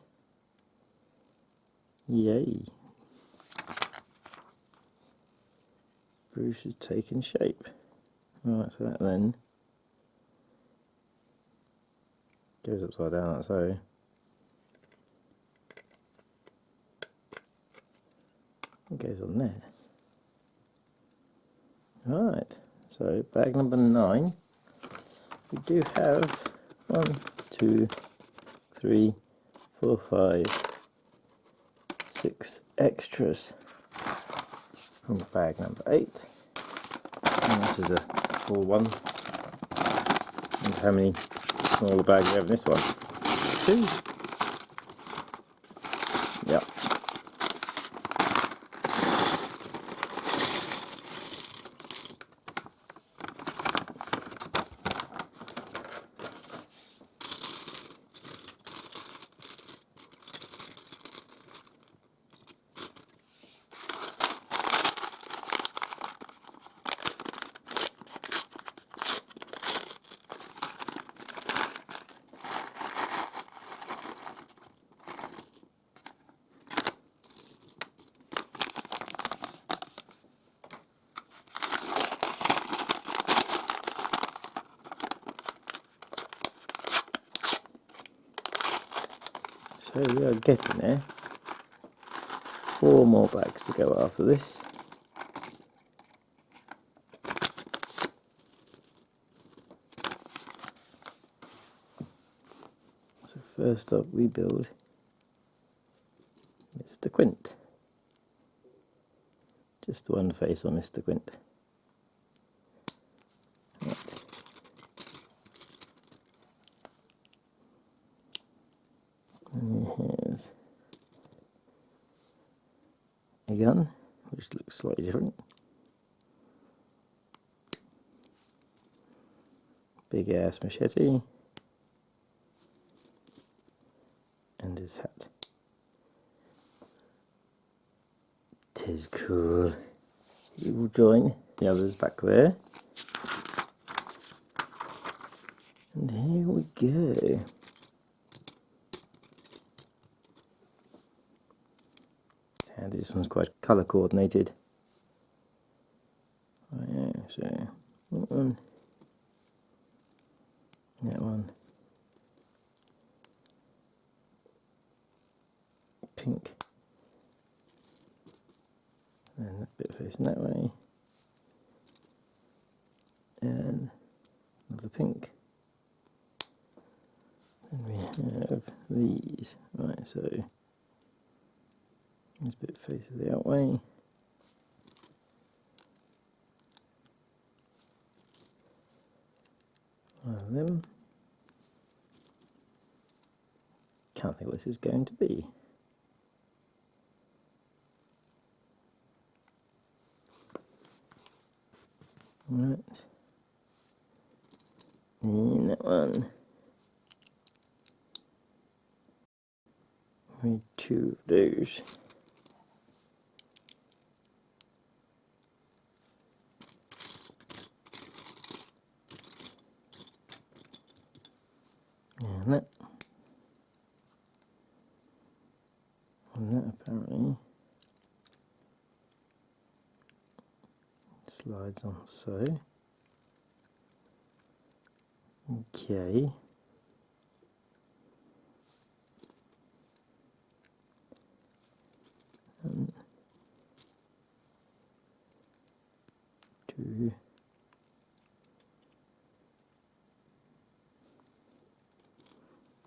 Yay. Bruce is taking shape. Right, so that then goes upside down like so. It goes on there. Right, so bag number 9. We do have 1, 2, 3, 4, 5, 6 extras from bag number 8. And this is a full one. And how many smaller bags we have in this one? 2. Yep. So we are getting there. 4 more bags to go after this. So first up we build Mr. Quint. Just one face on Mr. Quint. Right. And here's a gun, which looks slightly different. Big ass machete. And his hat. 'Tis cool. He will join the others back there. And here we go. And this one's quite colour coordinated. Yeah, so that one, that one, pink, and that bit facing that way, and another pink. And we have these. Right, so this bit faces the out way. One of them. Can't think what this is going to be. Right. And that one. We need two of those. And that. And that apparently slides on so. Okay. And two.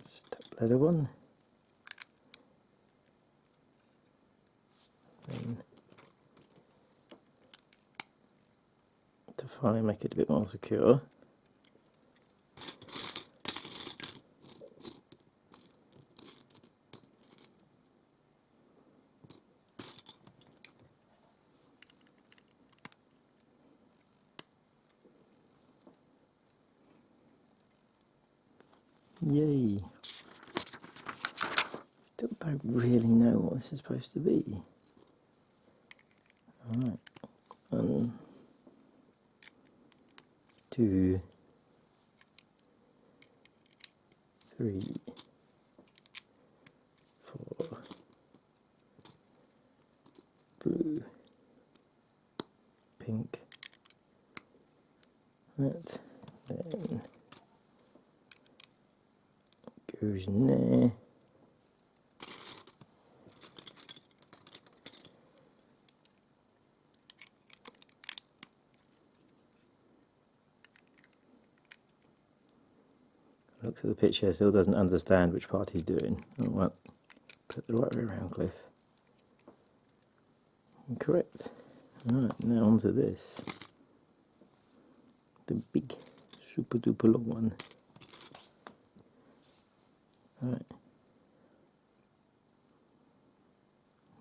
Step ladder one. Then to finally make it a bit more secure. Yay! Still don't really know what this is supposed to be. Alright. 1, 2, 3, 4. Blue. Pink. That. Then goes in there. Looks at the picture, still doesn't understand which part he's doing. Oh well, put the right way around, Cliff. Correct. Alright, now onto this. The big, super duper long one. Alright.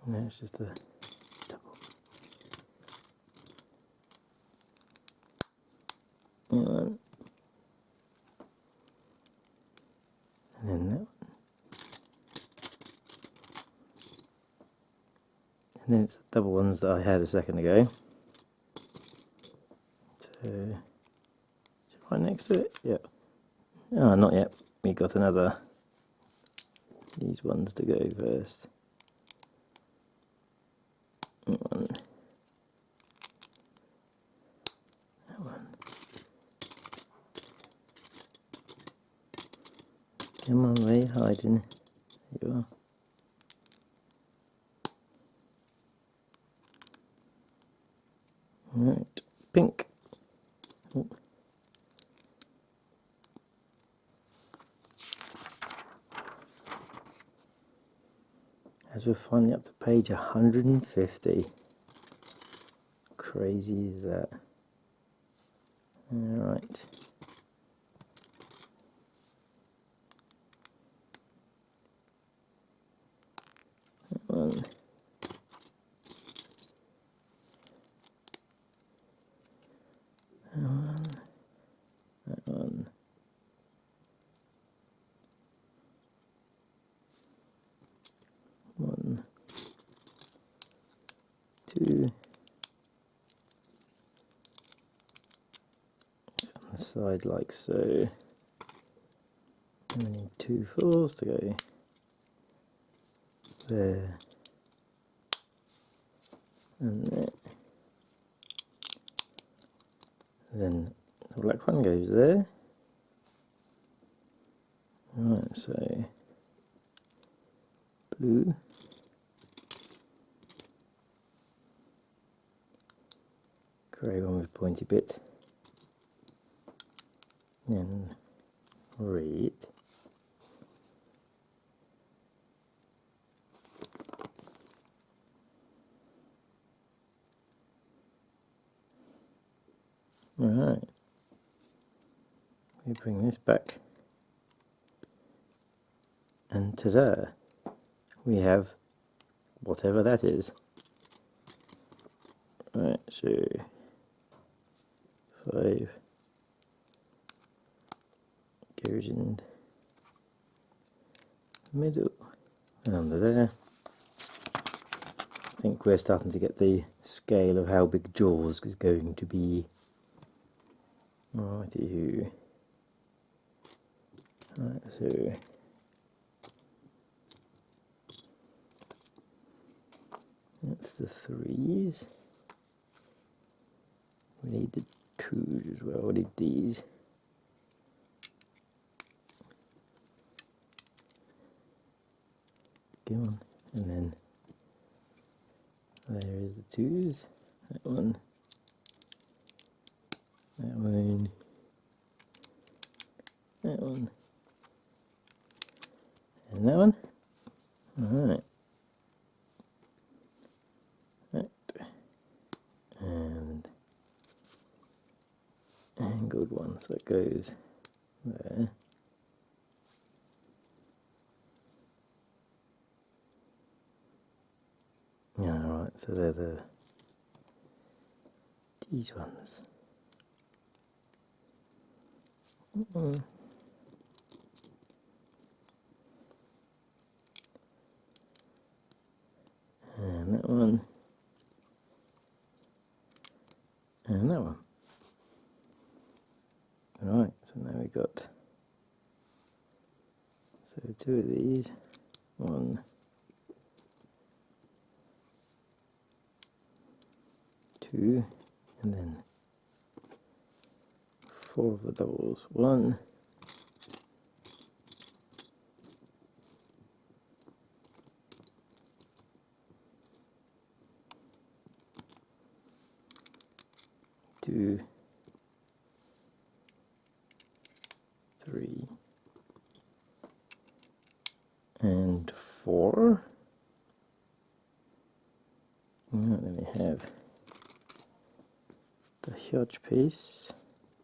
Now it's just a double. One. And then that one. And then it's the double ones that I had a second ago. So, is it right next to it? Yep. Oh, not yet. We got another. These ones to go first. That one. That one. Come on, where are you hiding? There you are. Right, pink. Oh. As we're finally up to page 150. Crazy is that? Alright. That one. That one. That one. One. Two. On the side like so. And we need 2 4s to go there and there. then the black one goes there. Right, so blue, grey one with pointy bit, then red, right, we bring this back, and ta-da, we have whatever that is. Right, so 5 goes in the middle and under there. I think we're starting to get the scale of how big Jaws is going to be. Righty-hoo. Right, so that's the 3s. We need the 2s as well. We need these. Come on. And then there is the 2s. That one. That one. That one. And that one. Alright. That. And angled one. So it goes there. Yeah, right, so they're these ones. And that one. And that one. Right, so now we got 2 of these. 1, 2, and then 4 of the doubles. 1, 2, 3, and 4. Now then we have the huge piece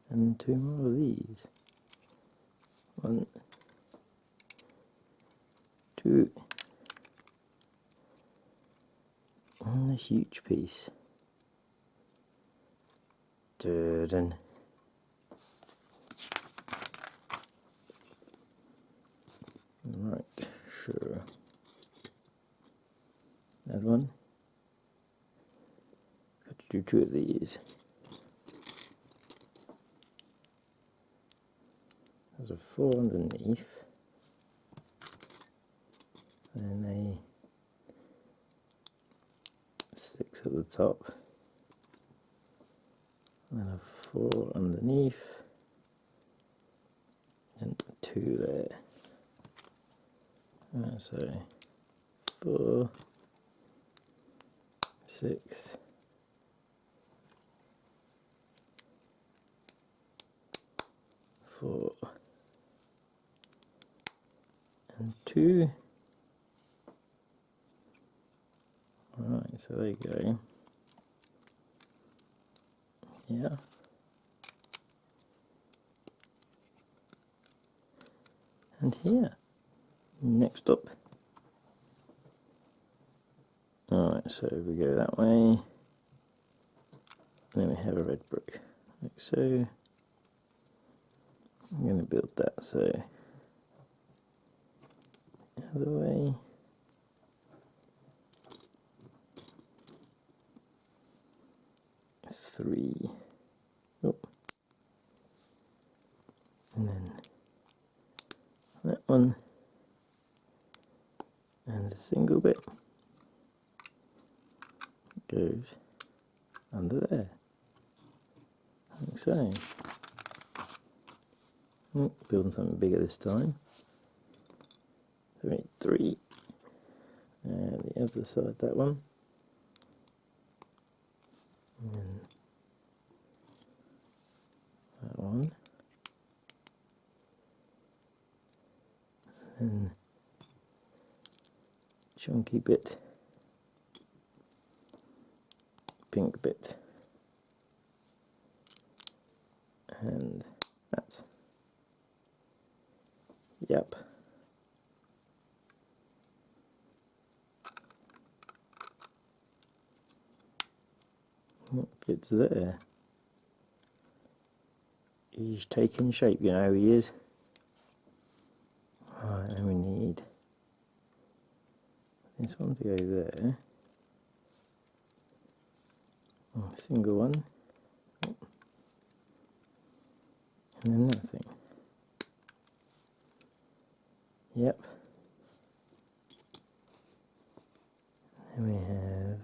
and 2 more of these. 1, 2, and the huge piece. Dun. Right, sure. That one. Got to do 2 of these. There's a 4 underneath. And a 6 at the top. And a 4 underneath. And 2 there. So 4, 6, 4, and 2. Alright, so there you go. Yeah. And here. Next up. Alright, so we go that way. Then we have a red brick, like so. I'm going to build that so the other way. Three. Oh. And then that one. And a single bit goes under there. like so. Building something bigger this time. So we need 3. And the other side, that one. And that one. And chunky bit. Pink bit. And that. Yep. What bit's there? He's taking shape, you know he is. Right, and we need this one to go there. A single one. And then that thing. Yep. And we have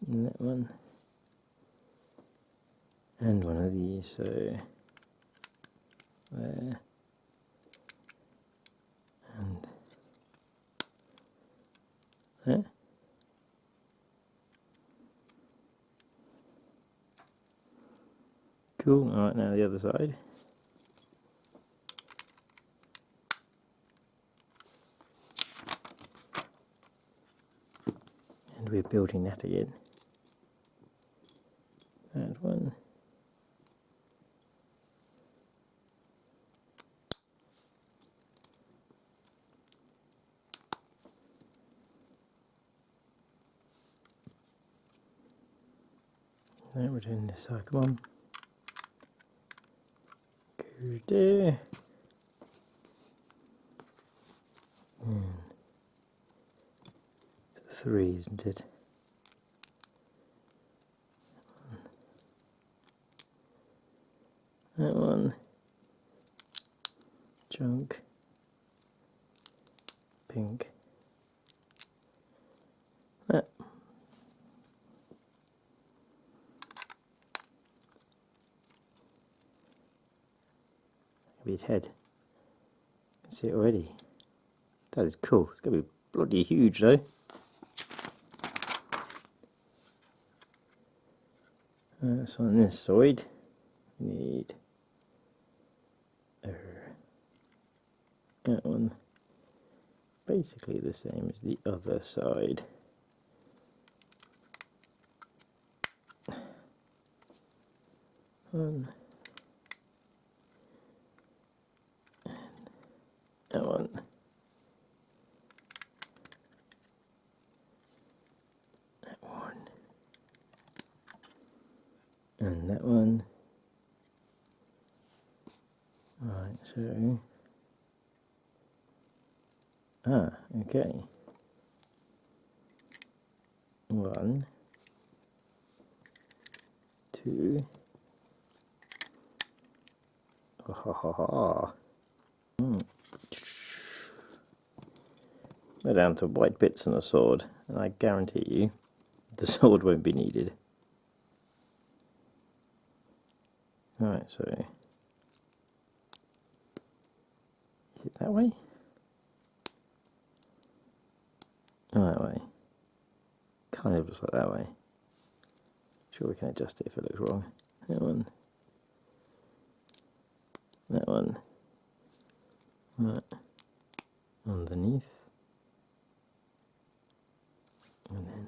that one. And one of these, so there. And there. Cool. Alright, now the other side. And we're building that again. That one. Now we're doing this side. Come on. Go there. And 3, isn't it? That one. Chunk. Pink. That. That'll be his head. I can see it already. That is cool. It's going to be bloody huge though. So on this side, we need that one. Basically the same as the other side. One. And that one. That one. And that one. Right, so okay. 1, 2. Ha ha ha ha. We're down to white bits and a sword, and I guarantee you the sword won't be needed. Alright, so is it that way? Oh, that way. Kind of looks like that way. Sure, we can adjust it if it looks wrong. That one. That one. Right. Underneath. And then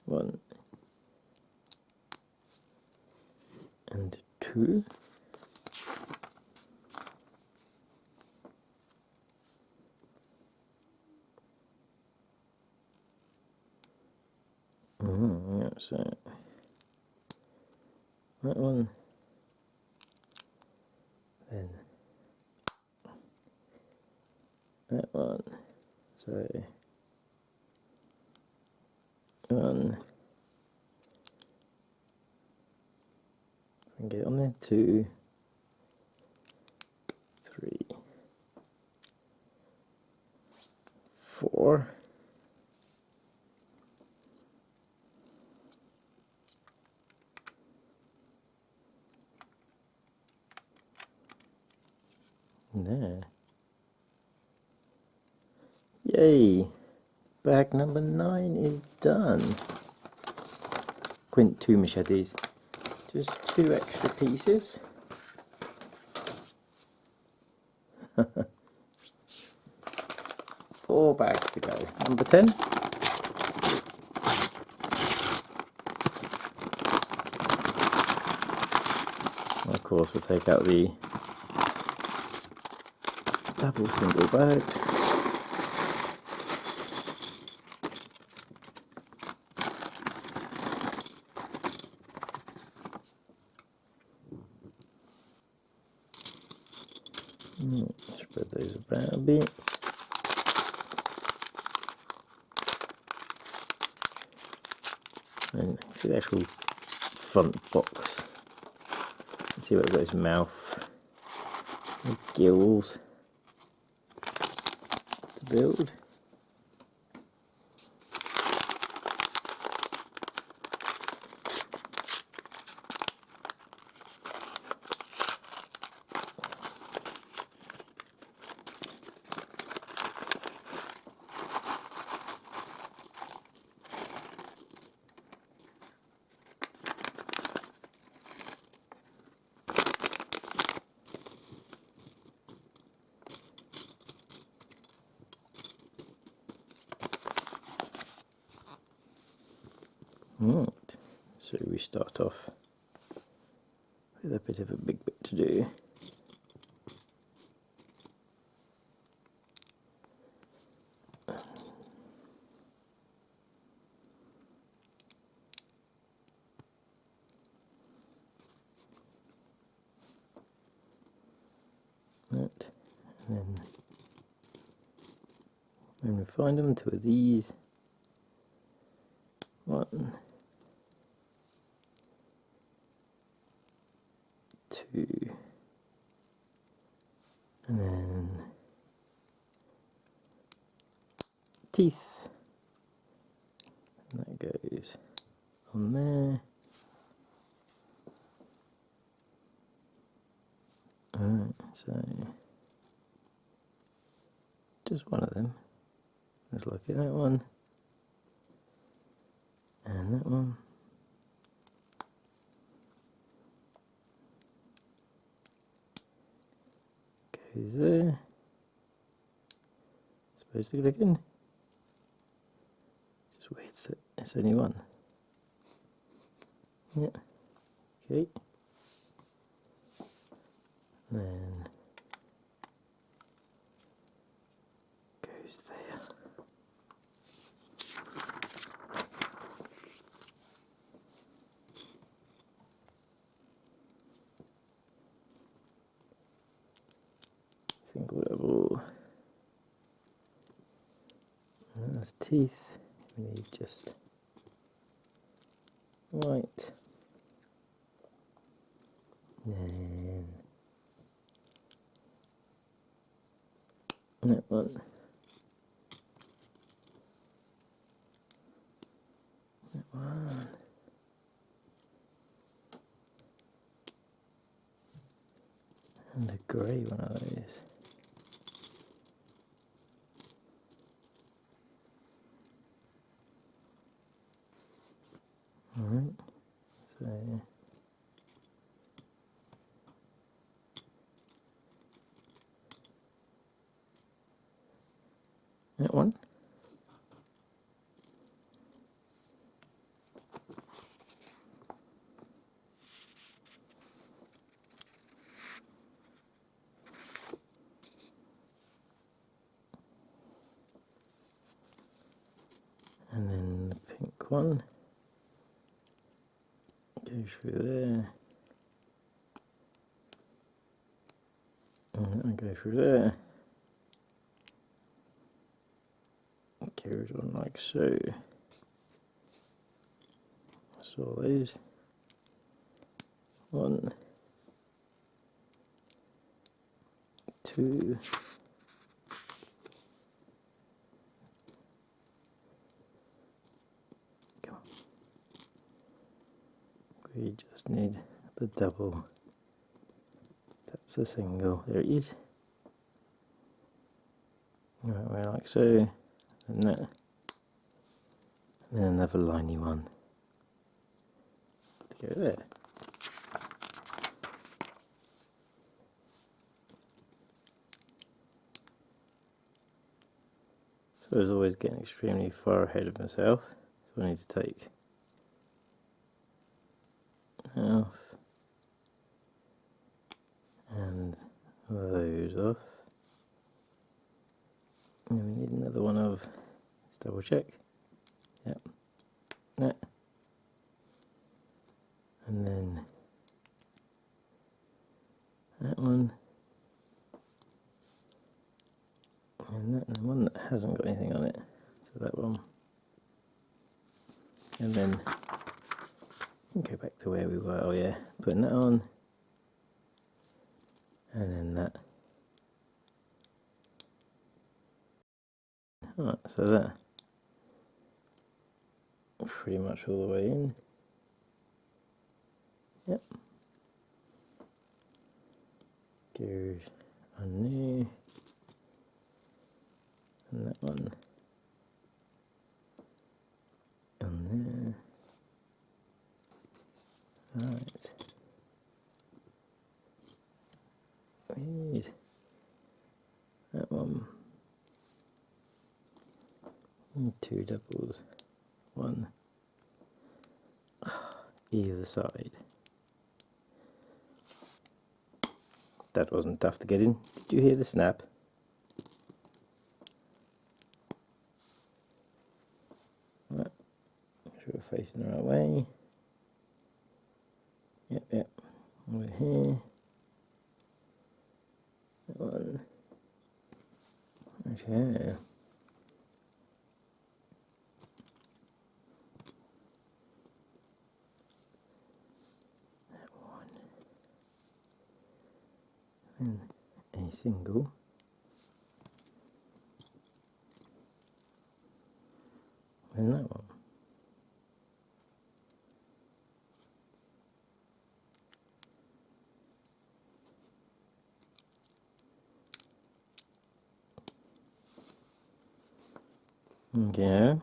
1 and 2. Yeah, so that one, then that one, so 1, and get it on there, 2, 3, 4. There. Yay! Bag number 9 is done. Quint 2 machetes. Just 2 extra pieces. 4 bags to go. Number 10. Of course, we'll take out the double single bag. Spread those about a bit. And see the actual front box. See what those mouth and gills to build. Right, so we start off with a bit of a big bit to do. Right, and then when we find them, 2 of these. 1, 2, and then teeth. And that goes on there. Alright, so just one of them. Let's look at that one. And that one. Goes there. Supposed to go again. Just wait, it's only one. Yeah. Okay. Then goes there. Single double. And that's teeth. We need just white. Then that one. That one. And a grey one of those. Alright, so that one. And then the pink one goes through there. And that one goes through there. It carries on like so. So those. 1, 2, We just need the double. That's a single. There it is. Right, like so, and that, and then another liney one to go there. So I was always getting extremely far ahead of myself, so I need to take off and those off. And then we need another one of, let's double check, yep, that, and then that one, and that, and the one that hasn't got anything on it, so that one, and then we can go back to where we were. Oh yeah, putting that on, and then that. Alright, so that pretty much all the way in. Yep. Goes on there, and that one on there. Right. We need that one. And two doubles. One either side. That wasn't tough to get in. Did you hear the snap? Right. Make sure we're facing the right way. Yep, yep. Over here. That one. Right here. That one. And a single. And that one. Okay.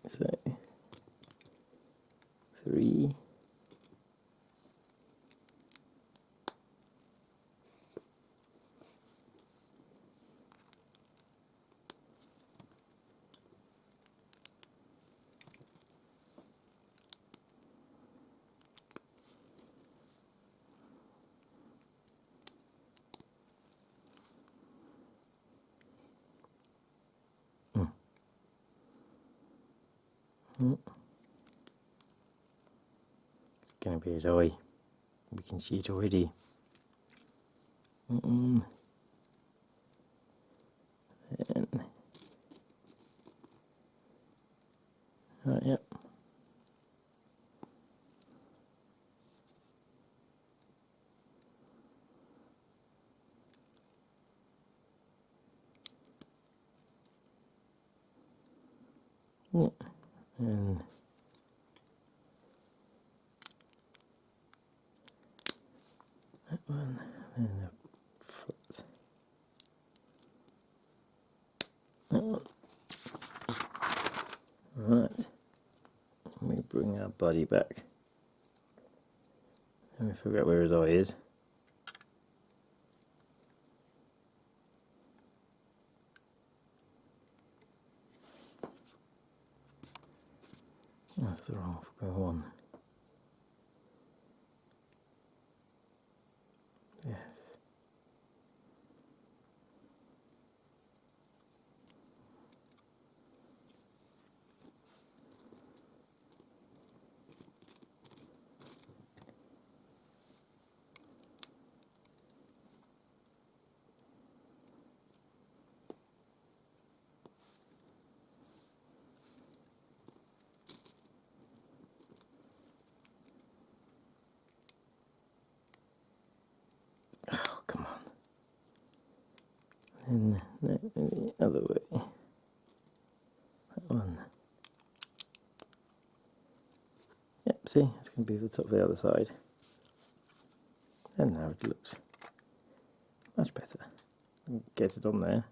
So 3. It's going to be his eye. We can see it already. And right, yep. Yeah. And that one, and the foot. That one. Right. Let me bring our buddy back. Let me figure out where his eye is. That's the wrong one. Yes. Oh, come on. And the other way. That one. see, it's going to be the top of the other side. And now it looks much better. Get it on there.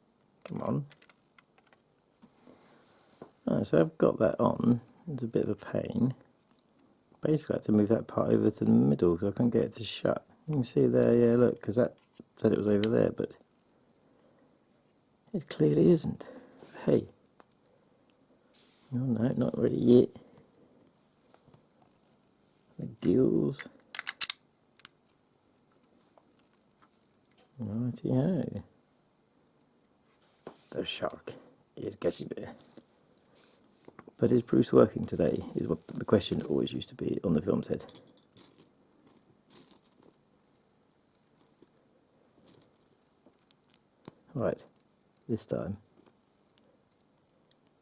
Come on. Alright, so I've got that on. It's a bit of a pain. Basically I had to move that part over to the middle because I couldn't get it to shut. You can see there, yeah, look, because that said it was over there, but it clearly isn't. Hey. Oh no, not ready yet. The gills. Righty-ho. The shark is getting there. But is Bruce working today, is what the question always used to be on the film set. Right, this time,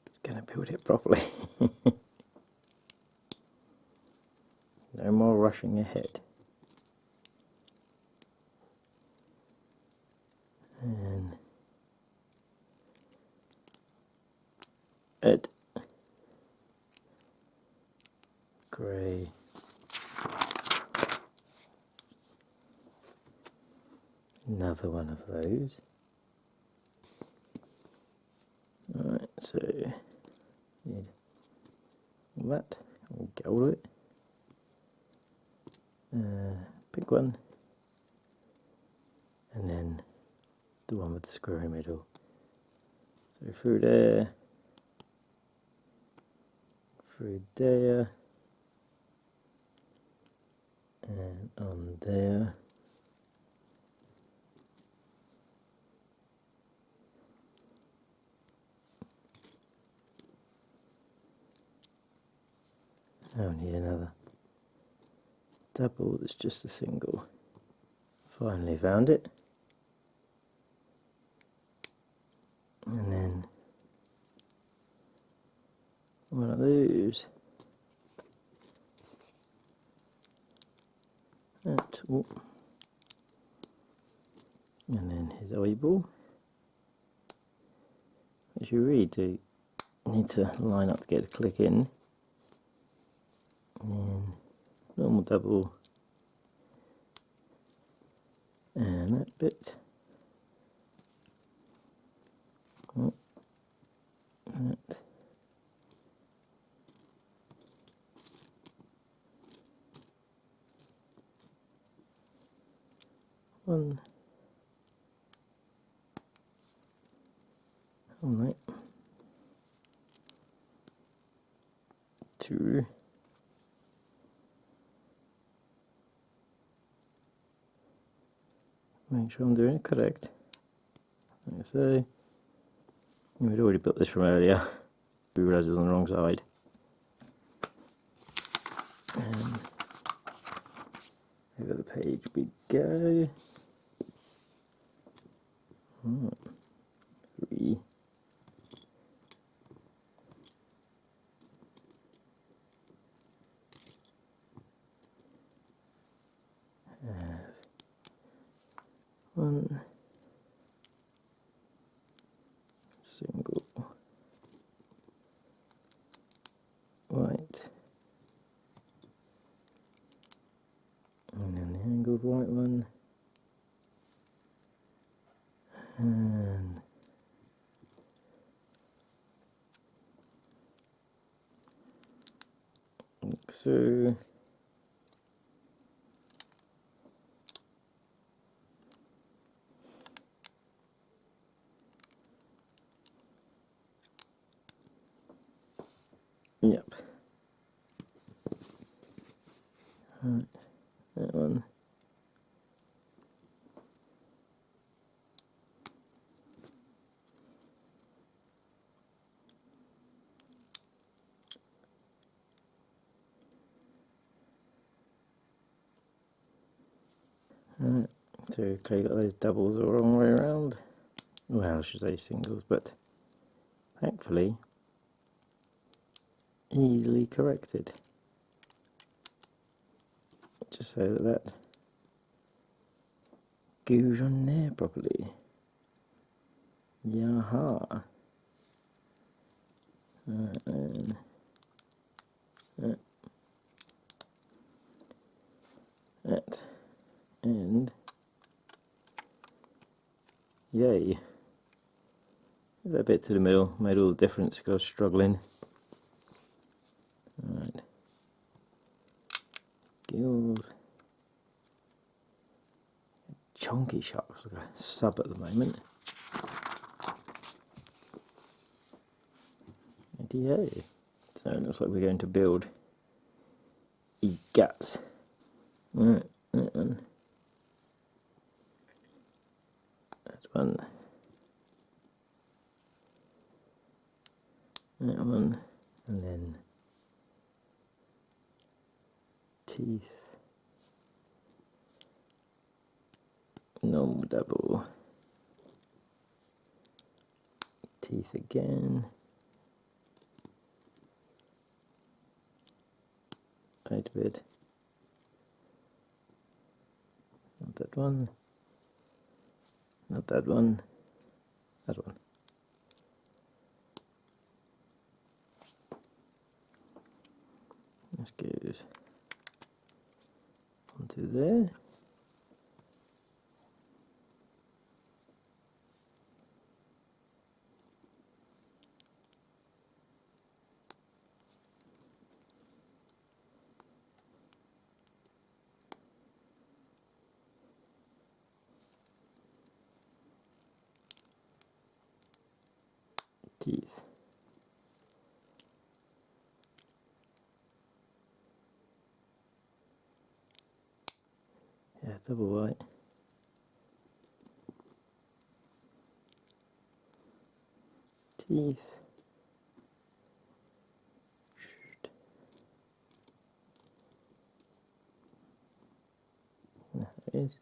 he's going to build it properly. No more rushing ahead. And Ed. Grey. Another one of those. Alright, so need that. We'll get all of it. Pink one. And then the one with the square in the middle. So through there. Through there. And on there. I'll need another double that's just a single. Finally found it. And then one of those. That, oh. And then his eyeball. Which you really do need to line up to get a click in. And then normal double. And that bit. Oh, that. One. Alright. Two. Make sure I'm doing it correct. Like I say, we'd already built this from earlier. We realised it was on the wrong side. And over the page we go. Three. One. Single. White. And then the angled white one. And like so. Yep. Right, that one. Right, so clearly got those doubles the wrong way around. Well, I should say singles, but thankfully easily corrected. Just so that goes on there properly. Yaha. And that, and yay. That bit to the middle made all the difference because I was struggling. Alright. Gills. Chunky sharks, like a sub at the moment. And yay. So it looks like we're going to build guts. Right, that one. That one. That one. And then teeth. Normal double. Teeth again. Wait a bit. Not that one. Not that one. That one. This goes onto there. Teeth. Yeah, double white. Teeth. There it is.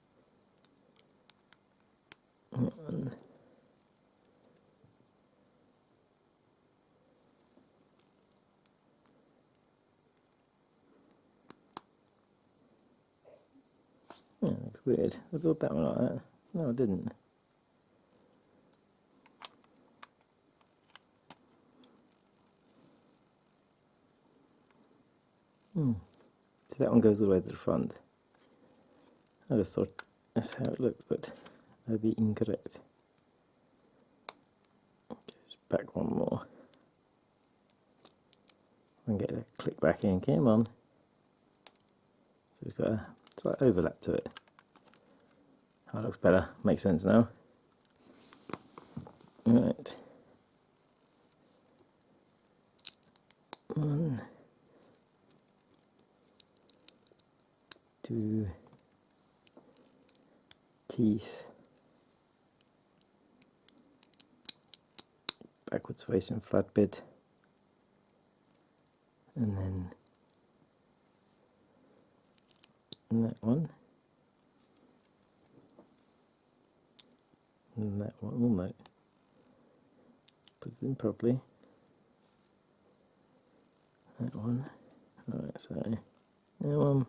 That one. Yeah, looks weird. I built that one like that. No, I didn't. So that one goes all the way to the front. I just thought that's how it looked, but I'd be incorrect. Goes back one more. And get a click back in. Come on. So we've got a slight overlap to it. That looks better. Makes sense now. Right. 1, 2, teeth. Backwards facing flat bit. And then that one. And that one. Oh no. Put it in properly. That one. Alright, so that one.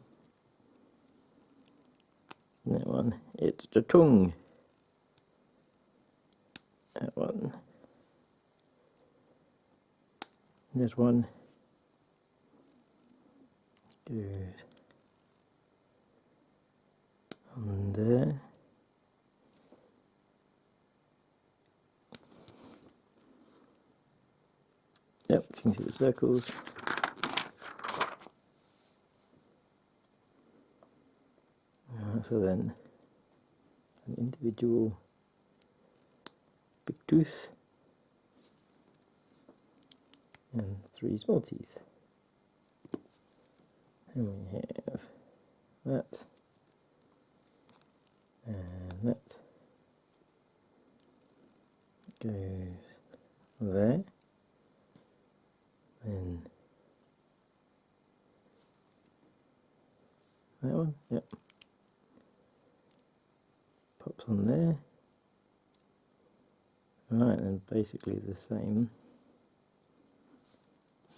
That one. It's the tongue. That one. This one. Good. On there. Yep, you can see the circles. So then, an individual big tooth and 3 small teeth. And we have that and that goes there. Then that one, yep. Pops on there. Right, and basically the same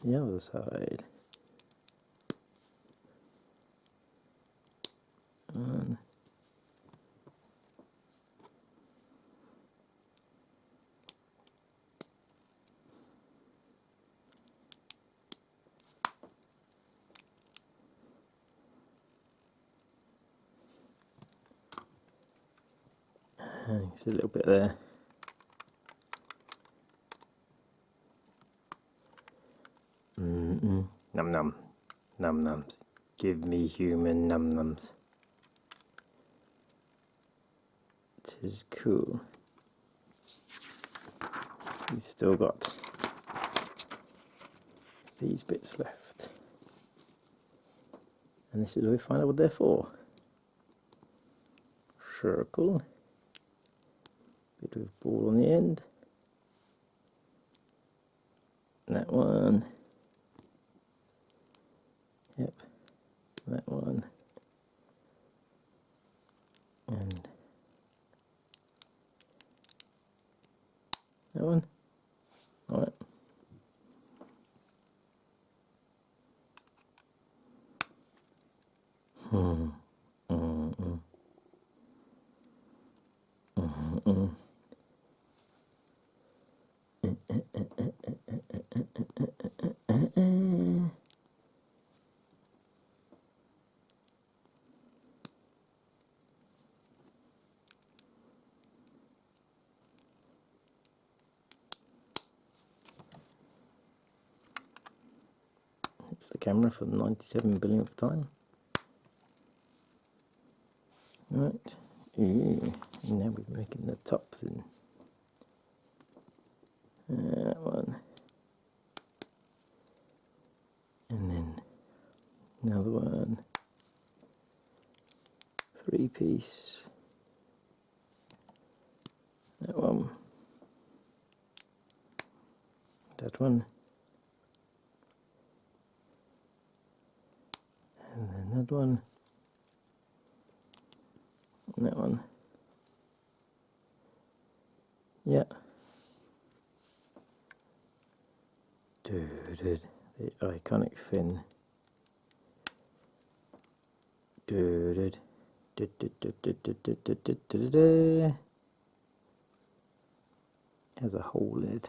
the other side. One. And there's a little bit there. Num num. Num nums. Give me human num nums. This is cool. We've still got these bits left. And this is where we find out what they're for. Circle. Bit of ball on the end. That one. Yep. That one. And that one. Alright. It's the camera for the 97 billionth time. Right. Ooh. Now we're making the top then. That one. And then another one. 3-piece. That one. That one. And then that one. And that one. Yeah. Dude, the iconic fin. Dude. Has a hole in it.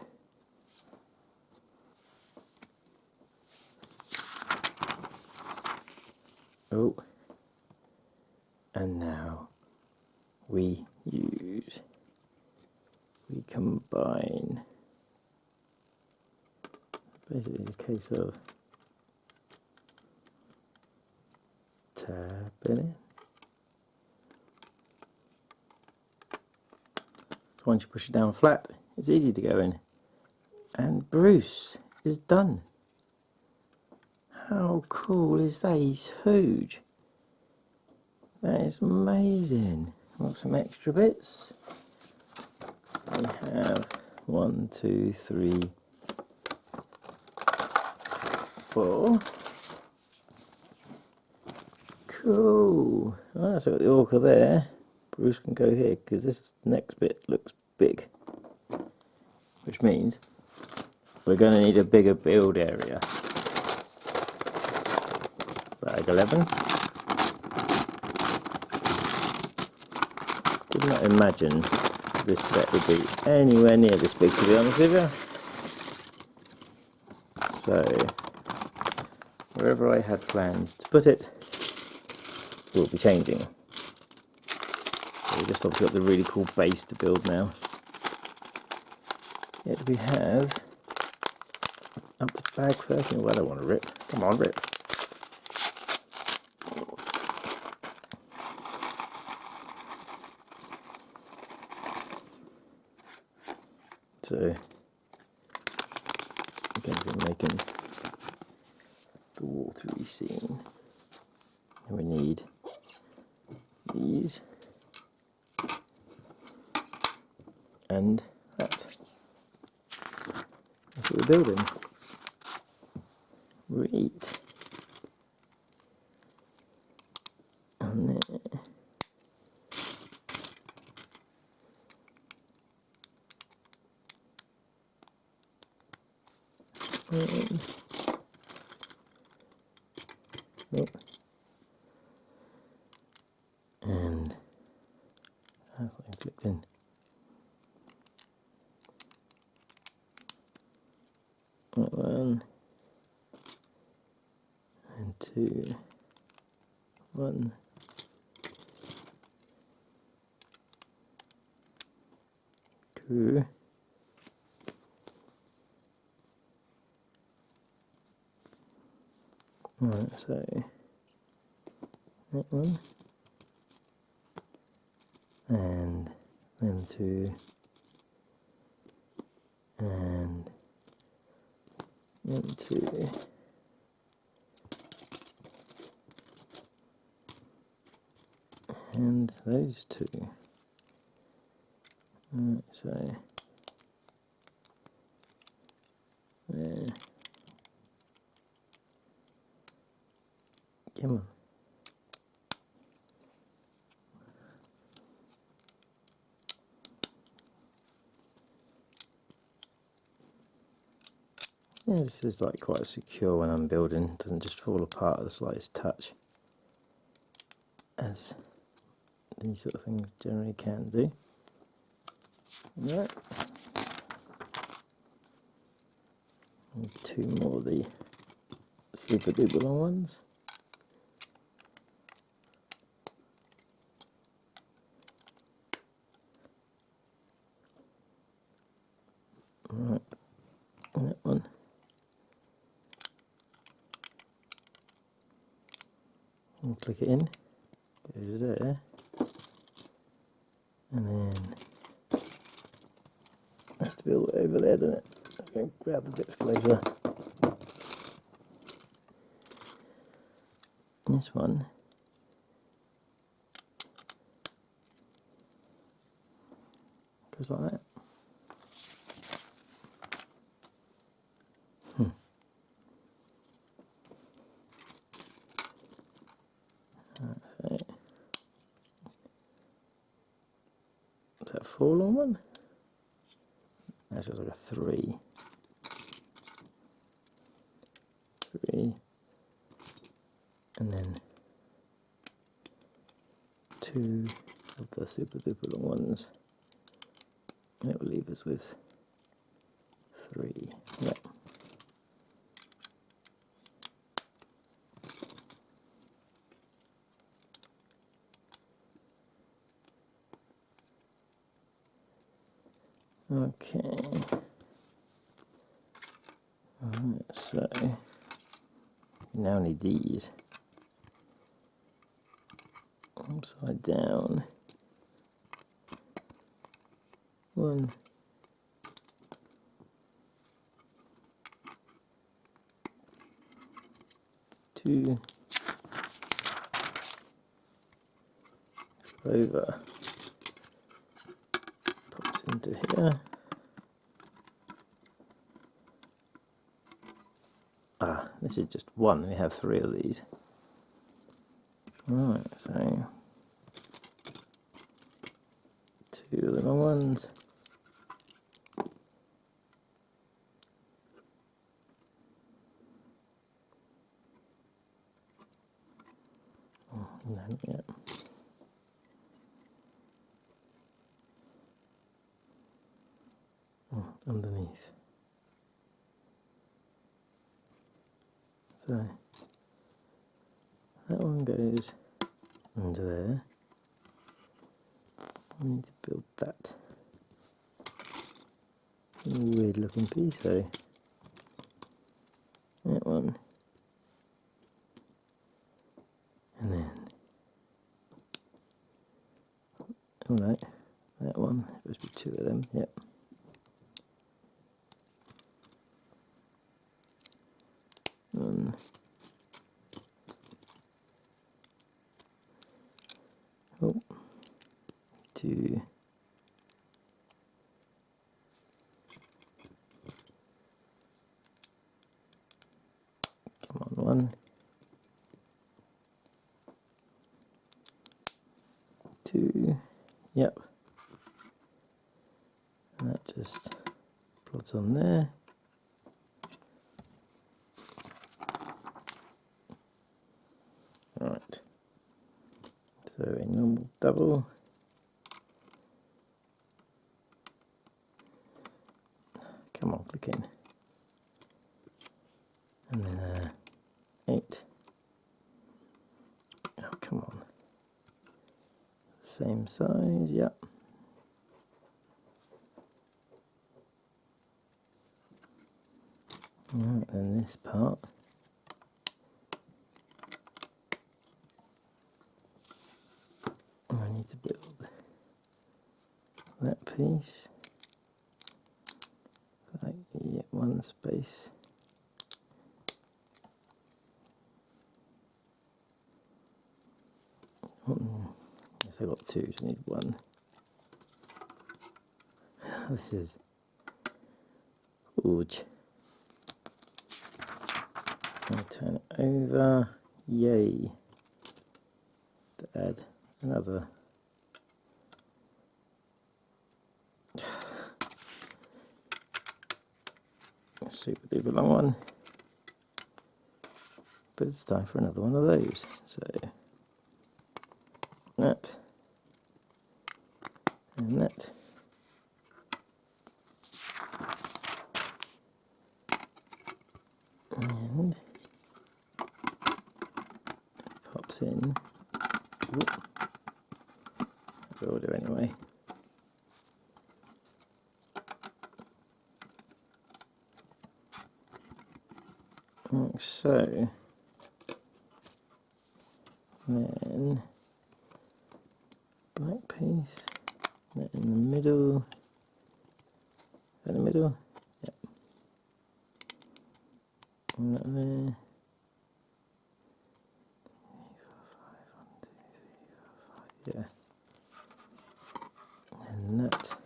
Oh. And now we combine. Basically a case of tapping it. So once you push it down flat, it's easy to go in. And Bruce is done. How cool is that? He's huge. That is amazing. Got some extra bits. We have 1, 2, 3, 4. Cool. Ah, so the orca there. Bruce can go here because this next bit looks big, which means we're going to need a bigger build area. Bag 11. Did not imagine this set would be anywhere near this big, to be honest with you. So wherever I had plans to put it will be changing. So we just obviously got the really cool base to build now. Yet we have up to bag 13. Well, I don't want to rip. Come on, rip. So again, we're making the watery scene. And we need these and that. That's what we're building. Right. And there. Nope. And I clicked in. That one and 2, 1. 2. Right, so that one, and them 2, and them 2. And those 2. Right, so there. Come on. Yeah, this is like quite secure when I'm building. It doesn't just fall apart at the slightest touch, as these sort of things generally can do. Right. And 2 more of the super duper long ones. Right, and that one. And click it in, goes there, and then has to be all the way over there, doesn't it? I'm going to grab the bits closer. This one goes like that. Right. Is that a 4 long one? That's just like a 3. 3. And then 2 of the super duper long ones. It will leave us with 3. Yep. Okay. Alright, so you now need these upside down. 1, 2, over, pops into here. Ah, this is just 1, we have 3 of these. Right, so 2 of the long ones. Oh, no, yeah. Oh, underneath. So that one goes under there. We need to build that weird looking piece, so that one, and then oh no, that one, supposed to be 2 of them, yep. One, oh, 2, come on, 1, 2, yep, and that just plots on there. Right, so a normal double, come on, click in, and then 8, oh come on, same size, yep, Right, then this part. I need to build that piece. Like, yeah, one space. Yes, I got two, so I need one. This is huge. I'll turn it over. Yay. To add another. Super duper long one. But it's time for another one of those. So that and that. And pops in. Whoop. I will do anyway. Like so. Then black piece. That in the middle. Is that in the middle? Yep. And that there. Yeah. And that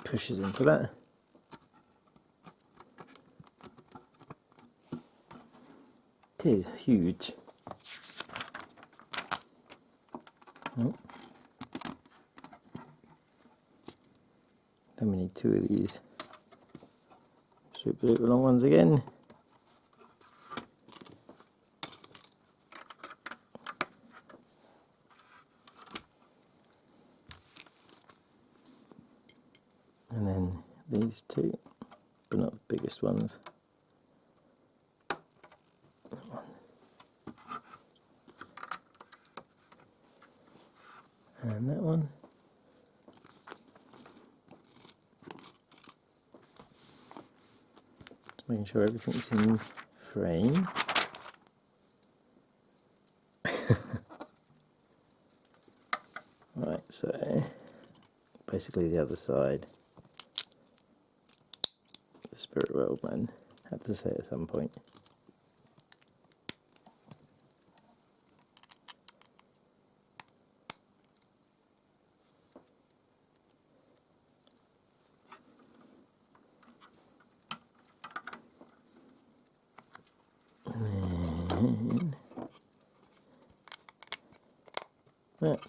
pushes into that. It is huge. Oh. Then we need two of these super duper long ones again. And then these two, but not the biggest ones. That one. And that one. Just making sure everything's in frame. Right, so basically the other side. The Spirit World Man had to say at some point. And that.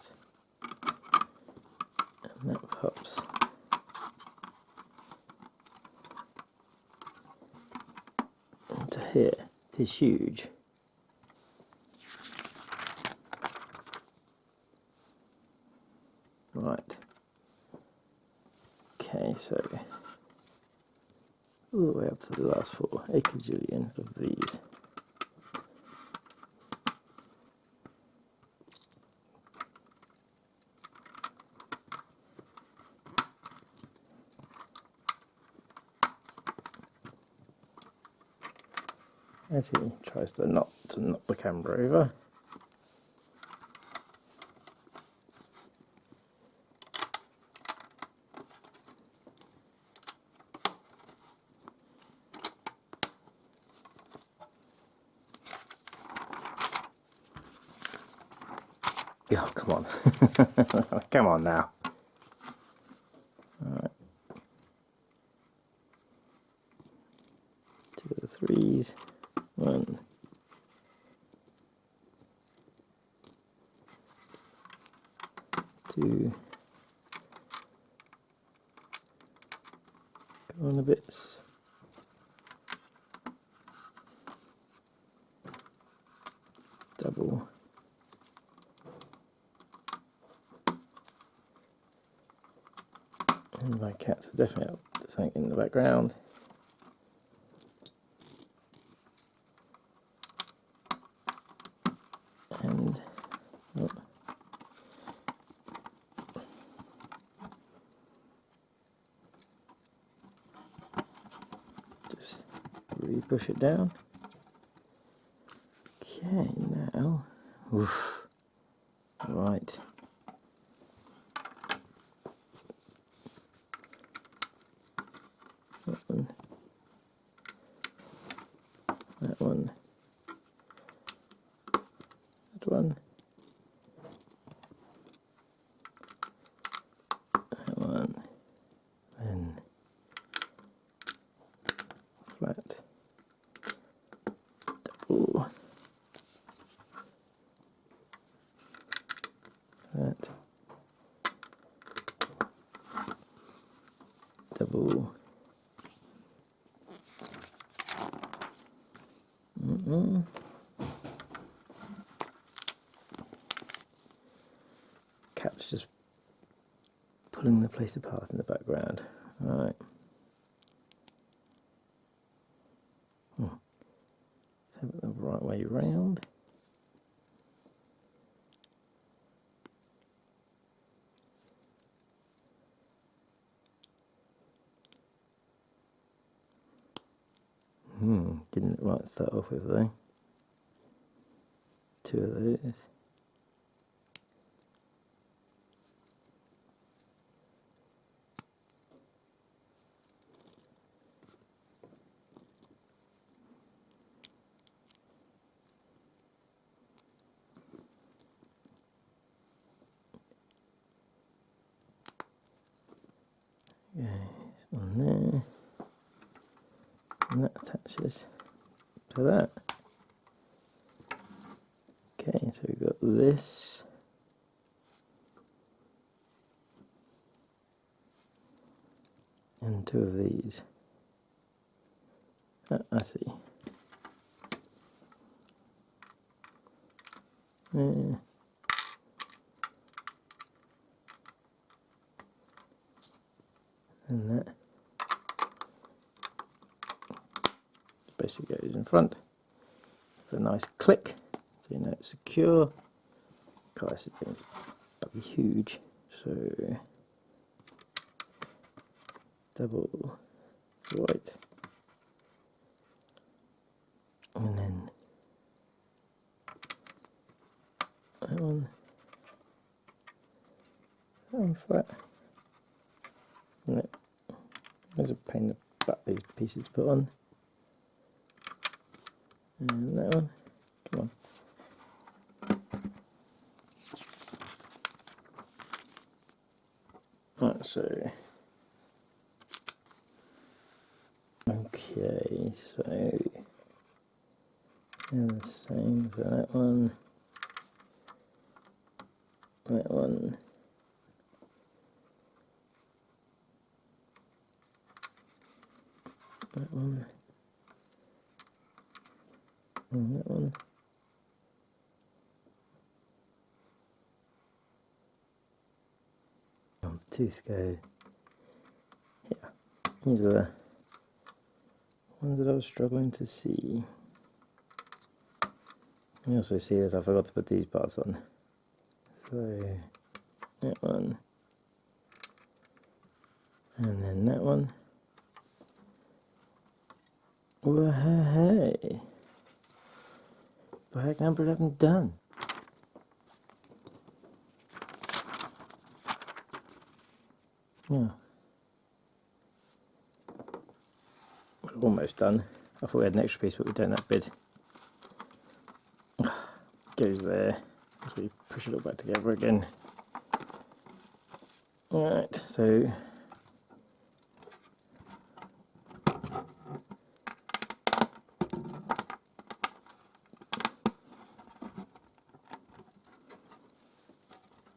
And that pops into here. It is huge. Right. Okay, so all the way up to the last four, a gajillion of these. As he tries to knock the camera over. Oh, come on. Come on now. Alright. Two of the threes. One. Two. Go on a bit. Double. And my cats are definitely up to something in the background. And oh. push it down. Okay, now, oof, right. That one, that one, that one, that one, then flat, double, that, double, Cat's just pulling the place apart in the background. Right. Have it the right way round. Didn't right start off with though. Two of those. Okay, on there. And that attaches to that. Okay, so we've got this. And two of these. I see. And that basically goes in front. With a nice click, so you know it's secure. Guys, this thing's bloody huge, so double right, and then that one flat. Right. There's a pain to back these pieces to put on. And that one, come on. Right, so okay, so and the same for that one, that one, that one, and that one. Tooth go here. These are the ones that I was struggling to see. You also see this, I forgot to put these parts on. So that one, and then that one. Well, hey, bag number 11 done. Yeah, we're almost done. I thought we had an extra piece, but we've done that bit. Goes there as we push it all back together again. Alright, so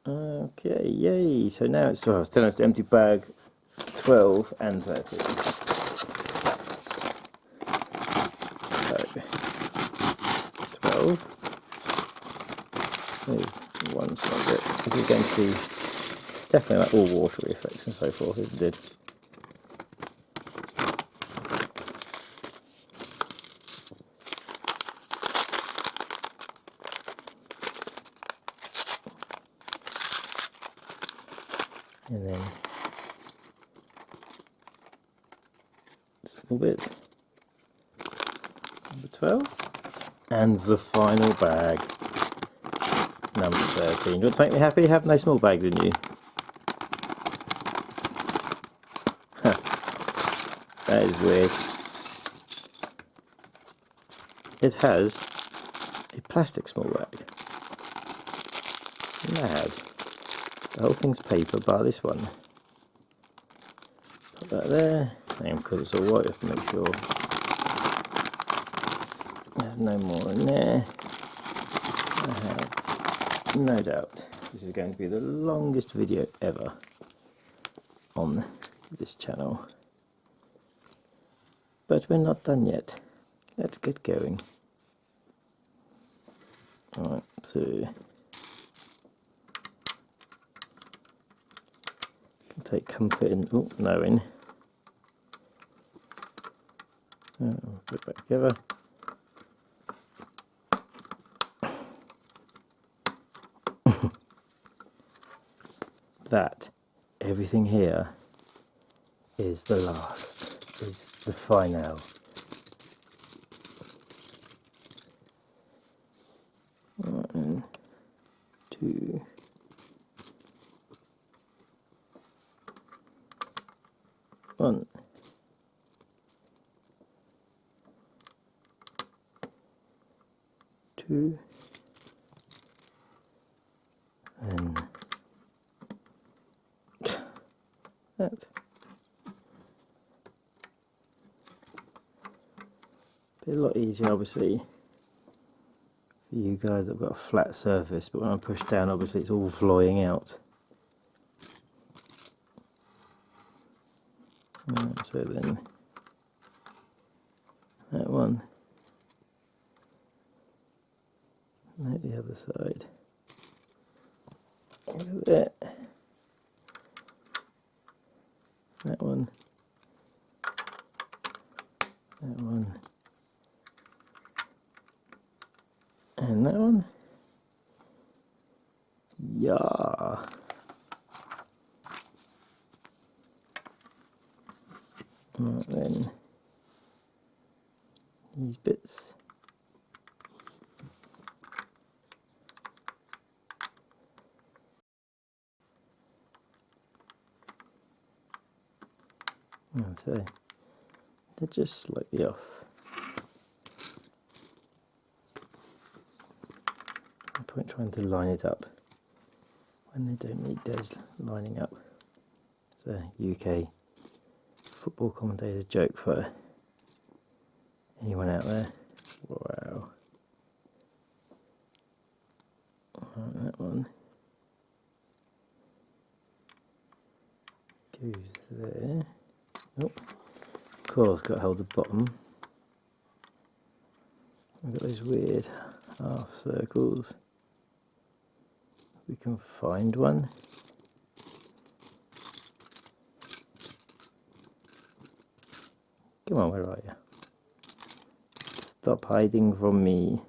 okay, yay! So now it's, well, it's telling us to empty bag 12 and 13. So 12. There's one small bit. This is going to be definitely like all watery effects and so forth, isn't it? And then small bit. 12. And the final bag, number 13. Do you want to make me happy? Have no small bags in you. Huh. That is weird. It has a plastic small bag. Mad. The whole thing's paper, bar this one. Put that there. And because it's all white, I have to make sure there's no more in there. I have no doubt this is going to be the longest video ever on this channel. But we're not done yet. Let's get going. Alright, so you can take comfort in knowing. Put it back together. That everything here is the last, is the final. 1, 2, 1, 2, and that. Be a lot easier, obviously, for you guys that've got a flat surface, but when I push down, obviously it's all flying out. So then that one, and the other side. Look at that. That one. That one. And that one. Yeah. Right then. These bits. So they're just slightly off. No point trying to line it up when they don't need those lining up. It's a UK football commentator's joke for anyone out there. Wow. Right, that one goes there. Oh, of course, got to hold the bottom. We've got those weird half circles. We can find one. Come on, where are you? Stop hiding from me.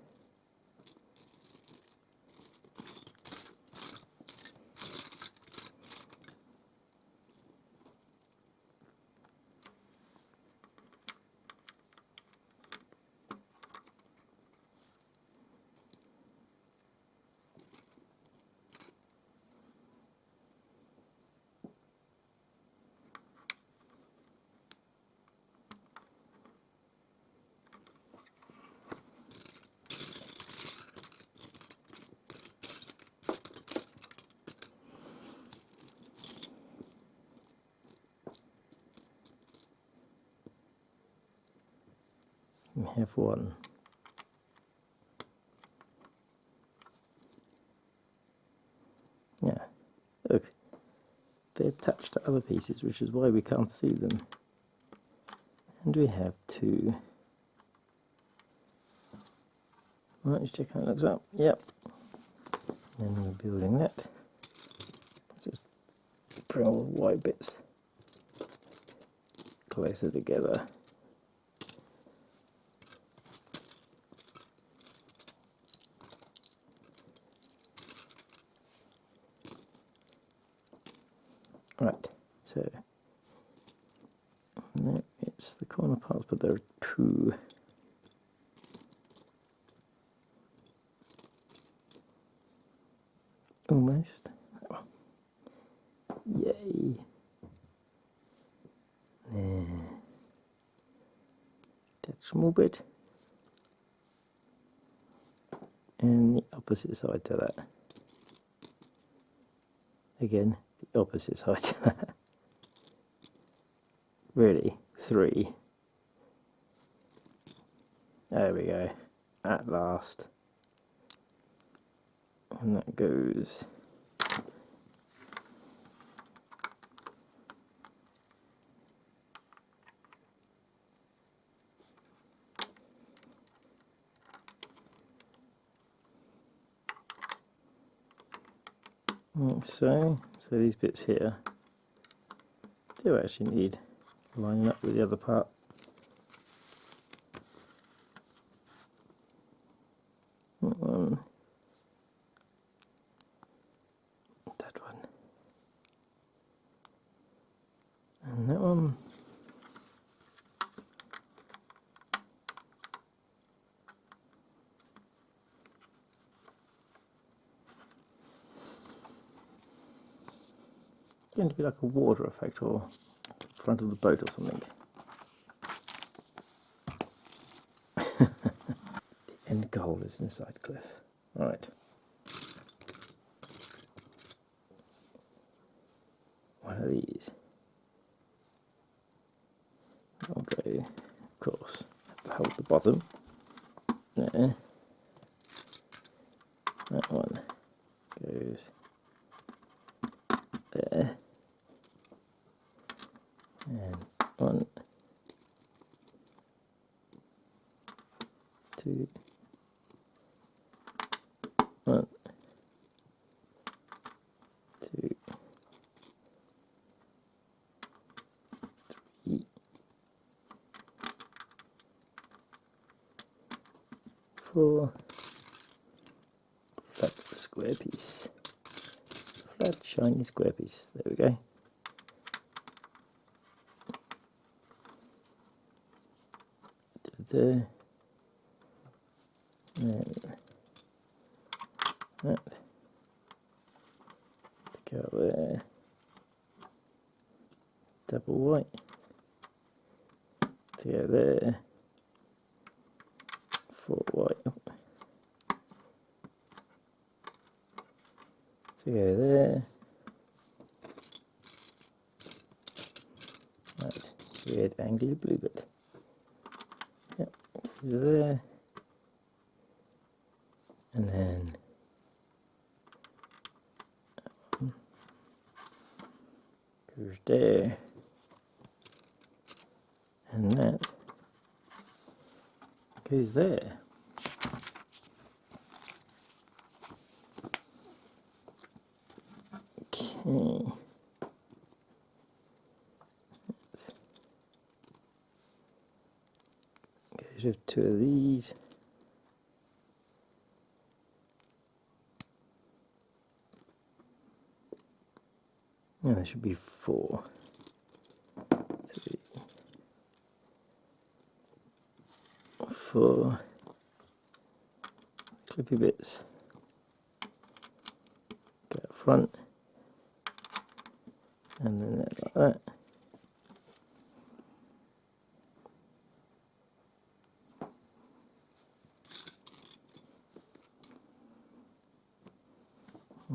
We have one. Yeah, look, they're attached to other pieces, which is why we can't see them. And we have two. Right, let's check how it looks up. Yep. And we're building that. Just bring all the white bits closer together. Right, so no, it's the corner parts, but there are two. almost. Yay. There. That small bit. And the opposite side to that. Again, the opposite side to that. Really, 3. There we go. At last. And that goes. Like so. So these bits here do actually need lining up with the other part. That one. That one. And that one. It's going to be like a water effect or front of the boat or something. The end goal is inside Cliff. Right. One of these. I'll go, of course, hold the bottom. There. That one goes there. And 1, 2, 1, 2, 3, 4. Flat square piece. Flat shiny square piece. There we go. There. And that. Go there. Double white. To go there. 4 white. To go there. Right. Weird angly blue bit. Yep. To there. And then goes there. And that goes there. Okay. Goes with 2 of these. And there should be 4. 3, 4 clippy bits. Go up front. And then like that.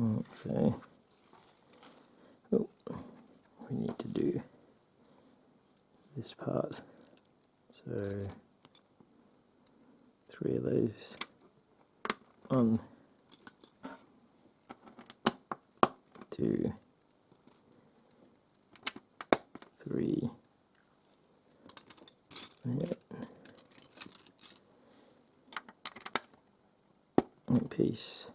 Okay. Oh, we need to do this part. So 3 of those. 1, 2, 3. Yep. And piece.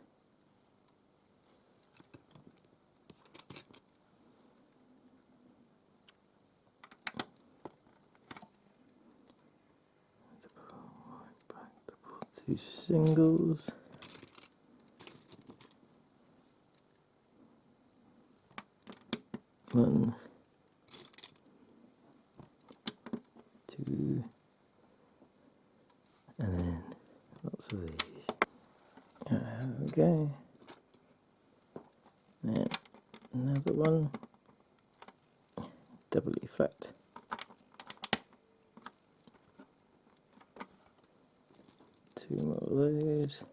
Two singles. One, 2, and then lots of these. There we go. then another one, doubly flat. Two more of those.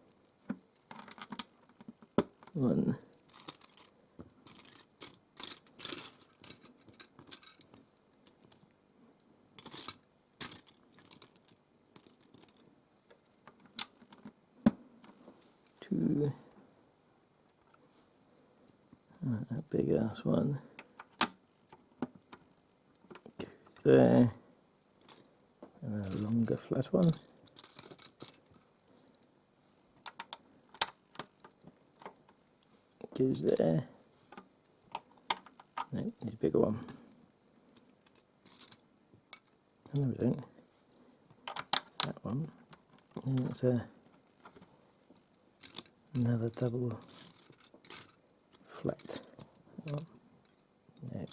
One. Two. A big ass one goes there, and a longer flat one. Goes there. No, there's a bigger one. No, we don't. That one. And that's another double flat. One. No.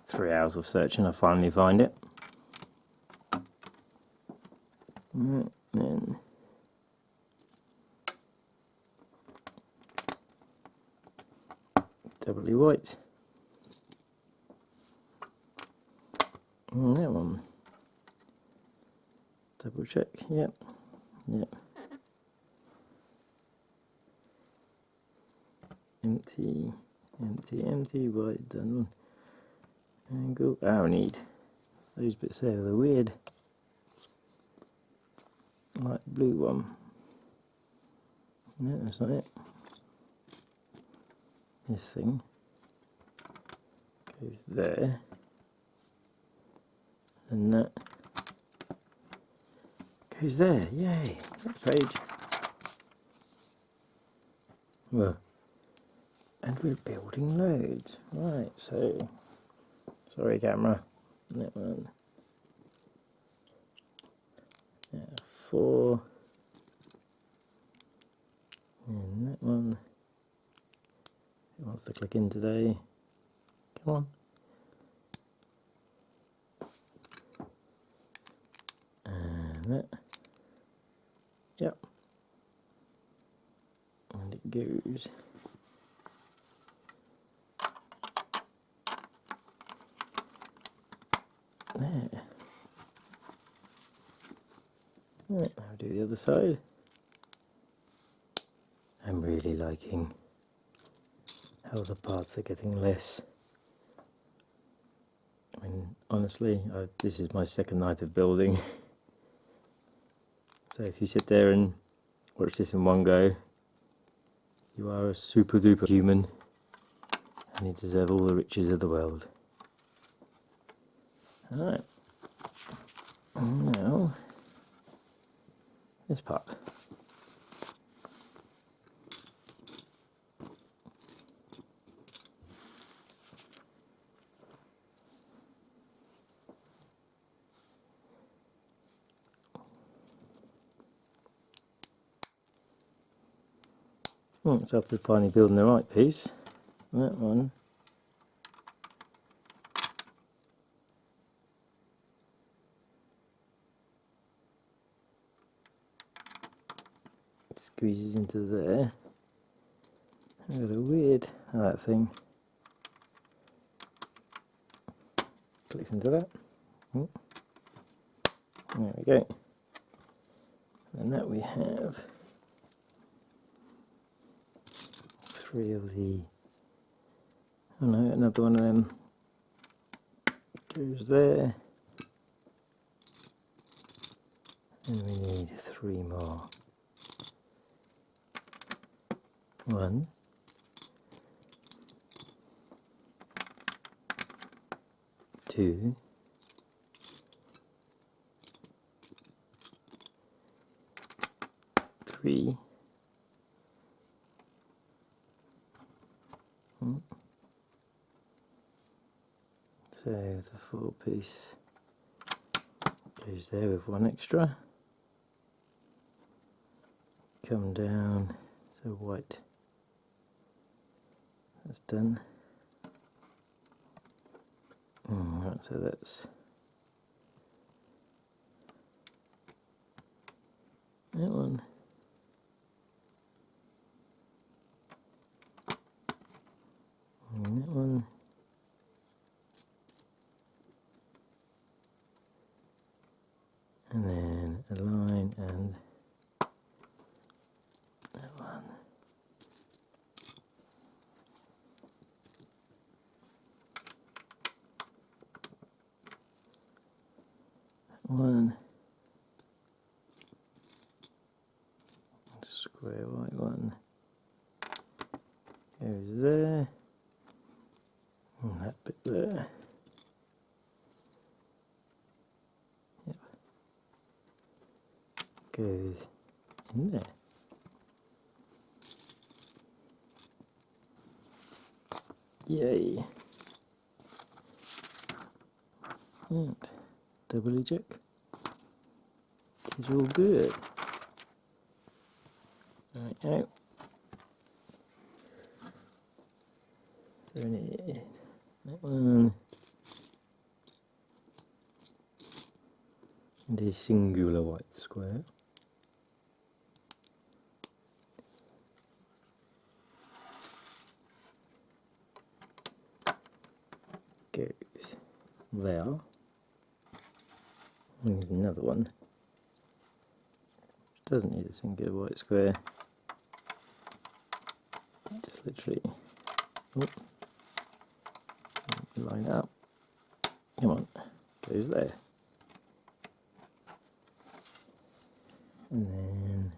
3 hours of searching, I finally find it. Then doubly white. And that one. Double check. Yep. Yep. Empty. Empty. Empty. White. Done. Angle. Oh, I need those bits there. They're weird. Light blue one. No, that's not it. This thing goes there, and that goes there. Yay! Next page. Well, and we're building loads. Right, so sorry, camera. That one. Yeah, 4. And that one. It wants to click in today. Come on. And that. Yep. And it goes. There. Right, I'll do the other side. I'm really liking how the parts are getting less. I mean, honestly, this is my second night of building. So if you sit there and watch this in one go, you are a super duper human and you deserve all the riches of the world. Alright, now this part. It's after finally building the right piece. That one. It squeezes into there. Really weird how that thing clicks into that. There we go. And that we have 3 of the, oh no, another one of them goes there, and we need 3 more. 1, 2, 3. So the 4 piece goes there with 1 extra. Come down, so white. That's done. Right, so that's that one. And that one. And then a line and that one. That one. Square white one goes there. And that bit there. Yep. Goes in there. Yay. And doubly check. It's all good. Right out. That one. And a singular white square. Goes there. We need another one. Doesn't need a singular white square. Just literally line up. Come on, goes there. And then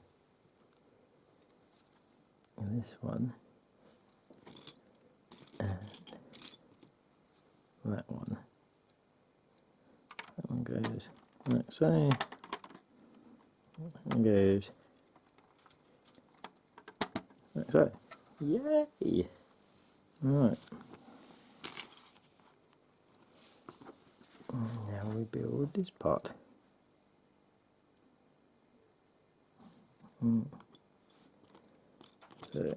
this one and that one. That one goes like so. That one goes like so. Yay! Right. Now we build this part. So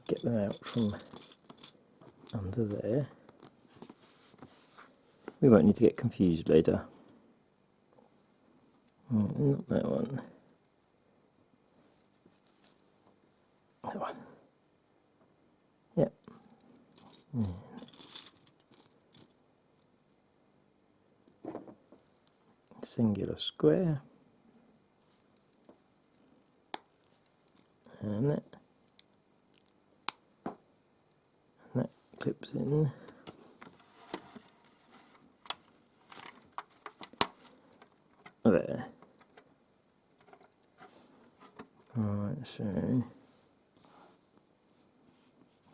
get them out from under there. We won't need to get confused later. Not that one. That one. Yep. Singular square. And that clips in. There. Alright, so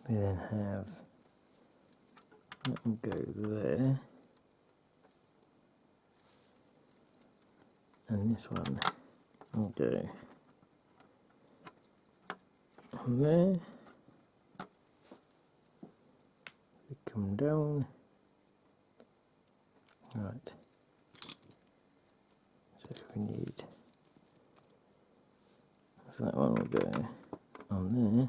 we then have that will go there, and this one will go on there. We come down. Right. So we need. So that one will go on there.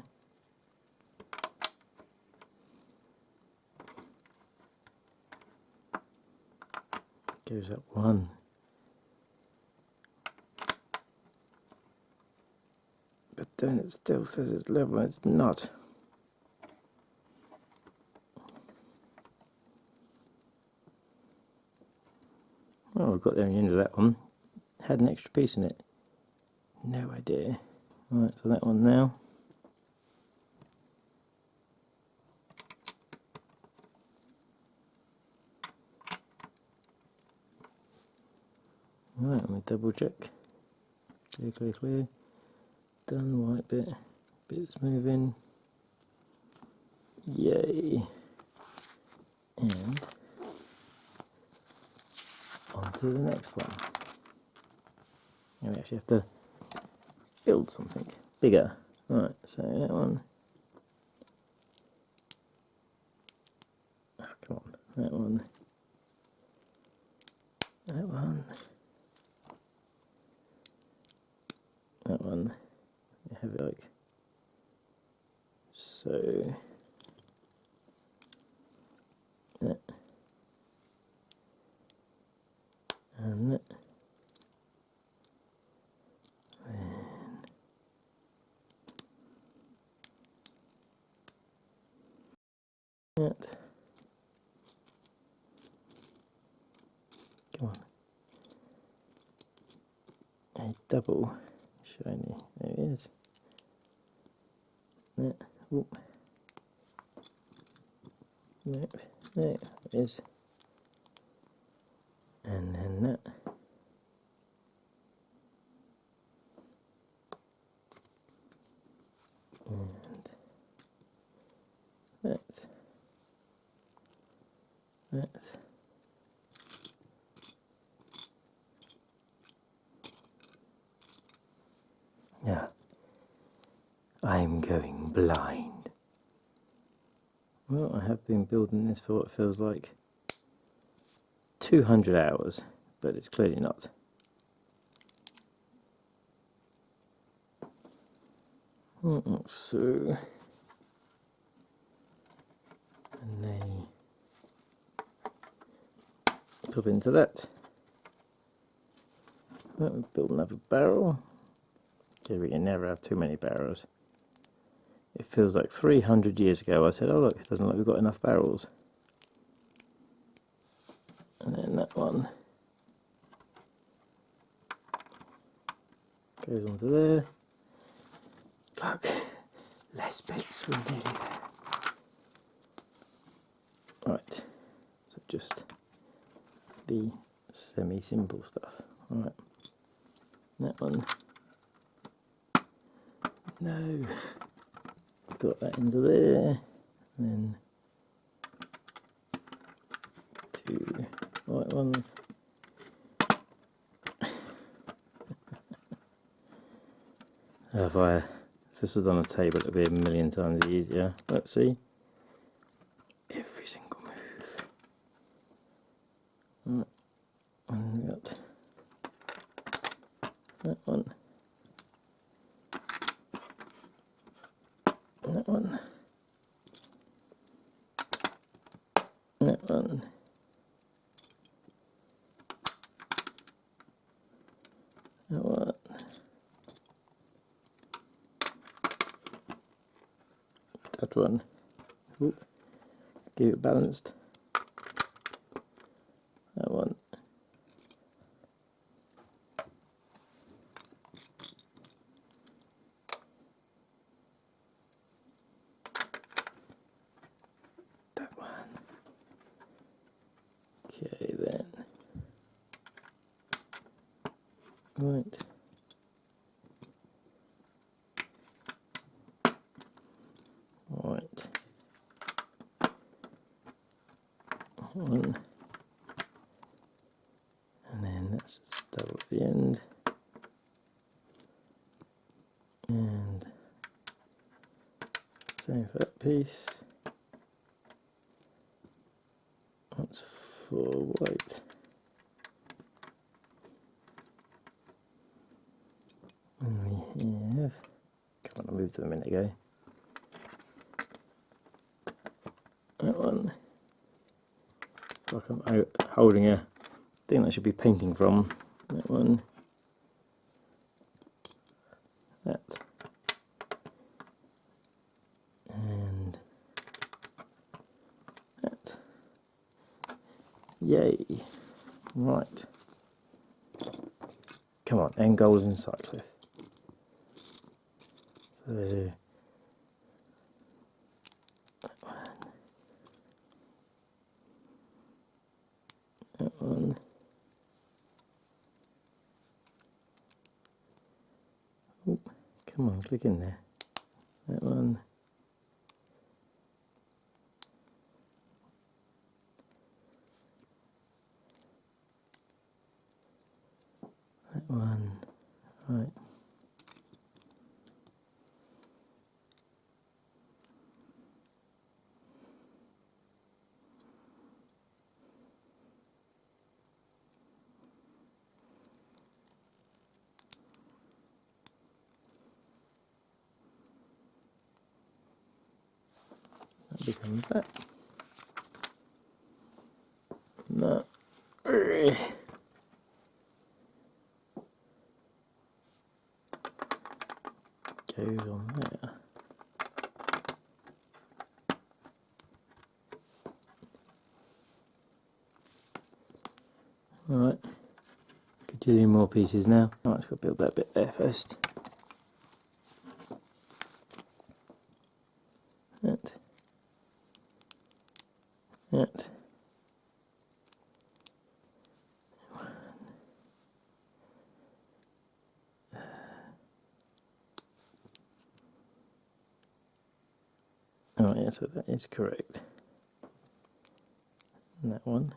Goes up one. But then it still says it's level, it's not. Oh, we've got there in the end of that one. Had an extra piece in it. No idea. Right, so that one now. Right, let me double check. Clear, clear, clear. Done, white bit. Bit's moving. Yay. And on to the next one. Now we actually have to build something bigger. Right, so that one. Oh, come on. That one. That one. That one. You have it like so. That. And that. double shiny. There it is. There. Oop. Nope. There it is. And then that. And that. That. Yeah. I'm going blind. Well, I have been building this for what feels like 200 hours, but it's clearly not. So, and they pop into that. Build another barrel. Okay, we can never have too many barrels. It feels like 300 years ago I said, oh look, it doesn't look like we've got enough barrels. And then that one goes onto there. Look, less bits, we're nearly there. Right, so just the semi-simple stuff. Alright, that one. No, got that into there, and then two white ones. If this was on a table, it would be a million times easier. Let's see. Every single move. Right. And we got that one. That one. That one. That one. That one. Ooh. Keep it balanced. That one. That one. Okay then. Right. Right. One. And then that's just double at the end. And same for that piece. That's 4 white. And we have, come on, I moved them a minute ago. That one. Like I'm holding a thing that I should be painting from. That one. That. And that. Yay. Right. Come on, end goal is in Sightcliff. So that one. Oh, come on, click in there. That one. That one. Right. That becomes that. No. Goes on there. Right. Could Two more pieces now. Oh, I've got to build that bit there first. That. That. Oh yeah, so that is correct. And that one.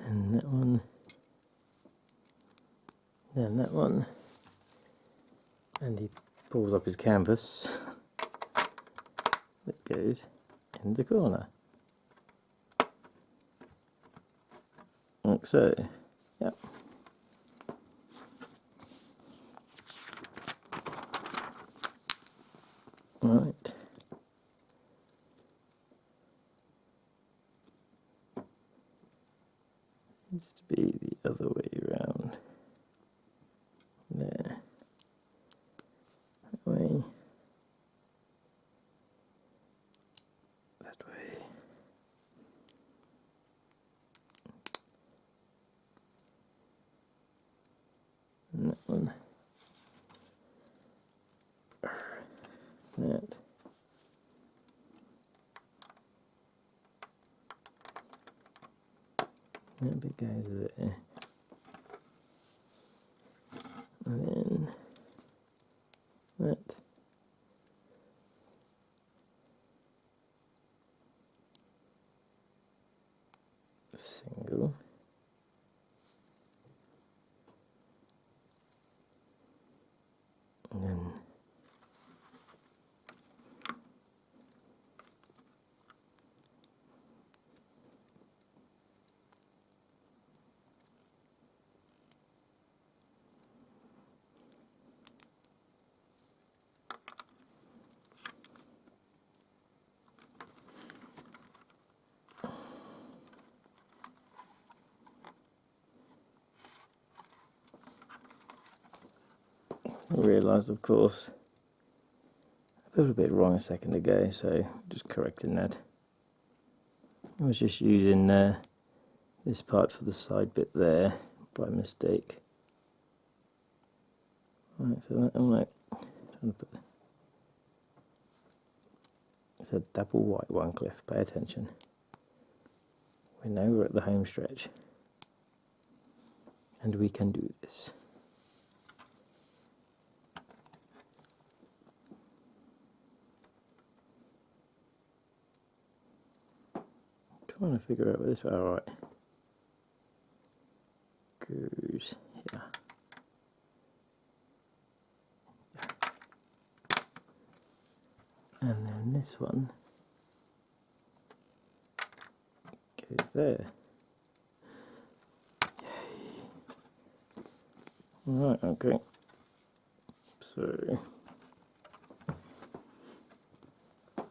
And that one. Then that one. And he pulls up his canvas that goes in the corner. Like so. Yep. Right. Needs to be the other way around. There. That way. That way. And that one. That. That bit goes there. And then that. Single. And then I realised, of course, I built a bit wrong a second ago, so just correcting that. I was just using this part for the side bit there by mistake. Right, so that, I'm like trying to put. It's a double white one, Cliff. Pay attention. We know we're at the home stretch, and we can do this. Trying to figure out where this. All right, goes here. And then this one goes there. Yay. Right, okay. So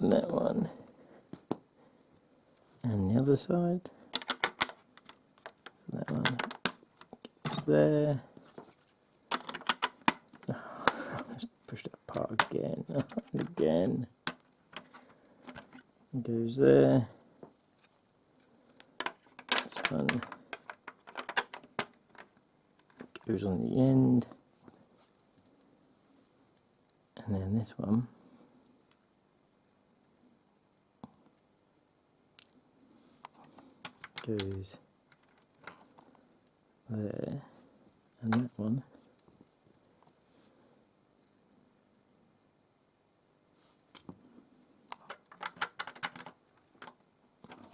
that one and the other side. That one goes there. Oh, let's push that part again. And again. Goes there. This one goes on the end. And then this one goes there. And that one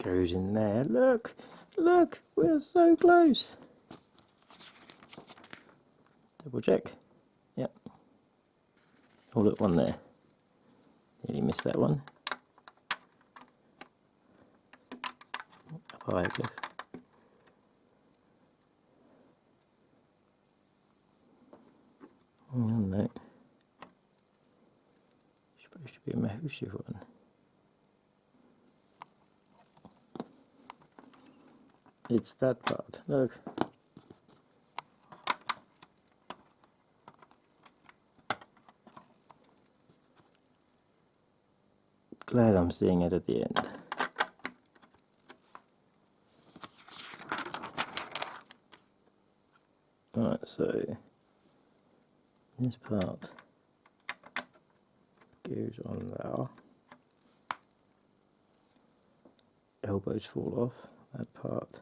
goes in there. Look, look, we're so close. Double check. Yep. Oh, look, one there. Nearly missed that one. Up high, Cliff. Oh no. Supposed to be a Mahusha one. It's that part. Look. Glad I'm seeing it at the end. So this part goes on there. Elbows fall off, that part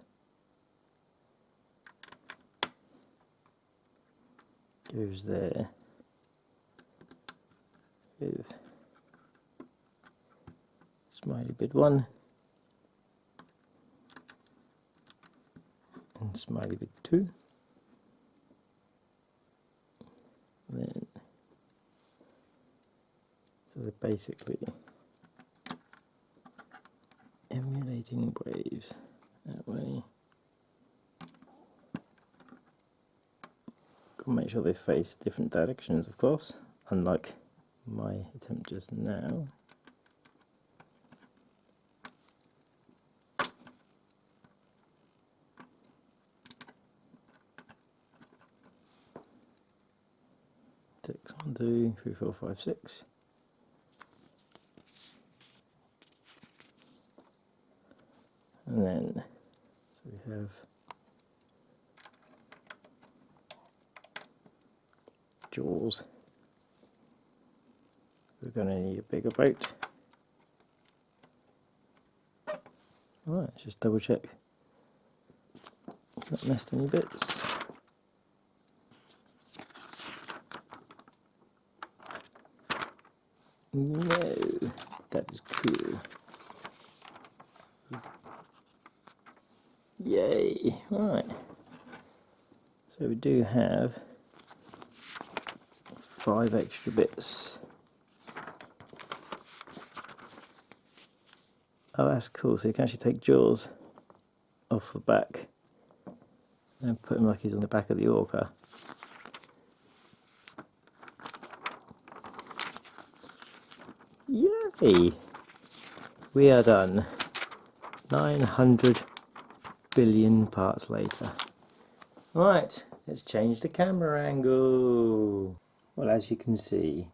goes there with smiley bit 1 and smiley bit 2. Then so they're basically emulating waves that way. Got to make sure they face different directions, of course, unlike my attempt just now. Six, 1, 2, 3, 4, 5, 6. And then, so we have jaws. We're going to need a bigger boat. Right, let's just double check. Not missed any bits. No, that is cool. Yay! Right. So we do have 5 extra bits. Oh, that's cool. So you can actually take jaws off the back and put him like he's on the back of the orca. Yay! We are done. 900 billion parts later. Right, let's change the camera angle. Well, as you can see,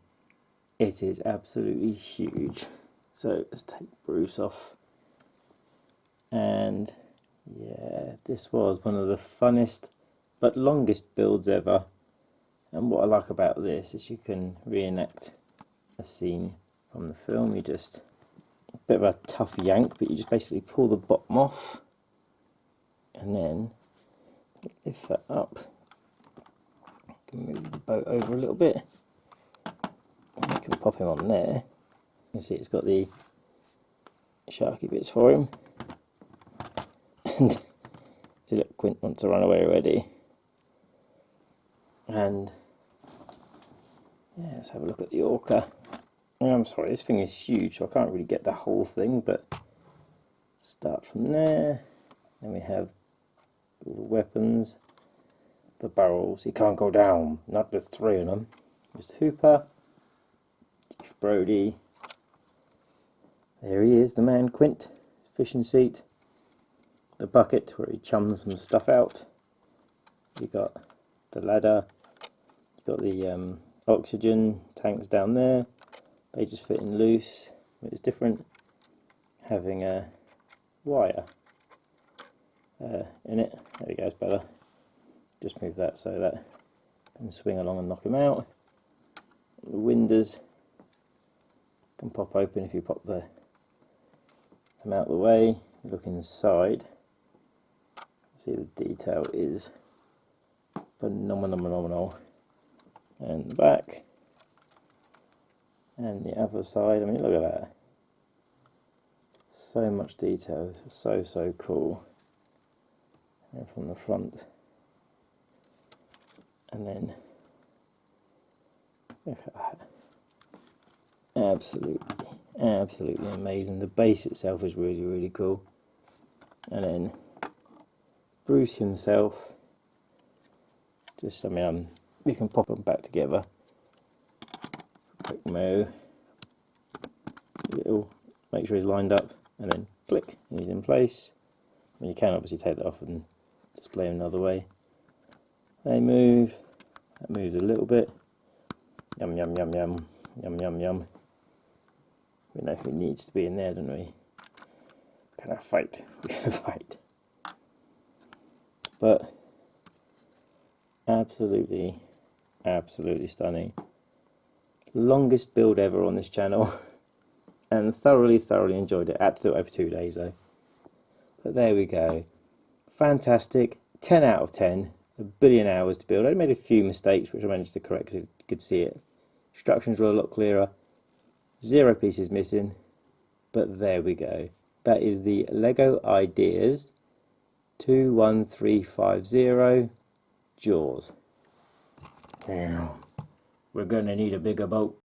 it is absolutely huge. So let's take Bruce off. And yeah, this was one of the funnest but longest builds ever. And what I like about this is you can reenact a scene from the film. You just, a bit of a tough yank, but you just basically pull the bottom off and then lift that up. You can move the boat over a little bit. And you can pop him on there. You can see it's got the sharky bits for him. And see, look, Quint wants to run away already. And yeah, let's have a look at the orca. I'm sorry, this thing is huge, so I can't really get the whole thing, but start from there. Then we have all the weapons, the barrels. He can't go down, not with 3 of them. Mr. Hooper, Chief Brody. There he is, the man Quint, fishing seat, the bucket where he chums some stuff out. You got the ladder, you got the oxygen tanks down there. They just fit in loose. It's different having a wire in it. There we go, it's better. Just move that so that can swing along and knock him out. The windows can pop open if you pop them out of the way. Look inside. See, the detail is phenomenal. And the back. And the other side, I mean, look at that. So much detail, so cool. And from the front. And then, look at that. Absolutely amazing. The base itself is really cool. And then, Bruce himself, just, I mean, we can pop them back together. Quick mo, little, make sure he's lined up, and then click, and he's in place. And you can obviously take that off and display him another way. They move, that moves a little bit. Yum. We know who needs to be in there, don't we? Can I fight? We're gonna fight. But Absolutely, absolutely stunning. Longest build ever on this channel, and thoroughly enjoyed it. Had to do it over 2 days though. But there we go. Fantastic. 10 out of 10. A billion hours to build. I made a few mistakes which I managed to correct because you could see it. Instructions were a lot clearer. 0 pieces missing. But there we go. That is the Lego Ideas 21350 Jaws. We're going to need a bigger boat.